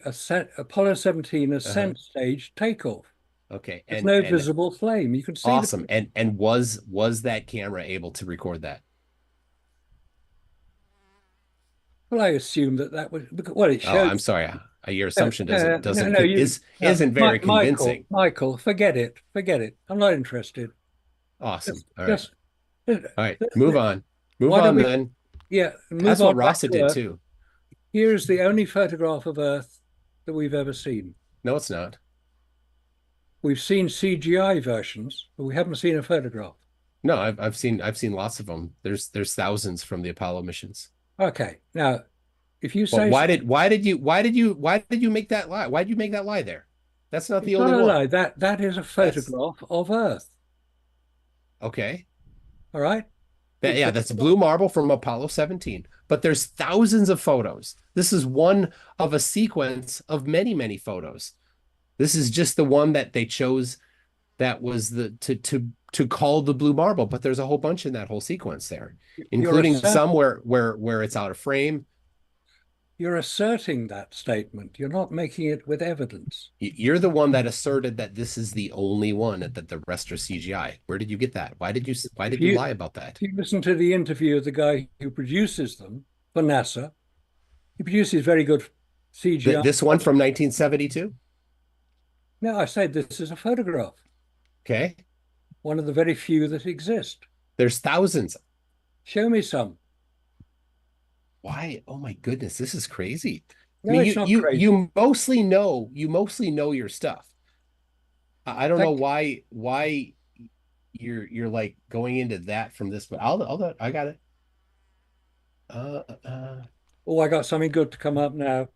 Apollo 17 ascent stage takeoff. Okay, There's no and visible flame. You can see awesome. And was that camera able to record that? well, I assume that was well. It Oh, showed. I'm sorry. Your assumption doesn't No, you isn't very convincing. Michael, forget it. Forget it. I'm not interested. Awesome. Just, All right. just All right. Move on. Move why don't on we? then. Yeah, move That's what on back Rasa to did Earth. too. Here is the only photograph of Earth that we've ever seen. No, it's not. We've seen CGI versions, but we haven't seen a photograph. No, I've seen lots of them. There's thousands from the Apollo missions. Okay, now if you But say why did you make that lie? Why did you make that lie there? That's not the it's only not a one. lie, that is a photograph of Earth. Okay. All right. That's blue marble from Apollo 17. But there's thousands of photos. This is one of a sequence of many, many photos. This is just the one that they chose that was the to call the blue marble, but there's a whole bunch in that whole sequence there, including some where it's out of frame. You're asserting that statement. You're not making it with evidence. You're the one that asserted that this is the only one, that the rest are CGI. Where did you get that? Why did you lie about that? If you listen to the interview of the guy who produces them for NASA, he produces very good CGI. This one from 1972? No, I said this is a photograph. Okay. One of the very few that exist. There's thousands. Show me some. Why? Oh my goodness, this is crazy. No, it's not crazy. You mostly know your stuff. I don't know why you're like going into that from this, but I got it. Oh, I got something good to come up now.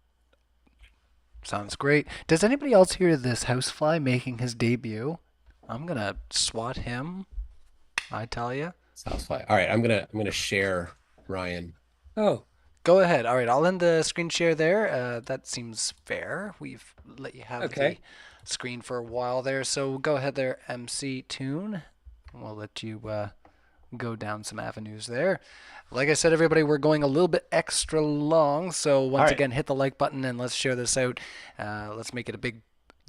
Sounds great. Does anybody else hear this housefly making his debut? I'm gonna swat him. I tell you. Housefly. All right, I'm gonna share, Ryan. Oh. Go ahead. All right, I'll end the screen share there. That seems fair. We've let you have the screen for a while there, so go ahead there, MCToon. We'll let you go down some avenues there. Like I said, everybody, we're going a little bit extra long, so once again, hit the like button and let's share this out. Let's make it a big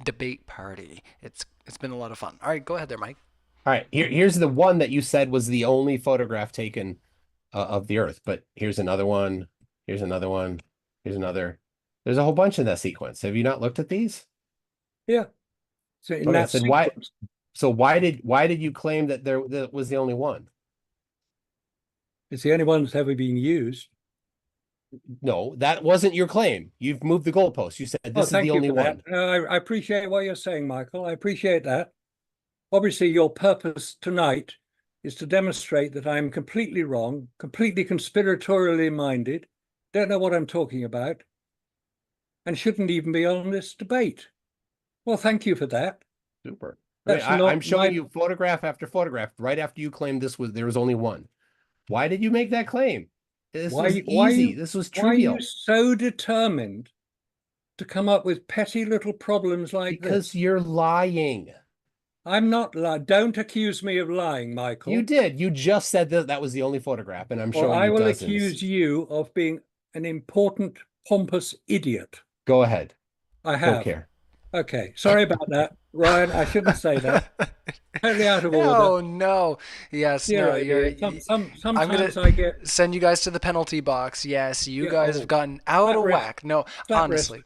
debate party. It's been a lot of fun. All right, go ahead there, Mike. All right, here's the one that you said was the only photograph taken of the Earth, but here's another one. Here's another one. Here's another. There's a whole bunch in that sequence. Have you not looked at these? Yeah. So in that sequence. Why did you claim that that was the only one? It's the only one that's ever been used. No, that wasn't your claim. You've moved the goalpost. You said this is the only one. I appreciate what you're saying, Michael. I appreciate that. Obviously, your purpose tonight is to demonstrate that I'm completely wrong, completely conspiratorially minded, don't know what I'm talking about, and shouldn't even be on this debate. Well, thank you for that. Super. I'm showing you photograph after photograph right after you claimed there was only one. Why did you make that claim? This was easy. This was trivial. Why are you so determined to come up with petty little problems like this? Because you're lying. I'm not lying. Don't accuse me of lying, Michael. You did. You just said that was the only photograph, and I'm showing you dozens. I will accuse you of being an important, pompous idiot. Go ahead. I have. Don't care. Okay. Sorry about that, Ryan. I shouldn't say that. Totally out of order. Oh no! Yes, yeah, no. You're. Sometimes I'm gonna send you guys to the penalty box. Yes, you guys have gotten out of whack. No, honestly.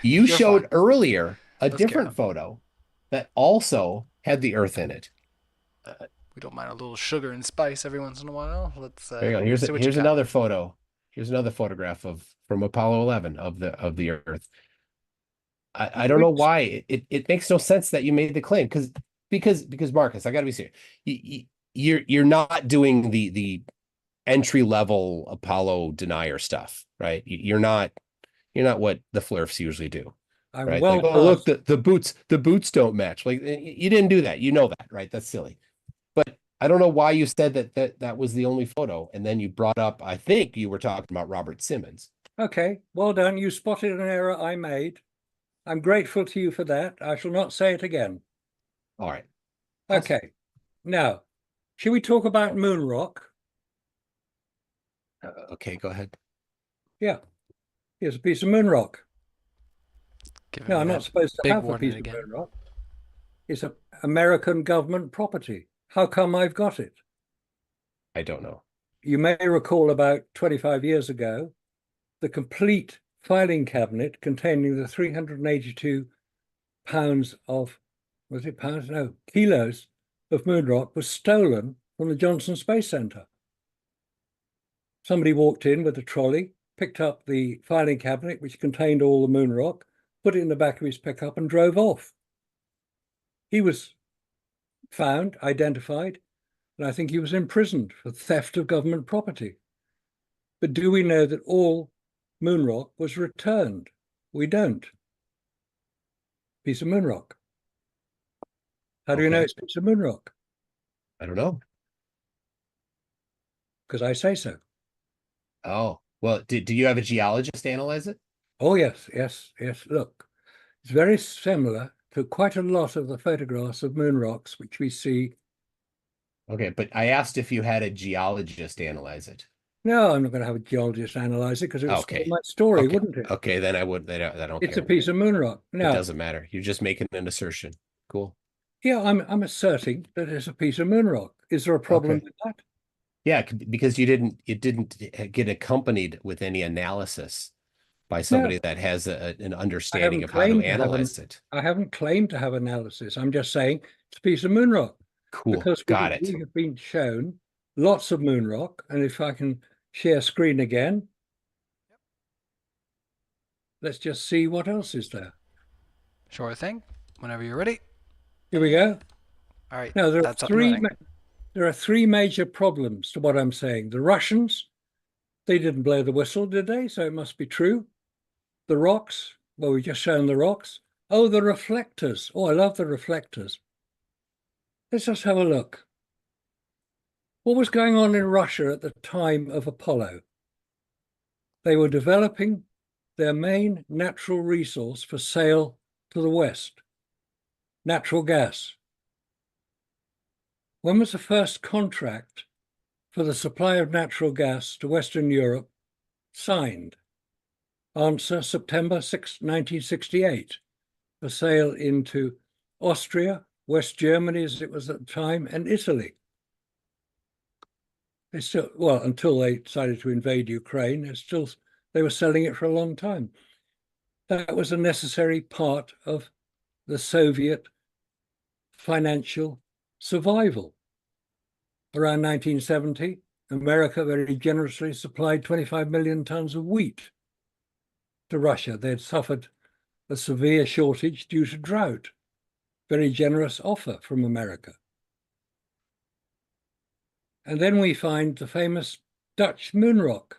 You showed earlier a different photo that also had the Earth in it. We don't mind a little sugar and spice every once in a while. Let's. There you go. Here's another photo. Here's another photograph from Apollo 11 of the Earth. I don't know why it makes no sense that you made the claim because Marcus, I got to be serious. You're not doing the entry level Apollo denier stuff, right? You're not what the flurfs usually do. I'm Right? well Like, oh, look, past. the boots don't match. Like, you didn't do that. You know that, right? That's silly. But I don't know why you said that was the only photo. And then you brought up, I think you were talking about Robert Simmons. Okay, well done. You spotted an error I made. I'm grateful to you for that. I shall not say it again. All right. Okay. Now, should we talk about moon rock? Okay, go ahead. Yeah. Here's a piece of moon rock. Giving No, me I'm that not supposed to big have a warning piece of again. moon rock. It's an American government property. How come I've got it? I don't know. You may recall about 25 years ago, the complete filing cabinet containing the 382 pounds of, was it pounds? No, kilos of moon rock was stolen from the Johnson Space Center. Somebody walked in with a trolley, picked up the filing cabinet, which contained all the moon rock, put it in the back of his pickup and drove off. He was found, identified, and I think he was imprisoned for theft of government property. But do we know that all moon rock was returned? We don't. Piece of moon rock. How do you know Okay. it's a piece of moon rock? I don't know. Because I say so. Oh, well, do you have a geologist analyze it? Oh, yes, yes, yes. Look, it's very similar to quite a lot of the photographs of moon rocks, which we see. Okay, but I asked if you had a geologist analyze it. No, I'm not going to have a geologist analyze it because it would spoil Okay. my story, Okay. wouldn't it? Okay, then I don't It's a care. piece of moon rock. It Now, doesn't matter. You're just making an assertion. Cool. yeah, I'm asserting that it's a piece of moon rock. Is there a problem Okay. with that? Yeah, because it didn't get accompanied with any analysis by No, somebody that has an I understanding haven't of how to claimed to have analyze it. I haven't claimed to have analysis. I'm just saying it's a piece of moon rock Cool. because Got it. we have been shown lots of moon rock. And if I can share screen again, let's just see what else is there. Sure thing. Whenever you're ready. Here we go. All right. Now, That's up and running. there are three major problems to what I'm saying. The Russians, they didn't blow the whistle, did they? So it must be true. The rocks, well, we've just shown the rocks. Oh, the reflectors. Oh, I love the reflectors. Let's just have a look. What was going on in Russia at the time of Apollo? They were developing their main natural resource for sale to the West, natural gas. When was the first contract for the supply of natural gas to Western Europe signed? Answer, September 6, 1968, for sale into Austria, West Germany, as it was at the time, and Italy. They still, well, until they decided to invade Ukraine, they were selling it for a long time. That was a necessary part of the Soviet financial survival. Around 1970, America very generously supplied 25 million tons of wheat to Russia. They had suffered a severe shortage due to drought. Very generous offer from America. And then we find the famous Dutch moon rock,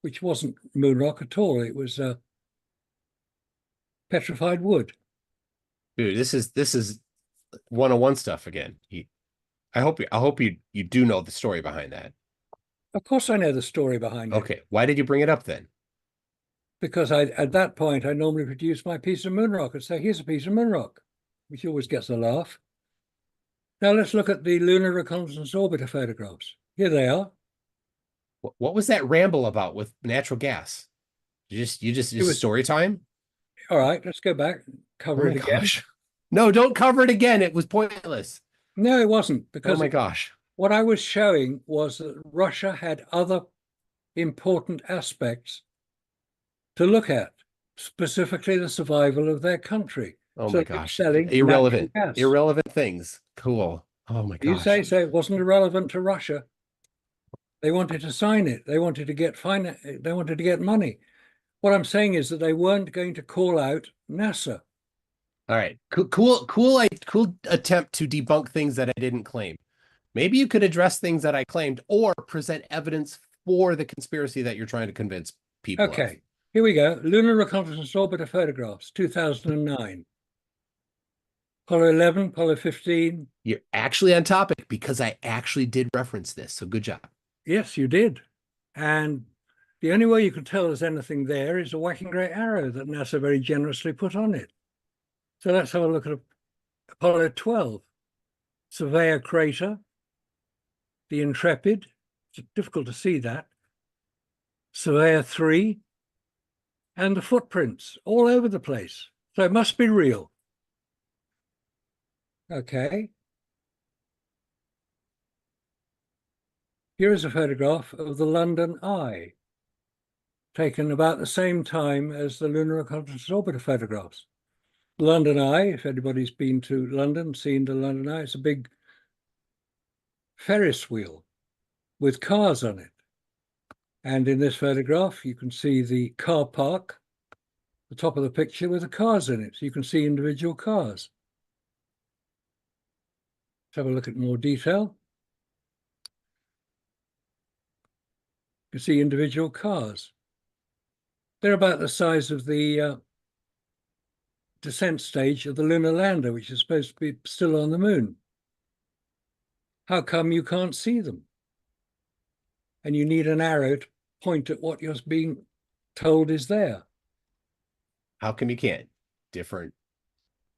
which wasn't moon rock at all. It was petrified wood. Dude, this is 101 stuff again. I hope you do know the story behind that. Of course, I know the story behind it. Okay, why did you bring it up then? Because at that point, I normally produce my piece of moon rock and say, here's a piece of moon rock, which always gets a laugh. Now let's look at the Lunar Reconnaissance Orbiter photographs. Here they are. What was that ramble about with natural gas? You just It was story time? all right. Let's go back, cover it again. Gosh. No, don't cover it again. It was pointless. No, it wasn't, Oh because my gosh. what I was showing was that Russia had other important aspects to look at, specifically the survival of their country. Oh So my they were gosh. selling Irrelevant. natural gas. Irrelevant things. Cool. Oh my You gosh. say so. It wasn't irrelevant to Russia. They wanted to sign it. They wanted to get They wanted to get money. What I'm saying is that they weren't going to call out NASA. All right. Cool attempt to debunk things that I didn't claim. Maybe you could address things that I claimed or present evidence for the conspiracy that you're trying to convince people of. Okay, here we go. Lunar Reconnaissance Orbiter photographs, 2009. Apollo 11, Apollo 15. You're actually on topic because I actually did reference this. So good job. Yes, you did. And the only way you can tell there's anything there is a whacking great arrow that NASA very generously put on it. So let's have a look at Apollo 12. Surveyor crater, the Intrepid. It's difficult to see that. Surveyor 3, and the footprints all over the place. So it must be real. Okay. Here is a photograph of the London Eye, taken about the same time as the Lunar Reconnaissance Orbiter photographs. The London Eye, if anybody's been to London, seen the London Eye, it's a big Ferris wheel with cars on it. And in this photograph, you can see the car park, the top of the picture with the cars in it. So you can see individual cars. Let's have a look at more detail. You can see individual cars. They're about the size of the descent stage of the lunar lander, which is supposed to be still on the moon. How come you can't see them? And you need an arrow to point at what you're being told is there. How come you can't? Different.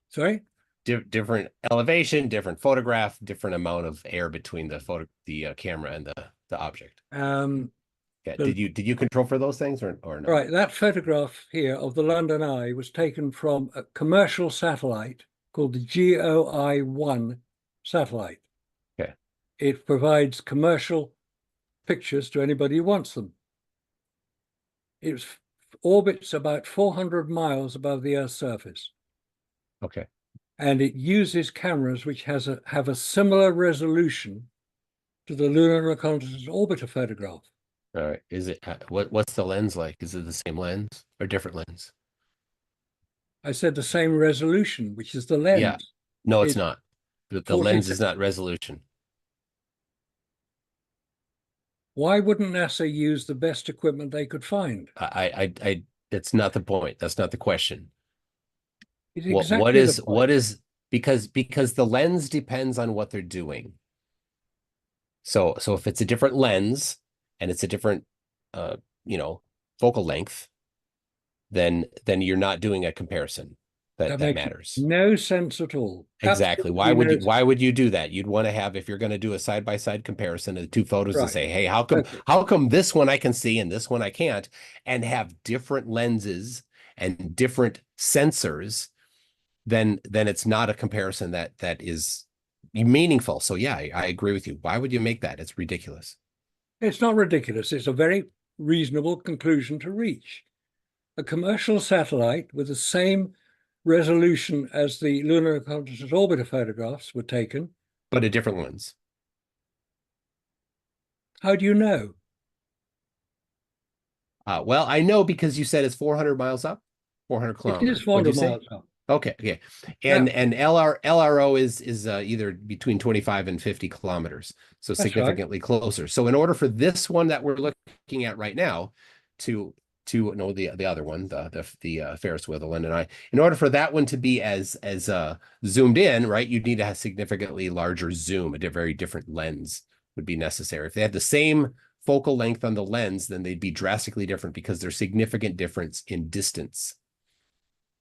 Sorry? Different elevation, different photograph, different amount of air between the camera and the object. Yeah. Did you control for those things or no? Right. That photograph here of the London Eye was taken from a commercial satellite called the GOI-1 satellite. Okay. It provides commercial pictures to anybody who wants them. It orbits about 400 miles above the Earth's surface. Okay. And it uses cameras which have a similar resolution to the Lunar Reconnaissance Orbiter photograph. All right. Is it what's the lens like? Is it the same lens or different lens? I said the same resolution, which is the lens. Yeah. No, it's not. The lens is not resolution. Why wouldn't NASA use the best equipment they could find? I that's not the point. That's not the question. It's What exactly is because the lens depends on what they're doing. So if it's a different lens and it's a different focal length, then you're not doing a comparison that matters. No sense at all. Exactly. Why would you do that? You'd want to have, if you're going to do a side-by-side comparison of the two photos, Right. and say, hey, how come this one I can see and this one I can't, and have different lenses and different sensors, then it's not a comparison that is meaningful. So yeah, I agree with you. Why would you make that? It's ridiculous. It's not ridiculous. It's a very reasonable conclusion to reach. A commercial satellite with the same resolution as the Lunar Reconnaissance Orbiter photographs were taken. But a different lens. How do you know? Well, I know because you said it's 400 miles up, 400 kilometers. It is 400 miles up. Okay. And LRO is either between 25 and 50 kilometers, so That's significantly closer. So in order for this one that we're looking at right now to know the other one, the Ferris wheel, the London Eye, in order for that one to be as zoomed in, right, you'd need to have significantly larger zoom. A very different lens would be necessary. If they had the same focal length on the lens, then they'd be drastically different because there's significant difference in distance.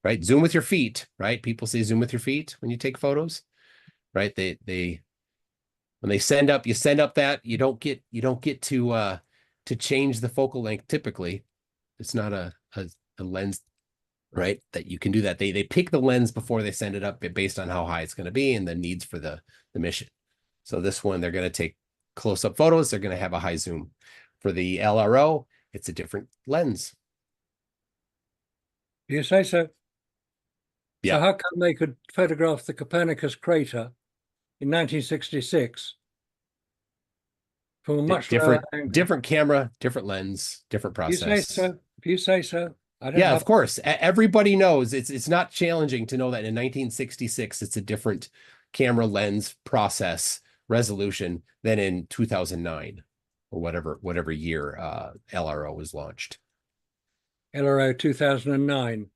Right? Zoom with your feet, right? People say zoom with your feet when you take photos, right? When they send up, you send up that you don't get to change the focal length. Typically, it's not a lens, right? That you can do that. They pick the lens before they send it up based on how high it's going to be and the needs for the mission. So this one, they're going to take close-up photos. They're going to have a high zoom. For the LRO, it's a different lens. You say so? Yeah. So how come they could photograph the Copernicus crater in 1966 from a much lower angle? Different camera, different lens, different process. You say so. Yeah, of course. Everybody knows it's not challenging to know that in 1966 it's a different camera lens process resolution than in 2009 or whatever year LRO was launched. LRO 2009.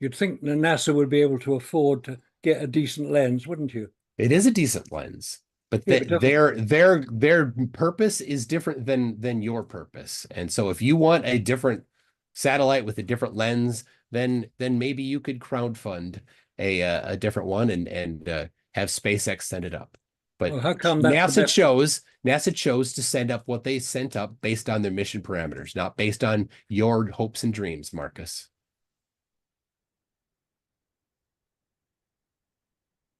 You'd think the NASA would be able to afford to get a decent lens, wouldn't you? It is a decent lens, but Yeah, but their purpose is different than your purpose. And so if you want a different satellite with a different lens, then maybe you could crowdfund a different one and have SpaceX send it up. But well, how come that's the NASA chose to send up what they sent up based on their mission parameters, not based on your hopes and dreams, Marcus.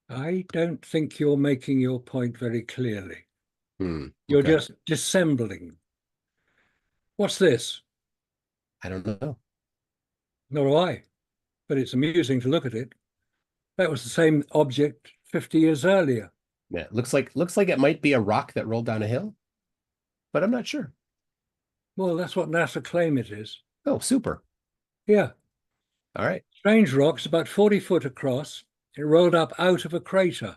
I don't think you're making your point very clearly. Okay. You're just dissembling. What's this? I don't know. Nor do I, but it's amusing to look at it. That was the same object 50 years earlier. Yeah, looks like it might be a rock that rolled down a hill, but I'm not sure. Well, that's what NASA claim it is. Oh, super. Yeah. All right. Strange rocks, about 40 foot across. It rolled up out of a crater.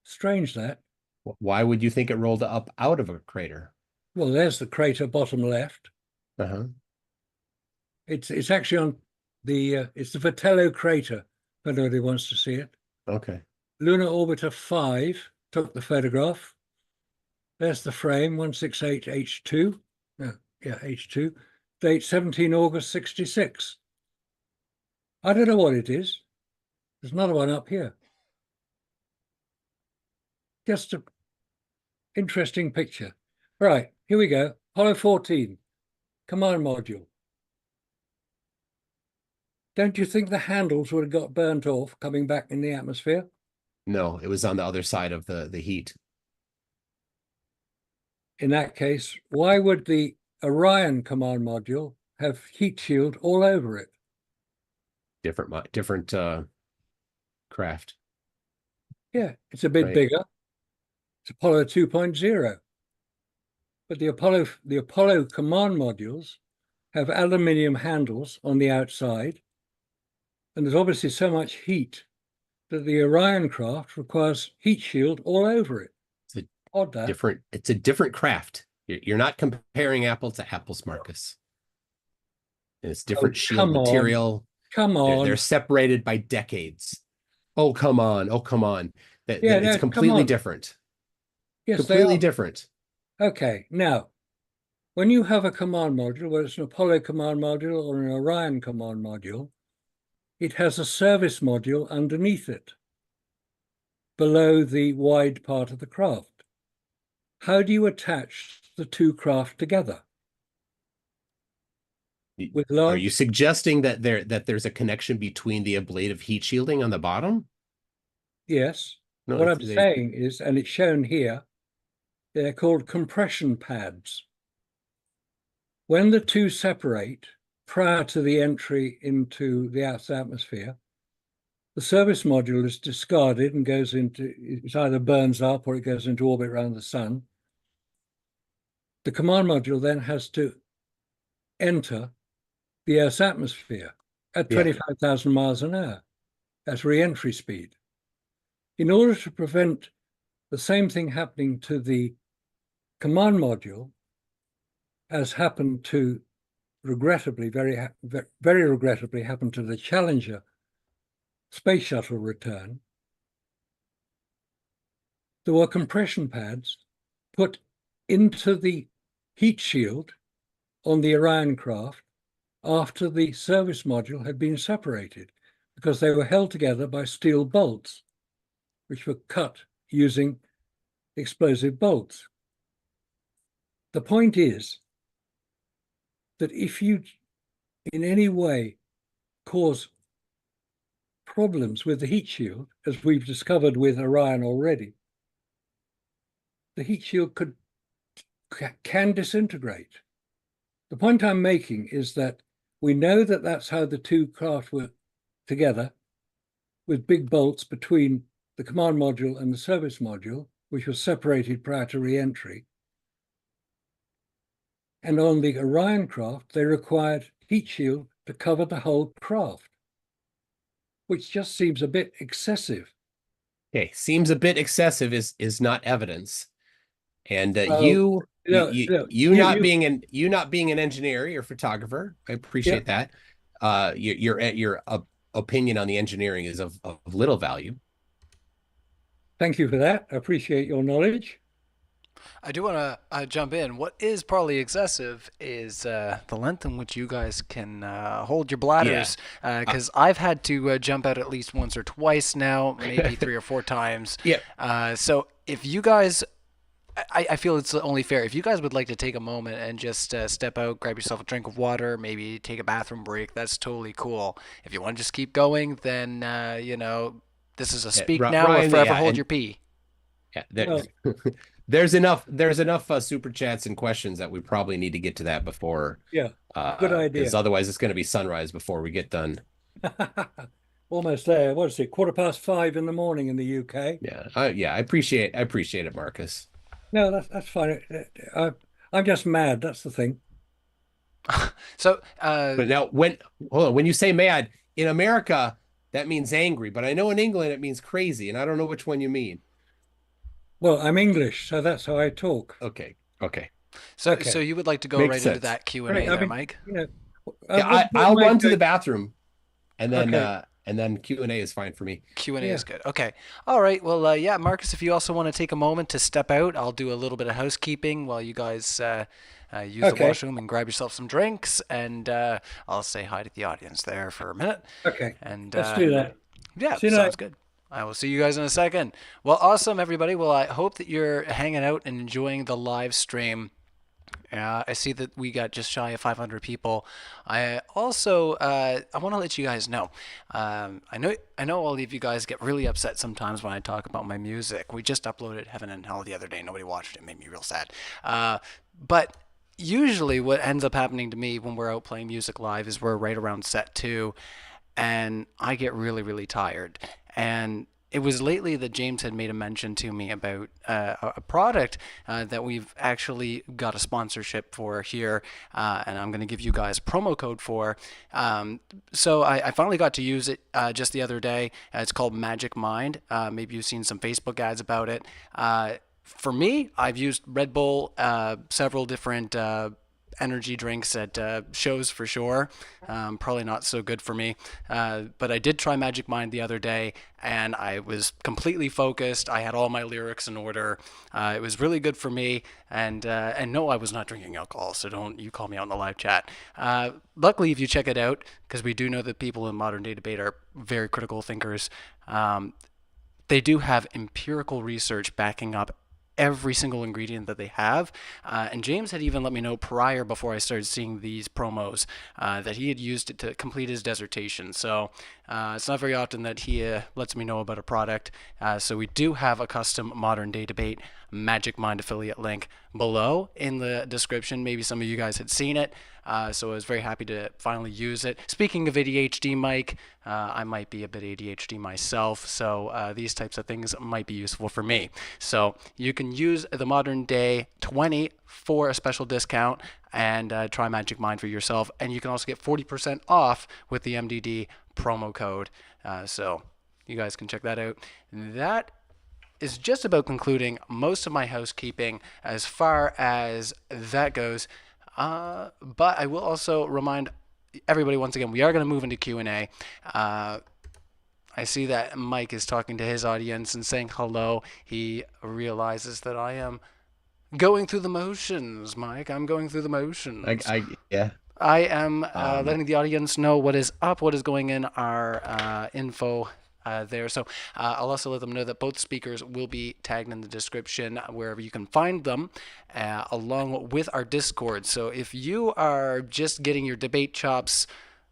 Strange that. Why would you think it rolled up out of a crater? Well, there's the crater bottom left. Uh-huh. It's actually on it's the Vitello crater, if anybody wants to see it. Okay. Lunar Orbiter 5 took the photograph. There's the frame, 168H2. Yeah, H2. Date 17 August 66. I don't know what it is. There's another one up here. Just an interesting picture. Right, here we go. Apollo 14, command module. Don't you think the handles would have got burnt off coming back in the atmosphere? No, it was on the other side of the heat. In that case, why would the Orion command module have heat shield all over it? Different craft. Yeah, it's a bit bigger. It's Apollo 2.0. But the Apollo command modules have aluminium handles on the outside. And there's obviously so much heat that the Orion craft requires heat shield all over it. It's a different craft. You're not comparing apples to apples, Marcus. And it's different shield material. Come on. They're separated by decades. Oh, come on. Oh, come on. It's no, completely different. Yes, completely different. Okay, now, when you have a command module, whether it's an Apollo command module or an Orion command module, it has a service module underneath it, below the wide part of the craft. How do you attach the two craft together? Are you suggesting that there's a connection between the ablative heat shielding on the bottom? Yes. No, what I'm saying is, and it's shown here, they're called compression pads. When the two separate prior to the entry into the Earth's atmosphere, the service module is discarded and goes into, it either burns up or it goes into orbit around the sun. The command module then has to enter the Earth's atmosphere at 25,000 miles an hour. That's re-entry speed. In order to prevent the same thing happening to the command module, as happened to regrettably, very regrettably happened to the Challenger space shuttle return, there were compression pads put into the heat shield on the Orion craft after the service module had been separated, because they were held together by steel bolts, which were cut using explosive bolts. The point is that if you in any way cause problems with the heat shield, as we've discovered with Orion already, the heat shield can disintegrate. The point I'm making is that we know that that's how the two craft were together, with big bolts between the command module and the service module, which was separated prior to re-entry. And on the Orion craft, they required heat shield to cover the whole craft, which just seems a bit excessive. Okay, seems a bit excessive is not evidence. And Oh, no, no, you not being an engineer or photographer, I appreciate that. Your opinion on the engineering is of little value. Thank you for that. I appreciate your knowledge. I do want to jump in. What is probably excessive is the length in which you guys can hold your bladders. Because I've had to jump out at least once or twice now, maybe 3 or 4 times. Yeah. So if you guys, I feel it's only fair. If you guys would like to take a moment and just step out, grab yourself a drink of water, maybe take a bathroom break, that's totally cool. If you want to just keep going, then, this is a speak now Ryan, or forever hold your pee. Yeah, there's enough super chats and questions that we probably need to get to that before. Yeah, good idea. Because otherwise it's going to be sunrise before we get done. Almost there. What is it? 5:15 in the morning in the UK. Yeah, I appreciate it, Marcus. No, that's fine. I'm just mad. That's the thing. So, but now when you say mad in America, that means angry. But I know in England it means crazy, and I don't know which one you mean. Well, I'm English, so that's how I talk. Okay. So you would like to go right into that Q&A there, Mike? I'll run to the bathroom, and then Q&A is fine for me. Q&A is good. Okay. All right. Well, Marcus, if you also want to take a moment to step out, I'll do a little bit of housekeeping while you guys use the washroom and grab yourself some drinks, and I'll say hi to the audience there for a minute. Okay. And let's do that. Yeah, sounds good. I will see you guys in a second. Well, awesome, everybody. Well, I hope that you're hanging out and enjoying the live stream. I see that we got just shy of 500 people. I also I want to let you guys know. I know all of you guys get really upset sometimes when I talk about my music. We just uploaded Heaven and Hell the other day. Nobody watched it. It made me real sad. But usually what ends up happening to me when we're out playing music live is we're right around set 2, and I get really, really tired. And it was lately that James had made a mention to me about a product that we've actually got a sponsorship for here, and I'm going to give you guys a promo code for. So I finally got to use it just the other day. It's called Magic Mind. Maybe you've seen some Facebook ads about it. For me, I've used Red Bull, several different energy drinks at shows for sure. Probably not so good for me. But I did try Magic Mind the other day, and I was completely focused. I had all my lyrics in order. It was really good for me. And no, I was not drinking alcohol, so don't you call me out in the live chat. Luckily, if you check it out, because we do know that people in modern day debate are very critical thinkers, they do have empirical research backing up every single ingredient that they have. And James had even let me know prior, before I started seeing these promos, that he had used it to complete his dissertation. So it's not very often that he lets me know about a product. So we do have a custom Modern Day Debate Magic Mind affiliate link below in the description. Maybe some of you guys had seen it. So I was very happy to finally use it. Speaking of ADHD, Mike, I might be a bit ADHD myself, so these types of things might be useful for me. So you can use the Modern Day 20 for a special discount and try Magic Mind for yourself. And you can also get 40% off with the MDD promo code. So you guys can check that out. That is just about concluding most of my housekeeping as far as that goes. But I will also remind everybody once again, we are going to move into Q&A. I see that Mike is talking to his audience and saying hello. He realizes that I am going through the motions, Mike. I'm going through the motions. Yeah. I am letting the audience know what is up, what is going in our info there. So I'll also let them know that both speakers will be tagged in the description wherever you can find them, along with our Discord. So if you are just getting your debate chops,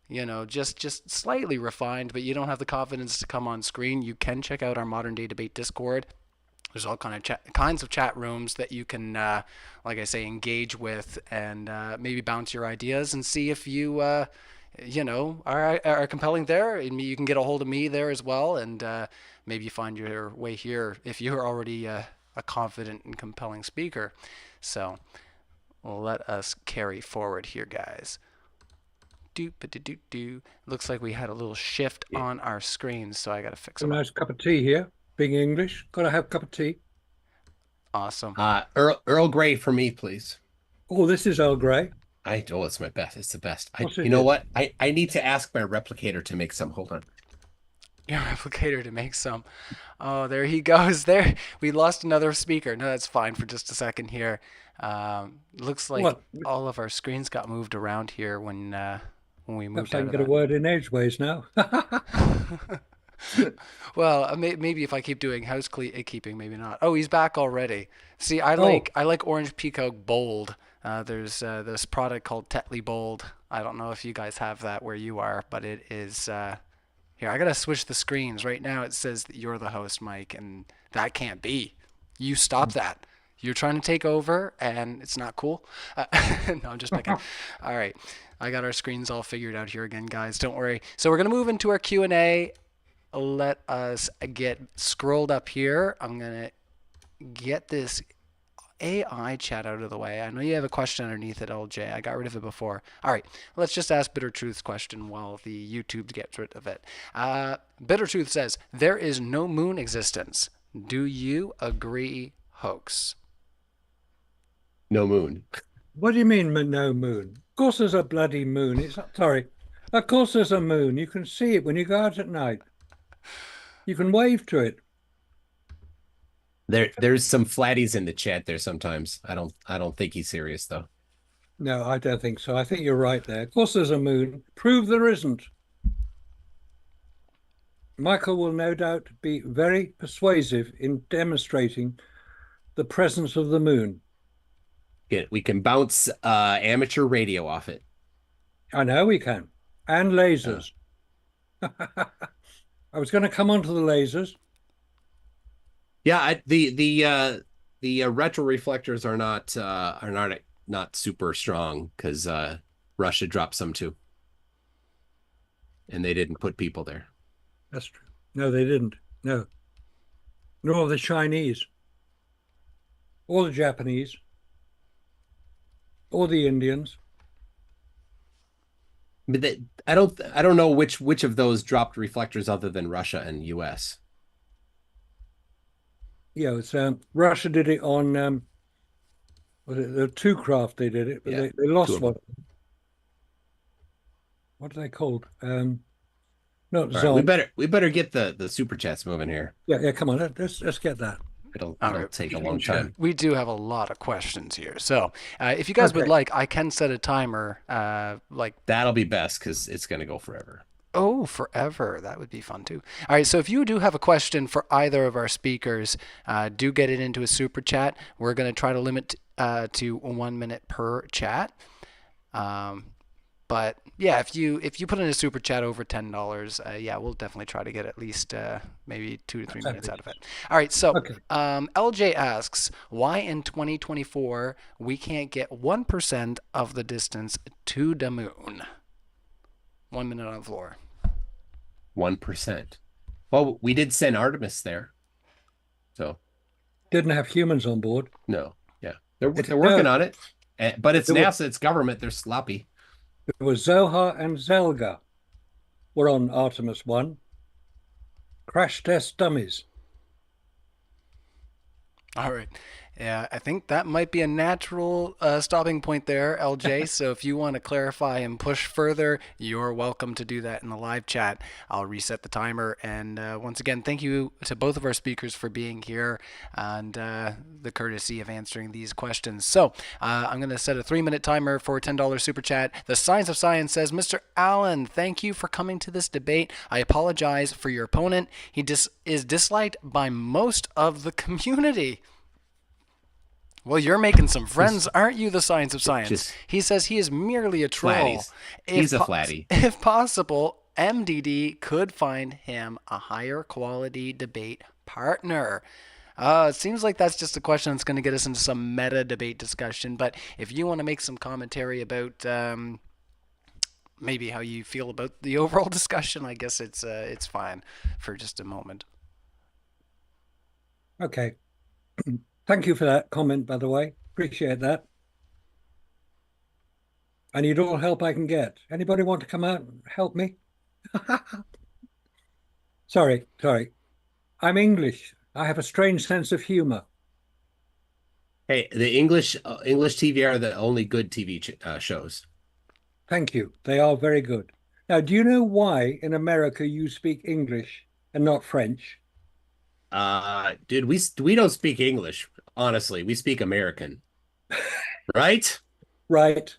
just slightly refined, but you don't have the confidence to come on screen, you can check out our Modern Day Debate Discord. There's all kinds of chat rooms that you can, like I say, engage with and maybe bounce your ideas and see if you are compelling there. And you can get a hold of me there as well, and maybe you find your way here if you're already a confident and compelling speaker. So let us carry forward here, guys. Looks like we had a little shift on our screen, so I gotta fix it. A nice cup of tea here. Being English, got to have a cup of tea. Awesome. Earl Grey for me, please. Oh, this is Earl Grey. Oh, it's my best. It's the best. What's You it know do? what? I need to ask my replicator to make some. Hold on. Your replicator to make some. Oh, there he goes. There, we lost another speaker. No, that's fine for just a second here. Looks like What? all of our screens got moved around here when we moved Perhaps I out can of get a that. word in edgeways now. Well, maybe if I keep doing housekeeping, maybe not. Oh, he's back already. See, I Oh. like Orange Peacock Bold. There's this product called Tetley Bold. I don't know if you guys have that where you are, but it is. Here, I gotta switch the screens. Right now it says that you're the host, Mike, and that can't be. You stop that. You're trying to take over, and it's not cool. No, I'm just picking. All right, I got our screens all figured out here again, guys. Don't worry. So we're gonna move into our Q&A. Let us get scrolled up here. I'm gonna get this AI chat out of the way. I know you have a question underneath it, LJ. I got rid of it before. All right, let's just ask Bitter Truth's question while the YouTube gets rid of it. Bitter Truth says, there is no moon existence. Do you agree, Hoax? No moon. What do you mean, no moon? Of course there's a bloody moon. It's sorry. Of course there's a moon. You can see it when you go out at night. You can wave to it. There's some flatties in the chat there sometimes. I don't think he's serious though. No, I don't think so. I think you're right there. Of course there's a moon. Prove there isn't. Michael will no doubt be very persuasive in demonstrating the presence of the moon. Yeah, we can bounce amateur radio off it. I know we can. And lasers. I was going to come on to the lasers. Yeah, the retro reflectors are not super strong because Russia dropped some too, and they didn't put people there. That's true. No, they didn't. No. Nor the Chinese, or the Japanese, or the Indians. But I don't know which of those dropped reflectors other than Russia and U.S. Yeah, it's Russia did it on was it the two craft they did it, but Yeah, they lost two of one. them. What are they called? Not All right, Zon. we better get the super chats moving here. Yeah, come on, let's get that. It'll right. take a long time. We do have a lot of questions here. So if you guys would like, I can set a timer. That'll be best because it's going to go forever. Oh, forever. That would be fun too. All right. So if you do have a question for either of our speakers, do get it into a super chat. We're going to try to limit to 1 minute per chat. But yeah, if you put in a super chat over $10, yeah, we'll definitely try to get at least maybe 2 to 3 minutes out of it. All right, so LJ asks, why in 2024 we can't get 1% of the distance to the moon? 1 minute on the floor. 1%. Well, we did send Artemis there, so Didn't have humans on board. no, yeah, they're working on it, but it's NASA, it's government. They're sloppy. It was Zohar and Zelga were on Artemis 1. Crash test dummies. All right. Yeah, I think that might be a natural stopping point there, LJ. So if you want to clarify and push further, you're welcome to do that in the live chat. I'll reset the timer. And once again, thank you to both of our speakers for being here and the courtesy of answering these questions. So I'm going to set a 3-minute timer for a $10 super chat. The Science of Science says, Mr. Allen, thank you for coming to this debate. I apologize for your opponent. He is disliked by most of the community. Well, you're making some friends, aren't you, the Science of Science? He says he is merely a troll. He's a flatty. If possible, MDD could find him a higher quality debate partner. It seems like that's just a question that's going to get us into some meta debate discussion. But if you want to make some commentary about maybe how you feel about the overall discussion, I guess it's fine for just a moment. Okay. Thank you for that comment, by the way. Appreciate that. I need all help I can get. Anybody want to come out and help me? Sorry. I'm English. I have a strange sense of humor. Hey, the English TV are the only good TV shows. Thank you. They are very good. Now, do you know why in America you speak English and not French? Dude, we don't speak English, honestly. We speak American, right? Right.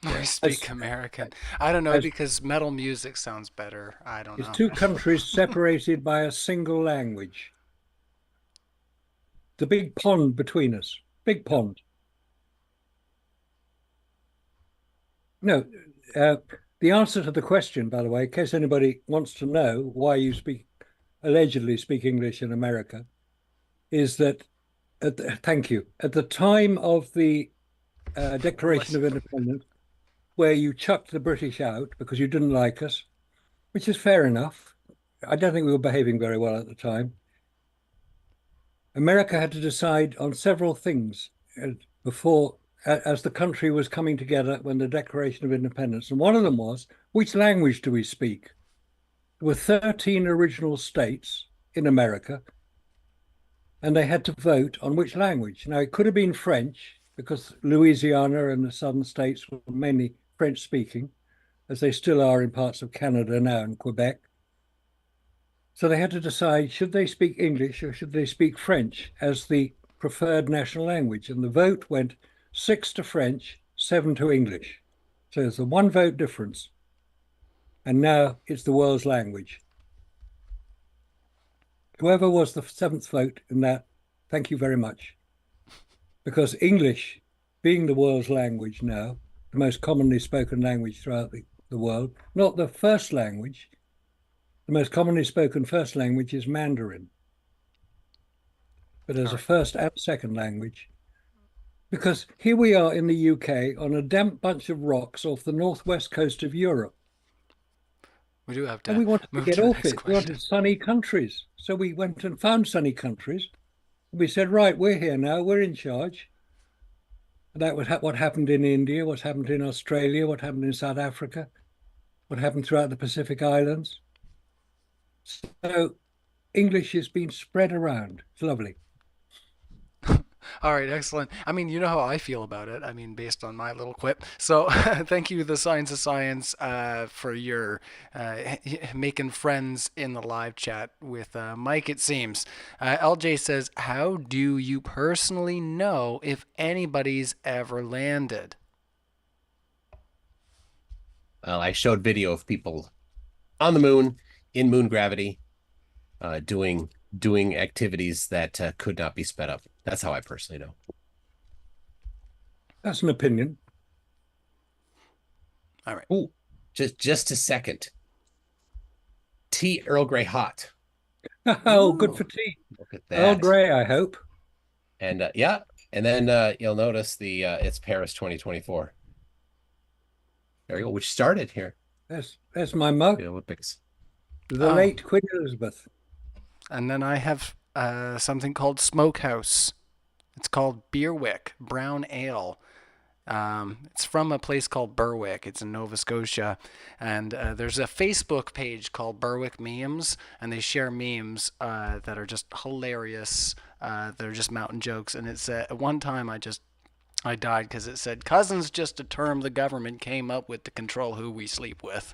We speak American. I don't know, because metal music sounds better. I don't It's know. two countries separated by a single language. The big pond between us. Big pond. No, the answer to the question, by the way, in case anybody wants to know why you allegedly speak English in America, is that, thank you, at the time of the Declaration of Independence, where you chucked the British out because you didn't like us, which is fair enough. I don't think we were behaving very well at the time. America had to decide on several things before, as the country was coming together when the Declaration of Independence. And one of them was, which language do we speak? There were 13 original states in America, and they had to vote on which language. Now, it could have been French, because Louisiana and the southern states were mainly French speaking, as they still are in parts of Canada now and Quebec. So they had to decide, should they speak English or should they speak French as the preferred national language? And the vote went 6 to French, 7 to English. So there's a 1 vote difference. And now it's the world's language. Whoever was the 7th vote in that, thank you very much. Because English, being the world's language now, the most commonly spoken language throughout the world, not the first language, the most commonly spoken first language is Mandarin. But as a first and second language, because here we are in the UK on a damp bunch of rocks off the northwest coast of Europe. We do have to and we wanted to move get to the off next it. We question. wanted sunny countries. So we went and found sunny countries. We said, right, we're here now, we're in charge. And that was what happened in India, what happened in Australia, what happened in South Africa, what happened throughout the Pacific Islands. So English has been spread around. It's lovely. All right, excellent. I mean, you know how I feel about it. I mean, based on my little quip. So, thank you, the Science of Science, for your making friends in the live chat with Mike. It seems. LJ says, "How do you personally know if anybody's ever landed?" Well, I showed video of people on the moon in moon gravity, doing activities that could not be sped up. That's how I personally know. That's an opinion. All right. Oh, just a second. Tea Earl Grey hot. Oh, good for tea. Look at that. Earl Grey, I hope. And yeah, and then you'll notice it's Paris 2024. There you go, which started here. That's my mug. The Olympics. The late Queen Elizabeth. And then I have something called Smokehouse. It's called Beerwick Brown Ale. It's from a place called Berwick. It's in Nova Scotia. And there's a Facebook page called Berwick Memes, and they share memes that are just hilarious. They're just mountain jokes. And it's at one time I died because it said, "Cousin's just a term the government came up with to control who we sleep with."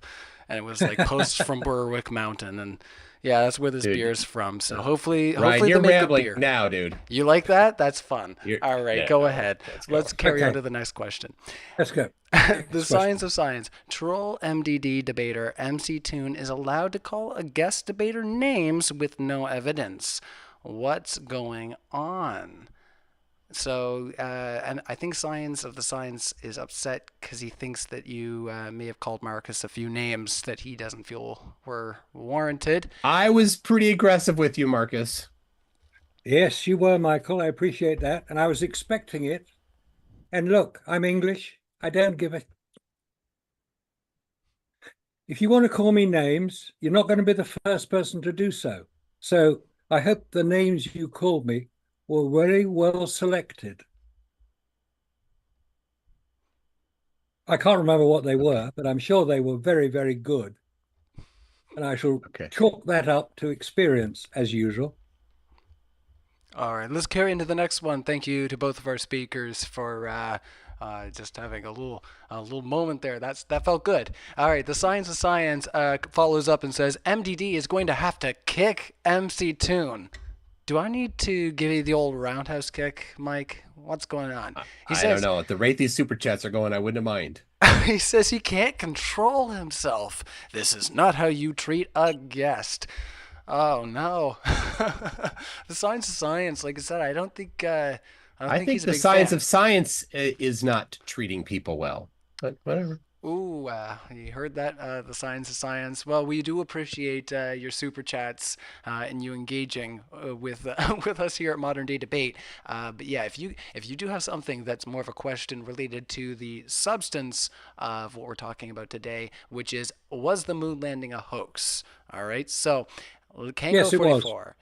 And it was like posts from Berwick Mountain. And yeah, that's where this beer is from. So hopefully Ryan, you're they make rambling good beer now, dude. You like that? That's fun. All right, yeah, go ahead. Let's carry on Okay. to the next question. Let's go. The Science of Science. Troll MDD debater MCToon is allowed to call a guest debater names with no evidence. What's going on? So, and I think Science of the Science is upset because he thinks that you may have called Marcus a few names that he doesn't feel were warranted. I was pretty aggressive with you, Marcus. Yes, you were, Michael. I appreciate that. And I was expecting it. And look, I'm English. I don't give a... If you want to call me names, you're not going to be the first person to do so. So I hope the names you called me were very well selected. I can't remember what they were, but I'm sure they were very, very good. And I shall Okay. chalk that up to experience as usual. All right, let's carry into the next one. Thank you to both of our speakers for just having a little moment there. That felt good. All right, the Science of Science follows up and says MDD is going to have to kick MCToon. Do I need to give you the old roundhouse kick, Mike? What's going on? I don't know. At the rate these super chats are going, I wouldn't mind. He says he can't control himself. This is not how you treat a guest. Oh no. The Science of Science, like I said, I don't think I think he's a the big Science fan. of Science is not treating people well, but whatever. Ooh, you heard that? The Science of Science. Well, we do appreciate your super chats and you engaging with with us here at Modern Day Debate. But yeah, if you do have something that's more of a question related to the substance of what we're talking about today, which is, was the moon landing a hoax? All right, so Kango Yes, it was. 44.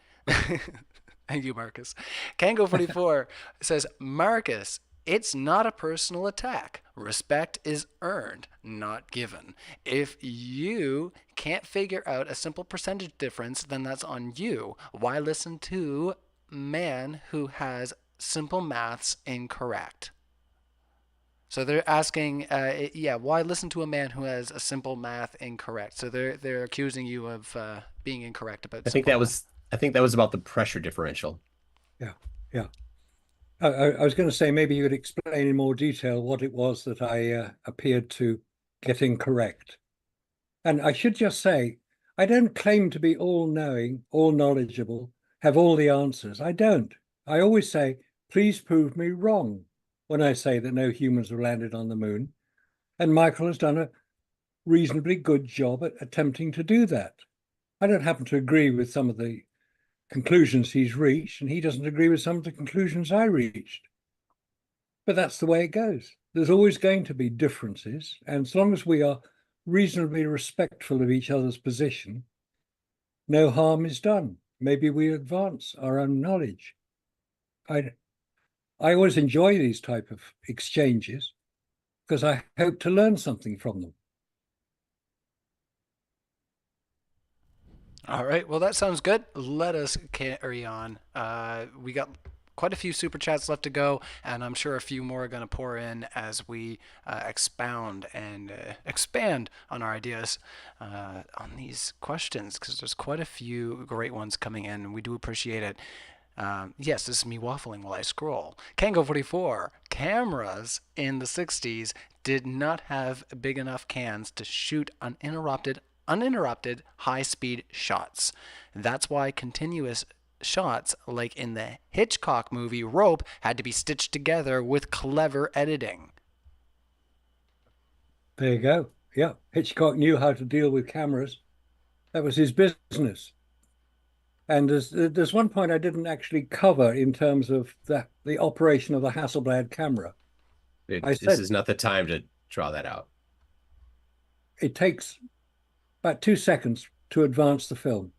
Thank you, Marcus. Kango 44 says, Marcus, it's not a personal attack. Respect is earned, not given. If you can't figure out a simple percentage difference, then that's on you. Why listen to man who has simple maths incorrect? So they're asking, why listen to a man who has a simple math incorrect? So they're accusing you of being incorrect about. I think that was about the pressure differential. Yeah, yeah. I was going to say maybe you could explain in more detail what it was that I appeared to get incorrect. And I should just say, I don't claim to be all-knowing, all-knowledgeable, have all the answers. I don't. I always say, please prove me wrong when I say that no humans have landed on the moon. And Michael has done a reasonably good job at attempting to do that. I don't happen to agree with some of the conclusions he's reached, and he doesn't agree with some of the conclusions I reached. But that's the way it goes. There's always going to be differences, and as long as we are reasonably respectful of each other's position, no harm is done. Maybe we advance our own knowledge. I always enjoy these type of exchanges because I hope to learn something from them. All right. Well, that sounds good. Let us carry on. We got quite a few super chats left to go, and I'm sure a few more are going to pour in as we expound and expand on our ideas on these questions, because there's quite a few great ones coming in. We do appreciate it. Yes, this is me waffling while I scroll. Kango 44. Cameras in the 60s did not have big enough cans to shoot uninterrupted high-speed shots. That's why continuous shots, like in the Hitchcock movie Rope, had to be stitched together with clever editing. There you go. Yeah, Hitchcock knew how to deal with cameras. That was his business. And there's one point I didn't actually cover in terms of the operation of the Hasselblad camera. This is not the time to draw that out. It takes about 2 seconds to advance the film.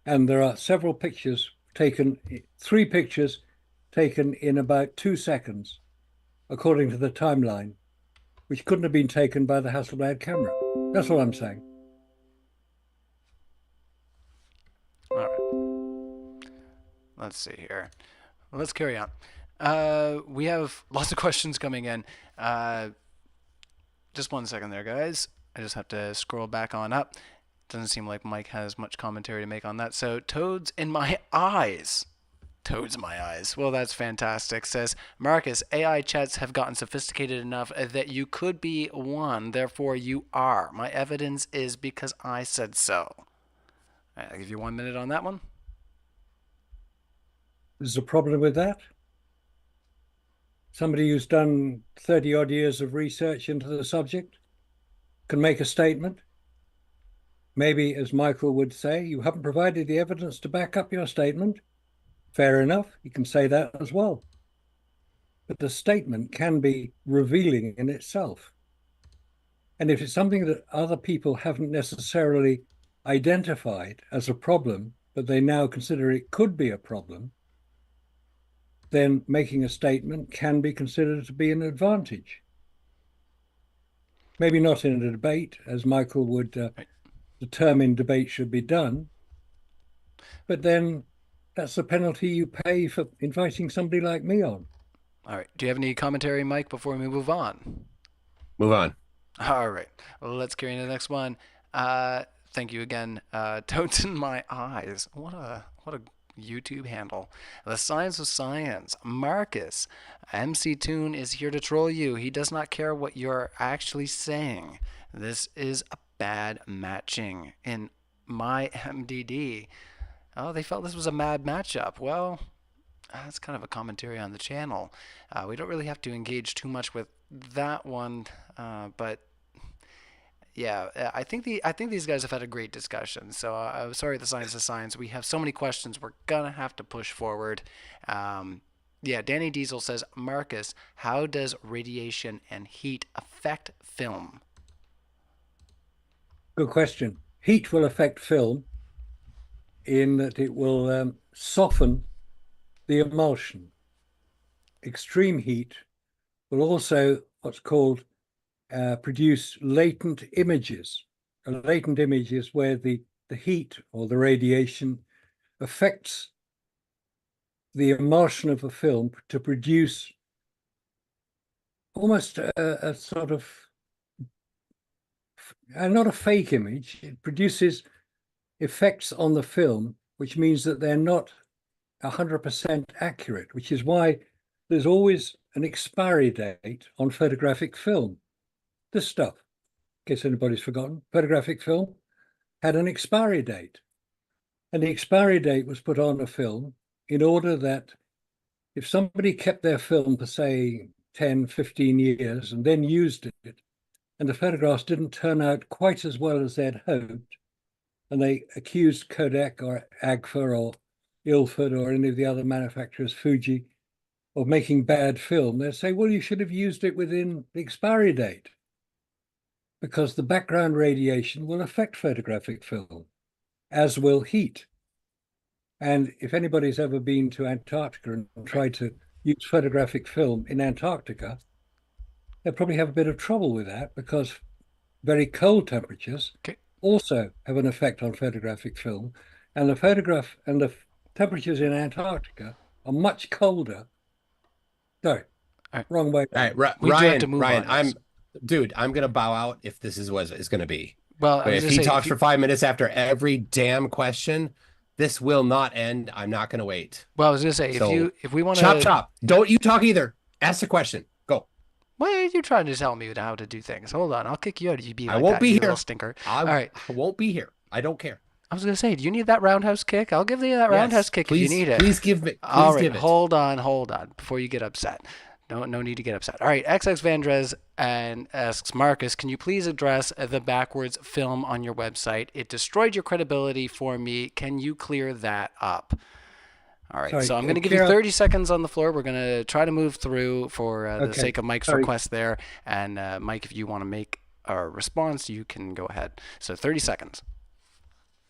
And there are several pictures taken, 3 pictures taken in about 2 seconds, according to the timeline, which couldn't have been taken by the Hasselblad camera. That's what I'm saying. All right. Let's see here. Let's carry on. We have lots of questions coming in. Just 1 second there, guys. I just have to scroll back on up. Doesn't seem like Mike has much commentary to make on that. So, toads in my eyes. Toads in my eyes. Well, that's fantastic. Says, Marcus, AI chats have gotten sophisticated enough that you could be one, therefore you are. My evidence is because I said so. I'll give you 1 minute on that one. There's a problem with that. Somebody who's done 30 odd years of research into the subject can make a statement. Maybe, as Michael would say, you haven't provided the evidence to back up your statement. Fair enough, you can say that as well. But the statement can be revealing in itself. And if it's something that other people haven't necessarily identified as a problem, but they now consider it could be a problem, then making a statement can be considered to be an advantage. Maybe not in a debate, as Michael would determined debate should be done. But then that's the penalty you pay for inviting somebody like me on. All right. Do you have any commentary, Mike, before we move on? Move on. All right. Well, let's carry on to the next one. Thank you again. Totes in my eyes. What a YouTube handle. The Science of Science. Marcus. MCToon is here to troll you. He does not care what you're actually saying. This is a bad matching in my MDD. Oh, they felt this was a mad matchup. Well, that's kind of a commentary on the channel. We don't really have to engage too much with that one, but yeah, I think these guys have had a great discussion. So I'm sorry, the Science of Science. We have so many questions. We're gonna have to push forward. Yeah, Danny Diesel says, Marcus, how does radiation and heat affect film? Good question. Heat will affect film in that it will soften the emulsion. Extreme heat will also what's called produce latent images. A latent image is where the heat or the radiation affects the emulsion of a film to produce almost a sort of, not a fake image. It produces effects on the film, which means that they're not 100% accurate, which is why there's always an expiry date on photographic film. This stuff, in case anybody's forgotten, photographic film had an expiry date. And the expiry date was put on a film in order that if somebody kept their film for, say, 10, 15 years and then used it, and the photographs didn't turn out quite as well as they'd hoped, and they accused Kodak or Agfa or Ilford or any of the other manufacturers, Fuji, of making bad film, they'd say, well, you should have used it within the expiry date, because the background radiation will affect photographic film, as will heat. And if anybody's ever been to Antarctica and tried to use photographic film in Antarctica, they'll probably have a bit of trouble with that, because very cold temperatures also have an effect on photographic film. And the photograph and the temperatures in Antarctica are much colder. Sorry, wrong way. All right, Ryan, I'm gonna bow out if this is what it's gonna be. Well, if he talks for 5 minutes after every damn question, this will not end. I'm not gonna wait. Well, I was gonna say, if we want to chop, don't you talk either. Ask the question. Go. What are you trying to tell me how to do things? Hold on, I'll kick you out. You be like I won't that, be you here. Little stinker. All right, I won't be here. I don't care. I was gonna say, do you need that roundhouse kick? I'll give you that roundhouse kick please, if you need it. Please give me. All right, hold on before you get upset. No need to get upset. All right, XX Vandrez and asks, Marcus, can you please address the backwards film on your website? It destroyed your credibility for me. Can you clear that up? All right, so I'm going to give you 30 seconds on the floor. We're going to try to move through for the sake of Mike's request there. And Mike, if you want to make a response, you can go ahead. So 30 seconds.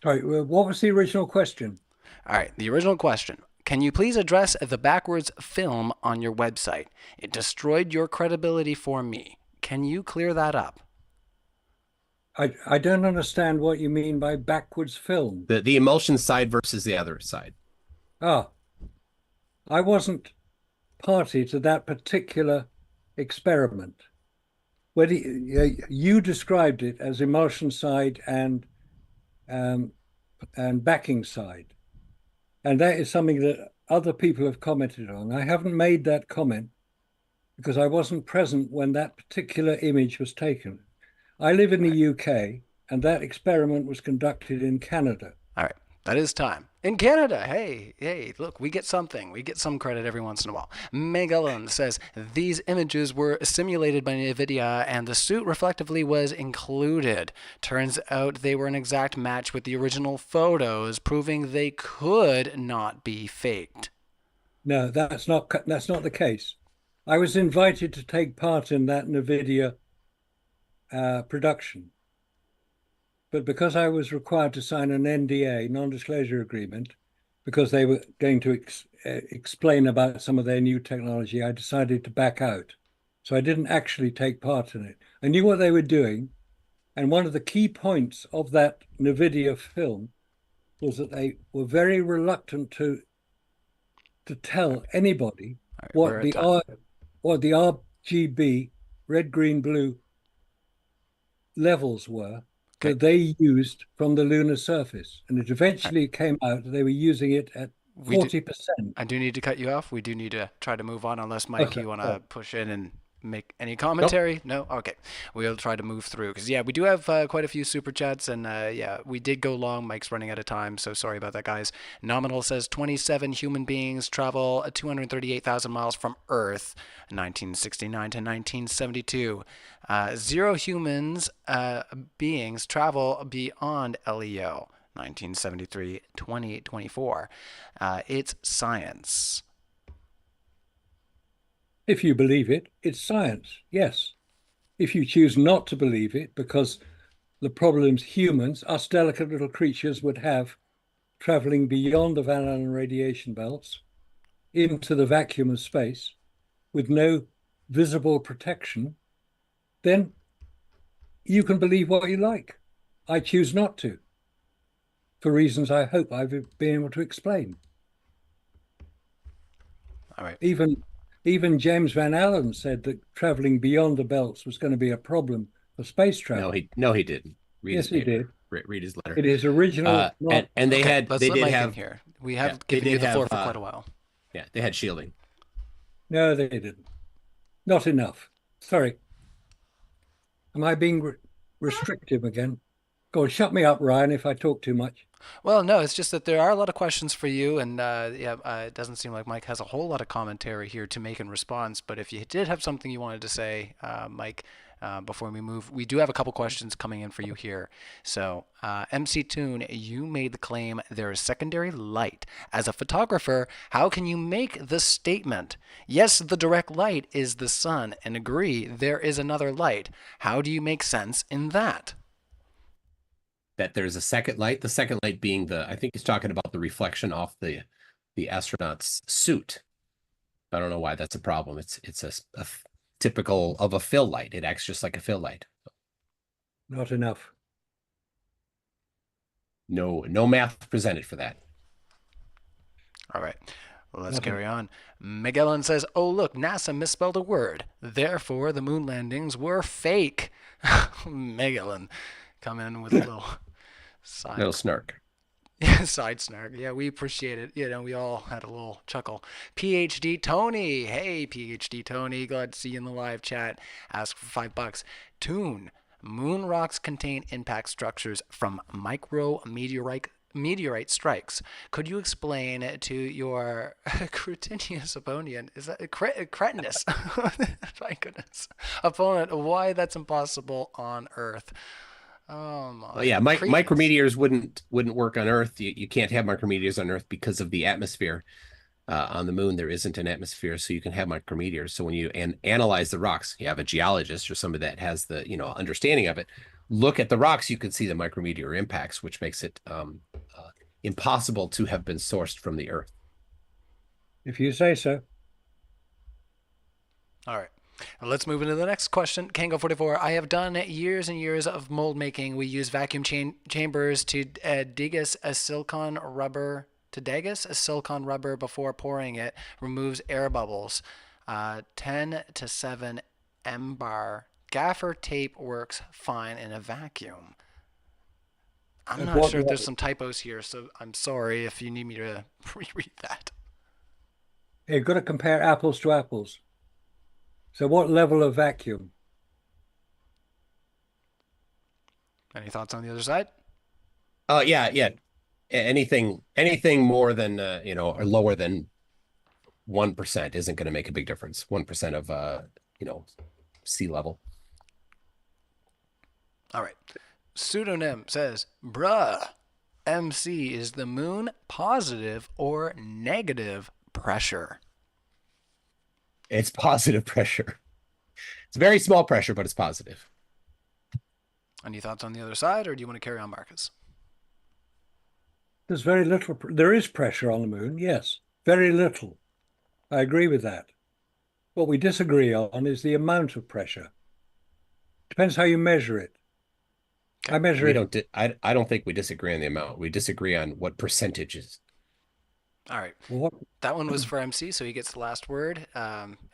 Sorry, what was the original question? All right, the original question. Can you please address the backwards film on your website? It destroyed your credibility for me. Can you clear that up? I don't understand what you mean by backwards film. The emulsion side versus the other side. I wasn't party to that particular experiment. Whether you described it as emulsion side and backing side. And that is something that other people have commented on. I haven't made that comment because I wasn't present when that particular image was taken. I live in the UK, and that experiment was conducted in Canada. All right, that is time. In Canada, hey, look, we get something. We get some credit every once in a while. Megalon says, these images were simulated by NVIDIA and the suit reflectively was included. Turns out they were an exact match with the original photos, proving they could not be faked. No, that's not the case. I was invited to take part in that NVIDIA production. But because I was required to sign an NDA, non-disclosure agreement, because they were going to explain about some of their new technology, I decided to back out. So I didn't actually take part in it. I knew what they were doing, And one of the key points of that NVIDIA film was that they were very reluctant to tell anybody right, what the RGB, red, green, blue levels were that they used from the lunar surface. And it eventually came out that they were using it at 40%. I do need to cut you off. We do need to try to move on, unless Mike, Okay. you want to push in and make any commentary? Nope. No? Okay. We'll try to move through because, yeah, we do have quite a few super chats, and yeah, we did go long. Mike's running out of time, so sorry about that, guys. Nominal says 27 human beings travel 238,000 miles from Earth, 1969 to 1972. 0 humans beings travel beyond LEO. 1973, 2024. It's science. If you believe it, it's science, yes. If you choose not to believe it, because the problems humans, us delicate little creatures, would have traveling beyond the Van Allen radiation belts into the vacuum of space with no visible protection, then you can believe what you like. I choose not to, for reasons I hope I've been able to explain. All right. Even James Van Allen said that traveling beyond the belts was going to be a problem for space travel. No, he didn't. Yes, he did. Read his letter. It is original. And they let's they let did Mike have in here. We have given you the floor for quite a while. Yeah, they had shielding. No, they didn't. Not enough. Sorry. Am I being restrictive again? Go on, shut me up, Ryan, if I talk too much. Well, no, it's just that there are a lot of questions for you, and it doesn't seem like Mike has a whole lot of commentary here to make in response. But if you did have something you wanted to say, Mike, before we move, we do have a couple questions coming in for you here. So, MCToon, you made the claim there is secondary light. As a photographer, how can you make the statement, yes, the direct light is the sun, and agree there is another light? How do you make sense in that? That there's a second light, the second light being I think he's talking about the reflection off the astronaut's suit. I don't know why that's a problem. It's a typical of a fill light. It acts just like a fill light. Not enough. No math presented for that. All right, let's carry on. Magellan says, oh, look, NASA misspelled a word. Therefore, the moon landings were fake. Magellan, come in with a little little snark. Side snark. Yeah, we appreciate it. You know, we all had a little chuckle. PhD Tony. Hey, PhD Tony. Glad to see you in the live chat. Ask for $5. Toon. Moon rocks contain impact structures from meteorite strikes. Could you explain to your cretinous opponent, is that cretinous? My goodness. Opponent, why that's impossible on Earth? Oh my. Well, yeah, micrometeors wouldn't work on Earth. You can't have micrometeors on Earth because of the atmosphere. On the moon, there isn't an atmosphere, so you can have micrometeors. So when you analyze the rocks, you have a geologist or somebody that has the understanding of it. Look at the rocks, you can see the micrometeor impacts, which makes it impossible to have been sourced from the Earth. If you say so. All right. Let's move into the next question. Kango44, I have done years and years of mold making. We use vacuum chambers to degas a silicon rubber before pouring it. Removes air bubbles. 10 to 7 M-bar. Gaffer tape works fine in a vacuum. I'm not sure if there's some typos here, so I'm sorry if you need me to reread that. You've got to compare apples to apples. So what level of vacuum? Any thoughts on the other side? Yeah. Anything more than or lower than 1% isn't going to make a big difference. 1% of sea level. All right. Pseudonym says, bruh, MC, is the moon positive or negative pressure? It's positive pressure. It's very small pressure, but it's positive. Any thoughts on the other side, or do you want to carry on, Marcus? There's very little. There is pressure on the moon, yes. Very little. I agree with that. What we disagree on is the amount of pressure. Depends how you measure it. I measure We it. don't. I don't think we disagree on the amount. We disagree on what percentages. All right. What? That one was for MC, so he gets the last word.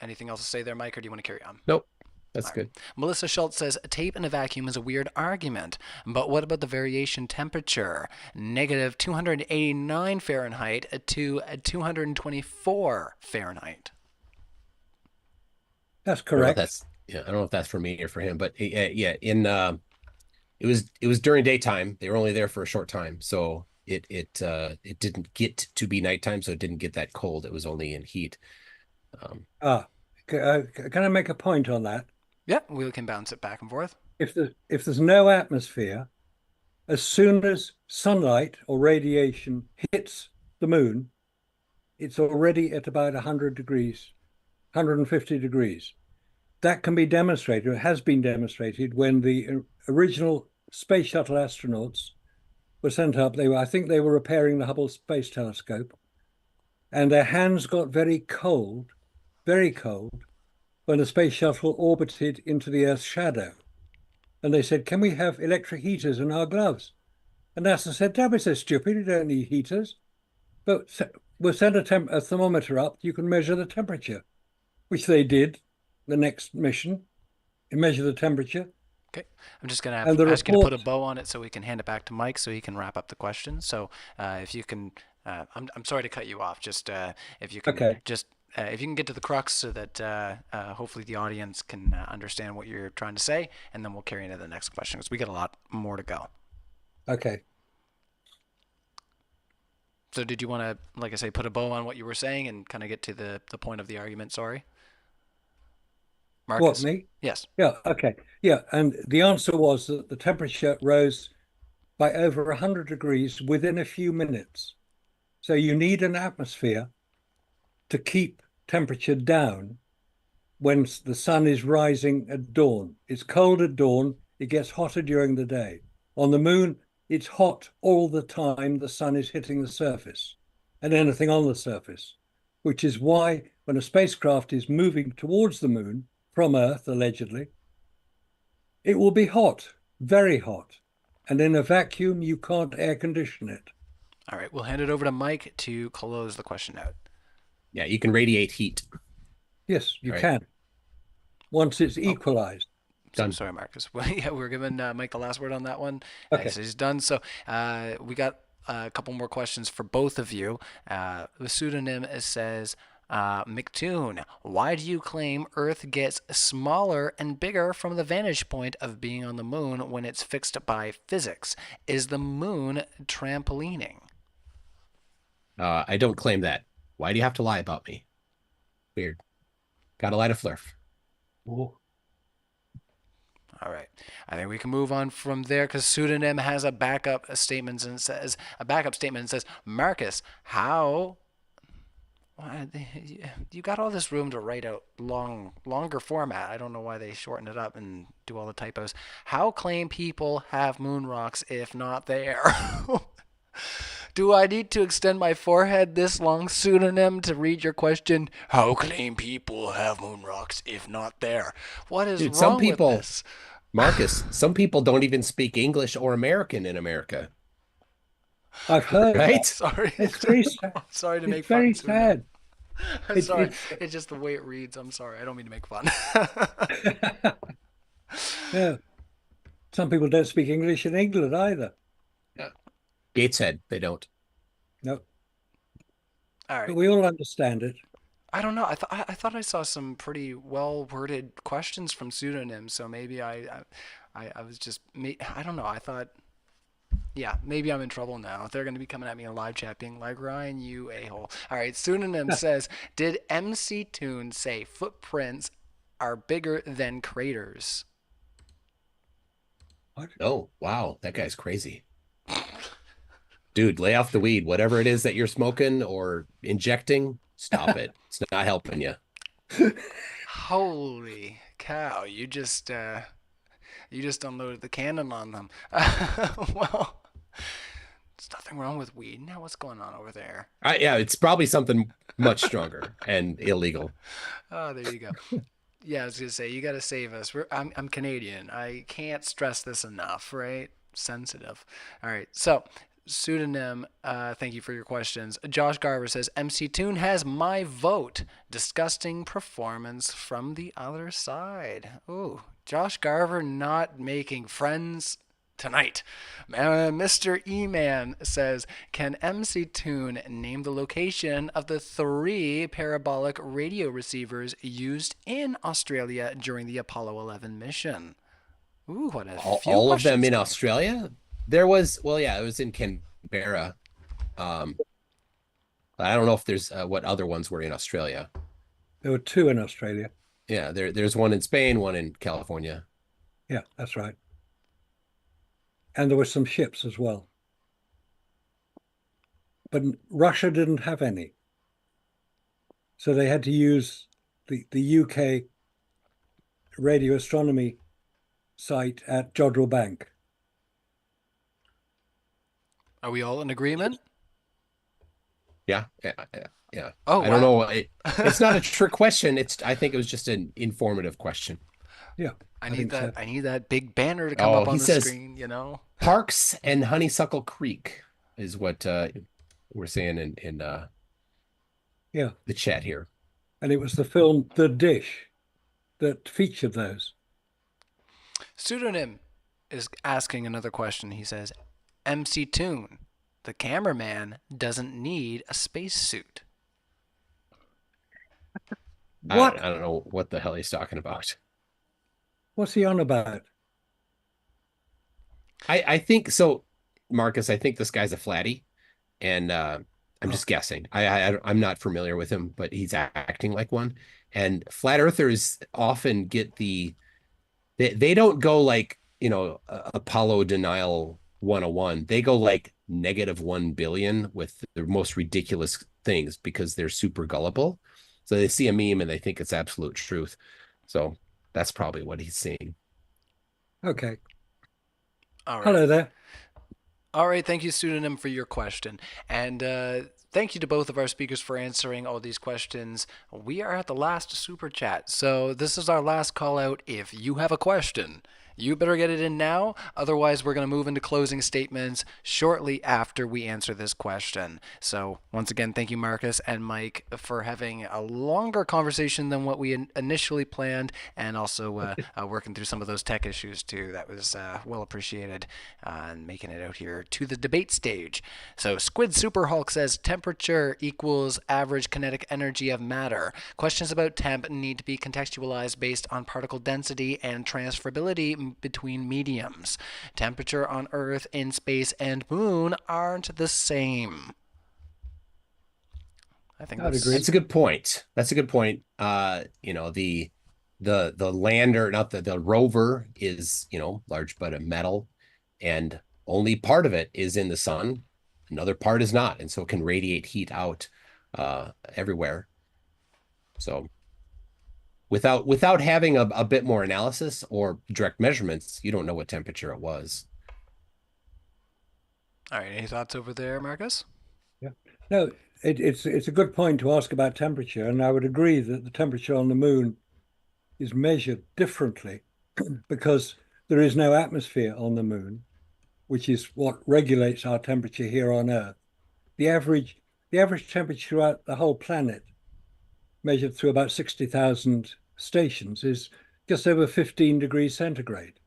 Anything else to say there, Mike, or do you want to carry on? Nope. That's All right. good. Melissa Schultz says a tape in a vacuum is a weird argument, but what about the variation temperature? Negative 289 Fahrenheit to 224 Fahrenheit. That's I don't know if correct. that's I don't know if that's for me or for him, but yeah, it was during daytime. They were only there for a short time, so it didn't get to be nighttime, so it didn't get that cold. It was only in heat. Can I make a point on that? Yeah, we can bounce it back and forth. If there's no atmosphere, as soon as sunlight or radiation hits the moon, it's already at about 100 degrees, 150 degrees. That can be demonstrated, or has been demonstrated, when the original space shuttle astronauts were sent up. I think they were repairing the Hubble Space Telescope, and their hands got very cold, when the space shuttle orbited into the Earth's shadow. And they said, can we have electric heaters in our gloves? And NASA said, don't be so stupid, you don't need heaters. But we'll send a thermometer up, you can measure the temperature, which they did the next mission, and measure the temperature. Okay, I'm just going to ask you to put a bow on it so we can hand it back to Mike so he can wrap up the question. So if you can, I'm sorry to cut you off, just if you can if you can get to the crux so that hopefully the audience can understand what you're trying to say, and then we'll carry into the next question because we got a lot more to go. Okay. So did you want to, like I say, put a bow on what you were saying and kind of get to the point of the argument? Sorry. Marcus? What, me? Yes. Yeah, okay. Yeah, and the answer was that the temperature rose by over 100 degrees within a few minutes. So you need an atmosphere to keep temperature down when the sun is rising at dawn. It's cold at dawn, it gets hotter during the day. On the moon, it's hot all the time the sun is hitting the surface and anything on the surface, which is why when a spacecraft is moving towards the moon from Earth, allegedly, it will be hot, very hot. And in a vacuum, you can't air condition it. All right, we'll hand it over to Mike to close the question out. Yeah, you can radiate heat. Yes, you can. Once it's equalized. Done. Sorry, Marcus. Well, yeah, we're giving Mike the last word on that one. Okay. So he's done. So we got a couple more questions for both of you. The pseudonym says, MCToon, why do you claim Earth gets smaller and bigger from the vantage point of being on the moon when it's fixed by physics? Is the moon trampolining? I don't claim that. Why do you have to lie about me? Weird. Gotta lie to Flurf. Ooh. All right. I think we can move on from there because pseudonym has a backup statement and says, Marcus, how? You got all this room to write out longer format. I don't know why they shorten it up and do all the typos. How claim people have moon rocks if not there? Do I need to extend my forehead this long, pseudonym, to read your question? How claim people have moon rocks if not there? What is wrong with this? Marcus, some people don't even speak English or American in America. I've heard. Right? Sorry. It's very sad. I'm sorry to make fun. It's very sad. I'm sorry. It's just the way it reads. I'm sorry. I don't mean to make fun. Yeah. Some people don't speak English in England either. Yeah. Gateshead, they don't. No. All right. But we all understand it. I don't know. I thought I saw some pretty well worded questions from pseudonyms. So maybe I was just I don't know. I thought, yeah, maybe I'm in trouble now. They're going to be coming at me in live chat being like, Ryan, you a-hole. All right. Pseudonym says, did MCToon say footprints are bigger than craters? What? Oh, wow. That guy's crazy. Dude, lay off the weed. Whatever it is that you're smoking or injecting, stop it. It's not helping you. Holy cow. You just unloaded the cannon on them. Well, there's nothing wrong with weed. Now what's going on over there? Yeah, it's probably something much stronger and illegal. Oh, there you go. Yeah, I was gonna say, you gotta save us. I'm Canadian. I can't stress this enough, right? sensitive. All right. So, pseudonym, thank you for your questions. Josh Garver says, MCToon has my vote. Disgusting performance from the other side. Ooh, Josh Garver not making friends tonight. Mr. E-Man says, can MCToon name the location of the 3 parabolic radio receivers used in Australia during the Apollo 11 mission? Ooh, what a few all of them questions in going. Australia? There was, well, yeah, it was in Canberra. I don't know if there's what other ones were in Australia. There were 2 in Australia. Yeah, there's one in Spain, one in California. Yeah, that's right. And there were some ships as well. But Russia didn't have any. So they had to use the UK radio astronomy site at Jodrell Bank. Are we all in agreement? Yeah. Oh, I don't wow. know. It's not a trick question. I think it was just an informative question. Yeah. I need that. So. I need that big banner to come Oh, up on the says, screen, you know. Parks and Honeysuckle Creek is what we're saying in the chat here. And it was the film The Dish that featured those. Pseudonym is asking another question. He says, MCToon, the cameraman doesn't need a spacesuit. What? I don't know what the hell he's talking about. What's he on about? I think so, Marcus. I think this guy's a flatty, and I'm just guessing. I'm not familiar with him, but he's acting like one. And flat earthers often get they don't go like, Apollo denial 101. They go like -1 billion with the most ridiculous things because they're super gullible. So they see a meme and they think it's absolute truth. So that's probably what he's seeing. Okay. All right. Hello there. All right. Thank you, Pseudonym, for your question. And thank you to both of our speakers for answering all these questions. We are at the last super chat. So this is our last call out. If you have a question, you better get it in now. Otherwise, we're going to move into closing statements shortly after we answer this question. So once again, thank you, Marcus and Mike, for having a longer conversation than what we initially planned, and also working through some of those tech issues too. That was well appreciated, and making it out here to the debate stage. So Squid Super Hulk says temperature equals average kinetic energy of matter. Questions about temp need to be contextualized based on particle density and transferability between mediums. Temperature on Earth, in space, and moon aren't the same. I think I'd agree. That's a good point. That's a good point. The lander, not the rover, is large but of metal, and only part of it is in the sun. Another part is not, and so it can radiate heat out everywhere. So without having a bit more analysis or direct measurements, you don't know what temperature it was. All right. Any thoughts over there, Marcus? Yeah. No, it's a good point to ask about temperature, and I would agree that the temperature on the moon is measured differently because there is no atmosphere on the moon, which is what regulates our temperature here on Earth. The average temperature throughout the whole planet, measured through about 60,000 stations, is just over 15 degrees centigrade.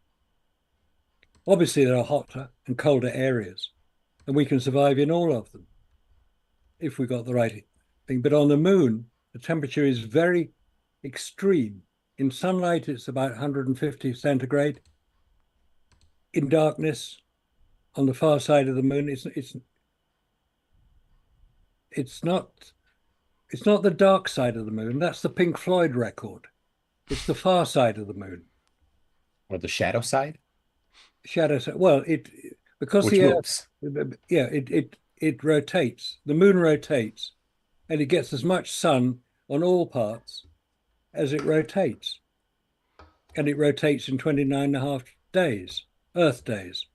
Obviously, there are hotter and colder areas, and we can survive in all of them if we got the right thing. But on the moon, the temperature is very extreme. In sunlight, it's about 150 centigrade. In darkness, on the far side of the moon, it's not the dark side of the moon. That's the Pink Floyd record. It's the far side of the moon. Or the shadow side? Shadow side. Well, because Which the moves. Earth, yeah, it rotates. The moon rotates, and it gets as much sun on all parts as it rotates. And it rotates in 29.5 days, Earth days.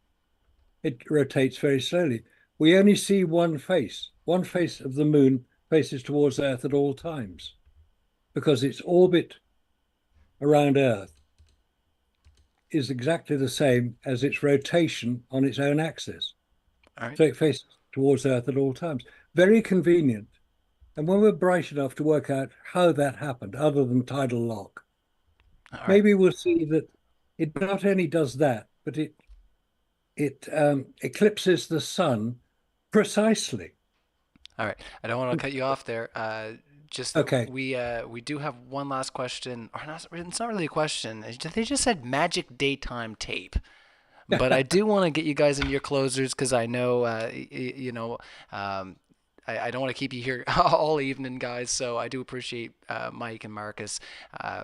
It rotates very slowly. We only see one face. One face of the moon faces towards Earth at all times because its orbit around Earth is exactly the same as its rotation on its own axis. All right. So it faces towards Earth at all times. Very convenient. And when we're bright enough to work out how that happened, other than tidal lock, maybe we'll see that it not only does that, but it eclipses the sun precisely. All right. I don't want to cut you off there. Just that Okay. we do have one last question, or not, it's not really a question. They just said magic daytime tape. But I do want to get you guys in your closers because I know, I don't want to keep you here all evening, guys. So I do appreciate Mike and Marcus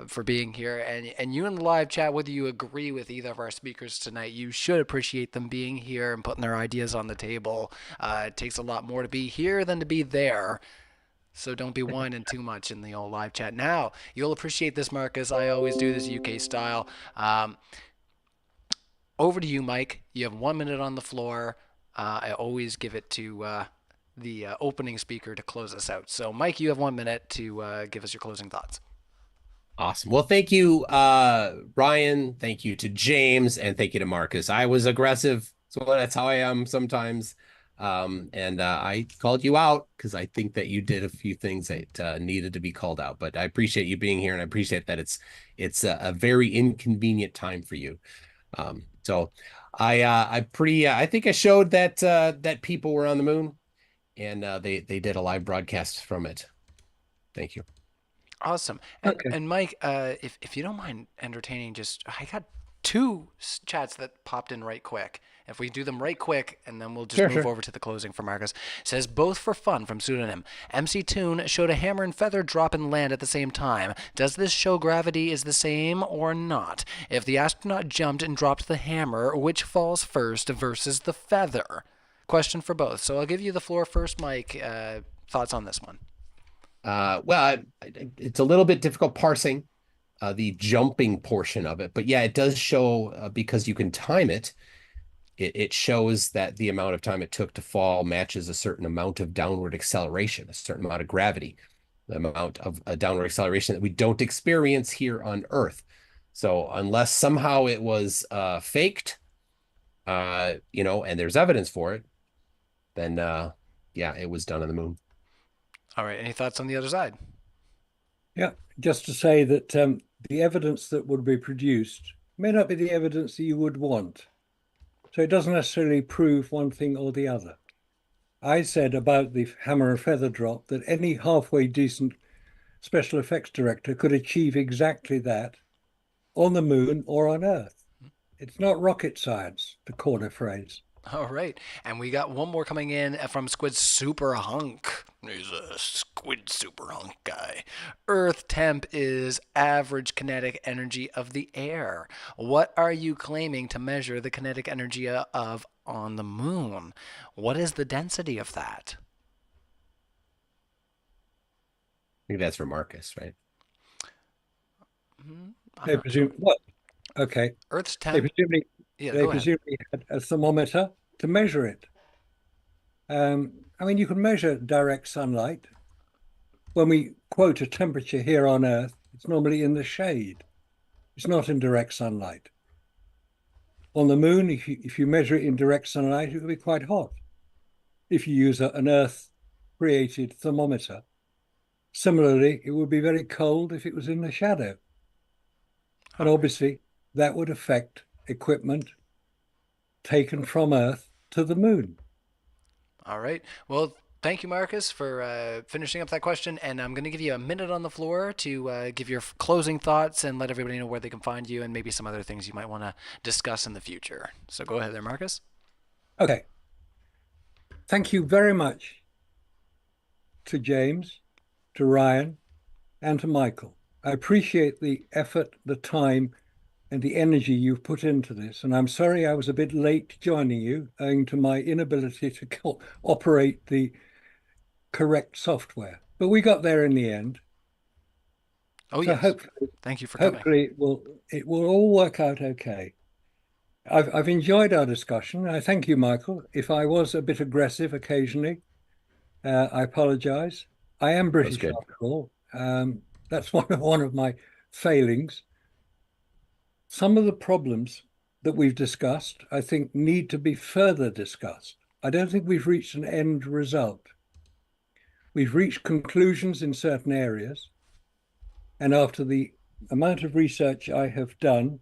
for being here. And you in the live chat, whether you agree with either of our speakers tonight, you should appreciate them being here and putting their ideas on the table. It takes a lot more to be here than to be there. So don't be whining too much in the old live chat. Now, you'll appreciate this, Marcus. I always do this UK style. Over to you, Mike. You have 1 minute on the floor. I always give it to the opening speaker to close us out. So, Mike, you have 1 minute to give us your closing thoughts. Awesome. Well, thank you, Ryan. Thank you to James, and thank you to Marcus. I was aggressive, so that's how I am sometimes. And I called you out because I think that you did a few things that needed to be called out. But I appreciate you being here, and I appreciate that it's a very inconvenient time for you. So I think I showed that that people were on the moon, and they did a live broadcast from it. Thank you. Awesome. And Mike, if you don't mind entertaining, I got two chats that popped in right quick. If we do them right quick, and then we'll just move over to the closing for Marcus. It says, both for fun from Pseudonym. MCToon showed a hammer and feather drop and land at the same time. Does this show gravity is the same or not? If the astronaut jumped and dropped the hammer, which falls first versus the feather? Question for both. So I'll give you the floor first, Mike. Thoughts on this one? Well, it's a little bit difficult parsing the jumping portion of it, but yeah, it does show because you can time it. It shows that the amount of time it took to fall matches a certain amount of downward acceleration, a certain amount of gravity, the amount of a downward acceleration that we don't experience here on Earth. So unless somehow it was faked, and there's evidence for it, then yeah, it was done on the moon. All right. Any thoughts on the other side? Yeah, just to say that the evidence that would be produced may not be the evidence that you would want. So it doesn't necessarily prove one thing or the other. I said about the hammer and feather drop that any halfway decent special effects director could achieve exactly that on the moon or on Earth. It's not rocket science, the corner phrase. All right. And we got one more coming in from Squid Super Hunk. He's a Squid Super Hunk guy. Earth temp is average kinetic energy of the air. What are you claiming to measure the kinetic energy of on the moon? What is the density of that? I think that's for Marcus, right? They presume what? Okay. Earth's temp. They presumably had a thermometer to measure it. I mean, you can measure direct sunlight. When we quote a temperature here on Earth, it's normally in the shade. It's not in direct sunlight. On the moon, if you measure it in direct sunlight, it will be quite hot. If you use an Earth-created thermometer. Similarly, it would be very cold if it was in the shadow. And obviously, that would affect equipment taken from Earth to the moon. All right. Well, thank you, Marcus, for finishing up that question. And I'm going to give you a minute on the floor to give your closing thoughts and let everybody know where they can find you and maybe some other things you might want to discuss in the future. So go ahead there, Marcus. Okay. Thank you very much to James, to Ryan, and to Michael. I appreciate the effort, the time, and the energy you've put into this. And I'm sorry I was a bit late joining you, owing to my inability to operate the correct software. But we got there in the end. Oh, so yes. Thank you for coming. Hopefully it will all work out okay. I've enjoyed our discussion. I thank you, Michael. If I was a bit aggressive occasionally, I apologize. I am British after all. That's one of my failings. Some of the problems that we've discussed, I think, need to be further discussed. I don't think we've reached an end result. We've reached conclusions in certain areas. And after the amount of research I have done,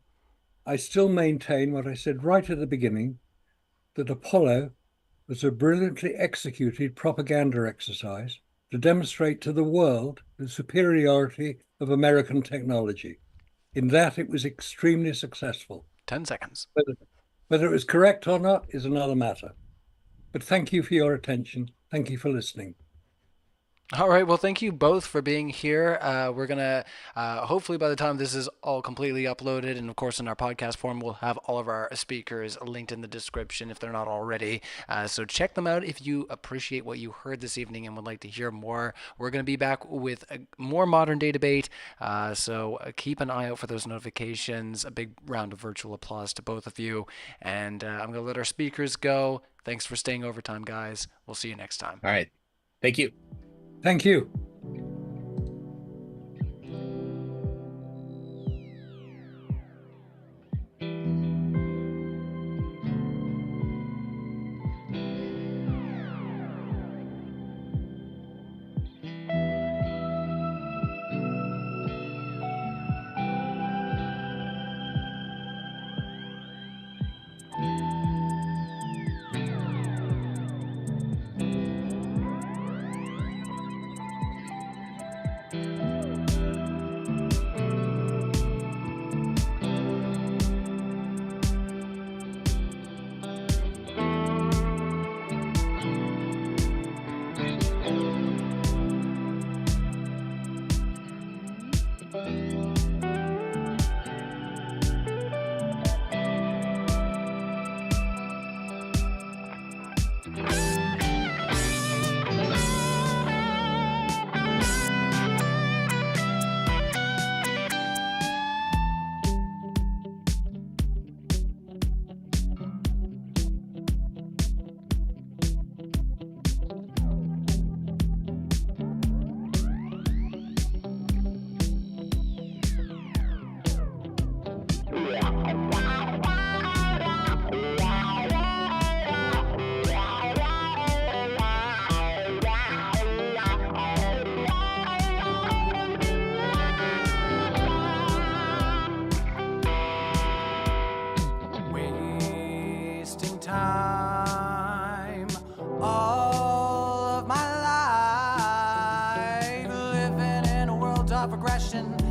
I still maintain what I said right at the beginning, that Apollo was a brilliantly executed propaganda exercise to demonstrate to the world the superiority of American technology. In that, it was extremely successful. 10 seconds. Whether it was correct or not is another matter. But thank you for your attention. Thank you for listening. All right. Well, thank you both for being here. We're going to, hopefully by the time this is all completely uploaded, and of course in our podcast form, we'll have all of our speakers linked in the description if they're not already. So check them out if you appreciate what you heard this evening and would like to hear more. We're going to be back with a more modern day debate. So keep an eye out for those notifications. A big round of virtual applause to both of you. And I'm going to let our speakers go. Thanks for staying overtime, guys. We'll see you next time. All right. Thank you. Thank you.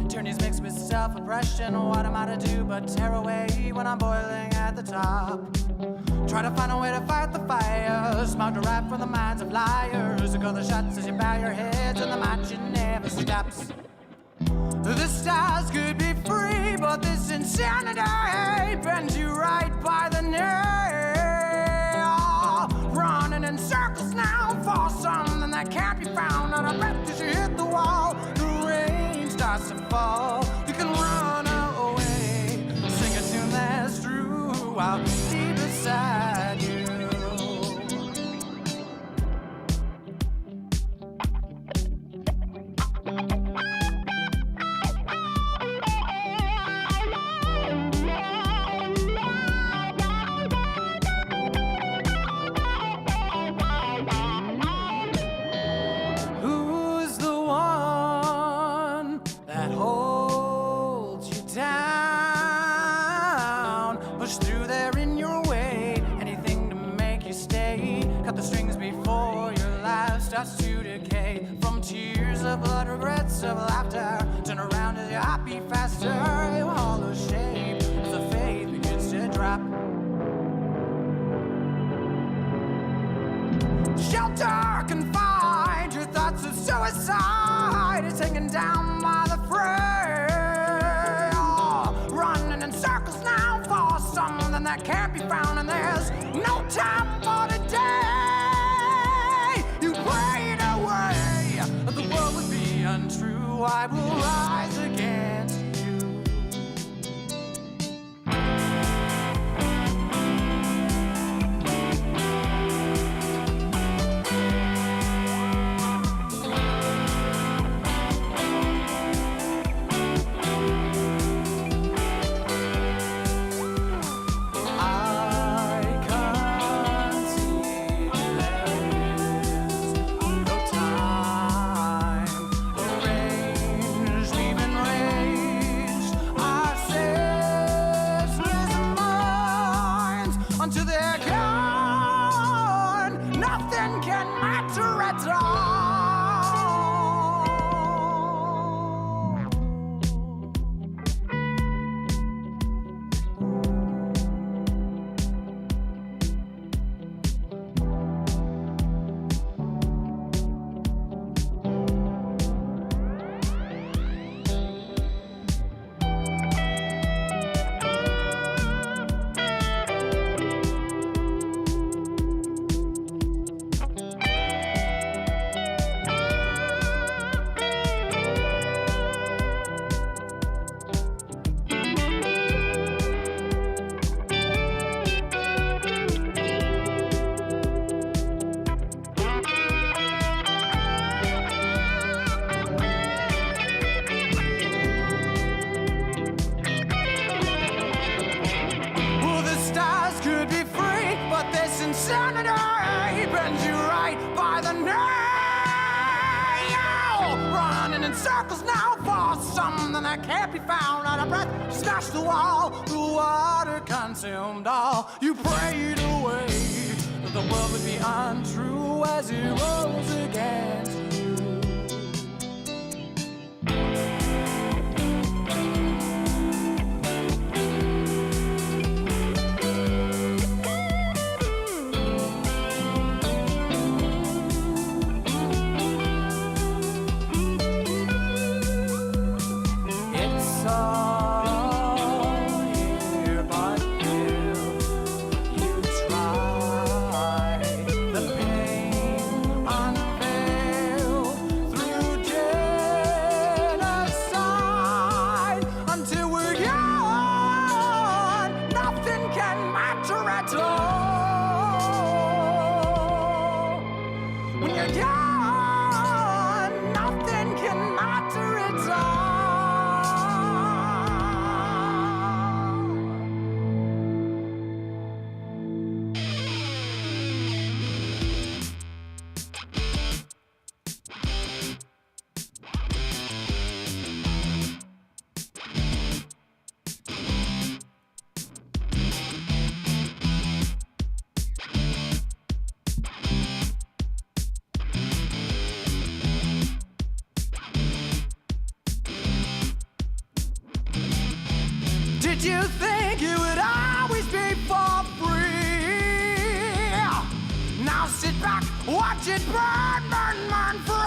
Tyranny's mixed with self-oppression. What am I to do but tear away when I'm boiling at the top? Try to find a way to fight the fires, mount a rap from the minds of liars. Call the shots as you bow your heads, and the marching never stops. The stars could be free, but this insanity bends you right by the knee. Running in circles now for something that can't be found. And I bet as you hit the wall, the rain starts to fall. You can run away, sing a tune that's true. I'll be beside you. To decay from tears of blood, regrets of laughter. Turn around as your heart beat faster. You hollow shape as the faith begins to drop. Shelter can find your thoughts of suicide. It's hanging down by the fray. Running in circles now for something that can't be found, and there's no time for today. Prayed away, the world would be untrue. I will rise against you. insanity bends you right by the nail. Running in circles now for something that can't be found. Out of breath, smashed the wall, the water consumed all. You prayed away that the world would be untrue as it rose against you. Did you think it would always be for free? Now sit back, watch it burn, burn, burn free.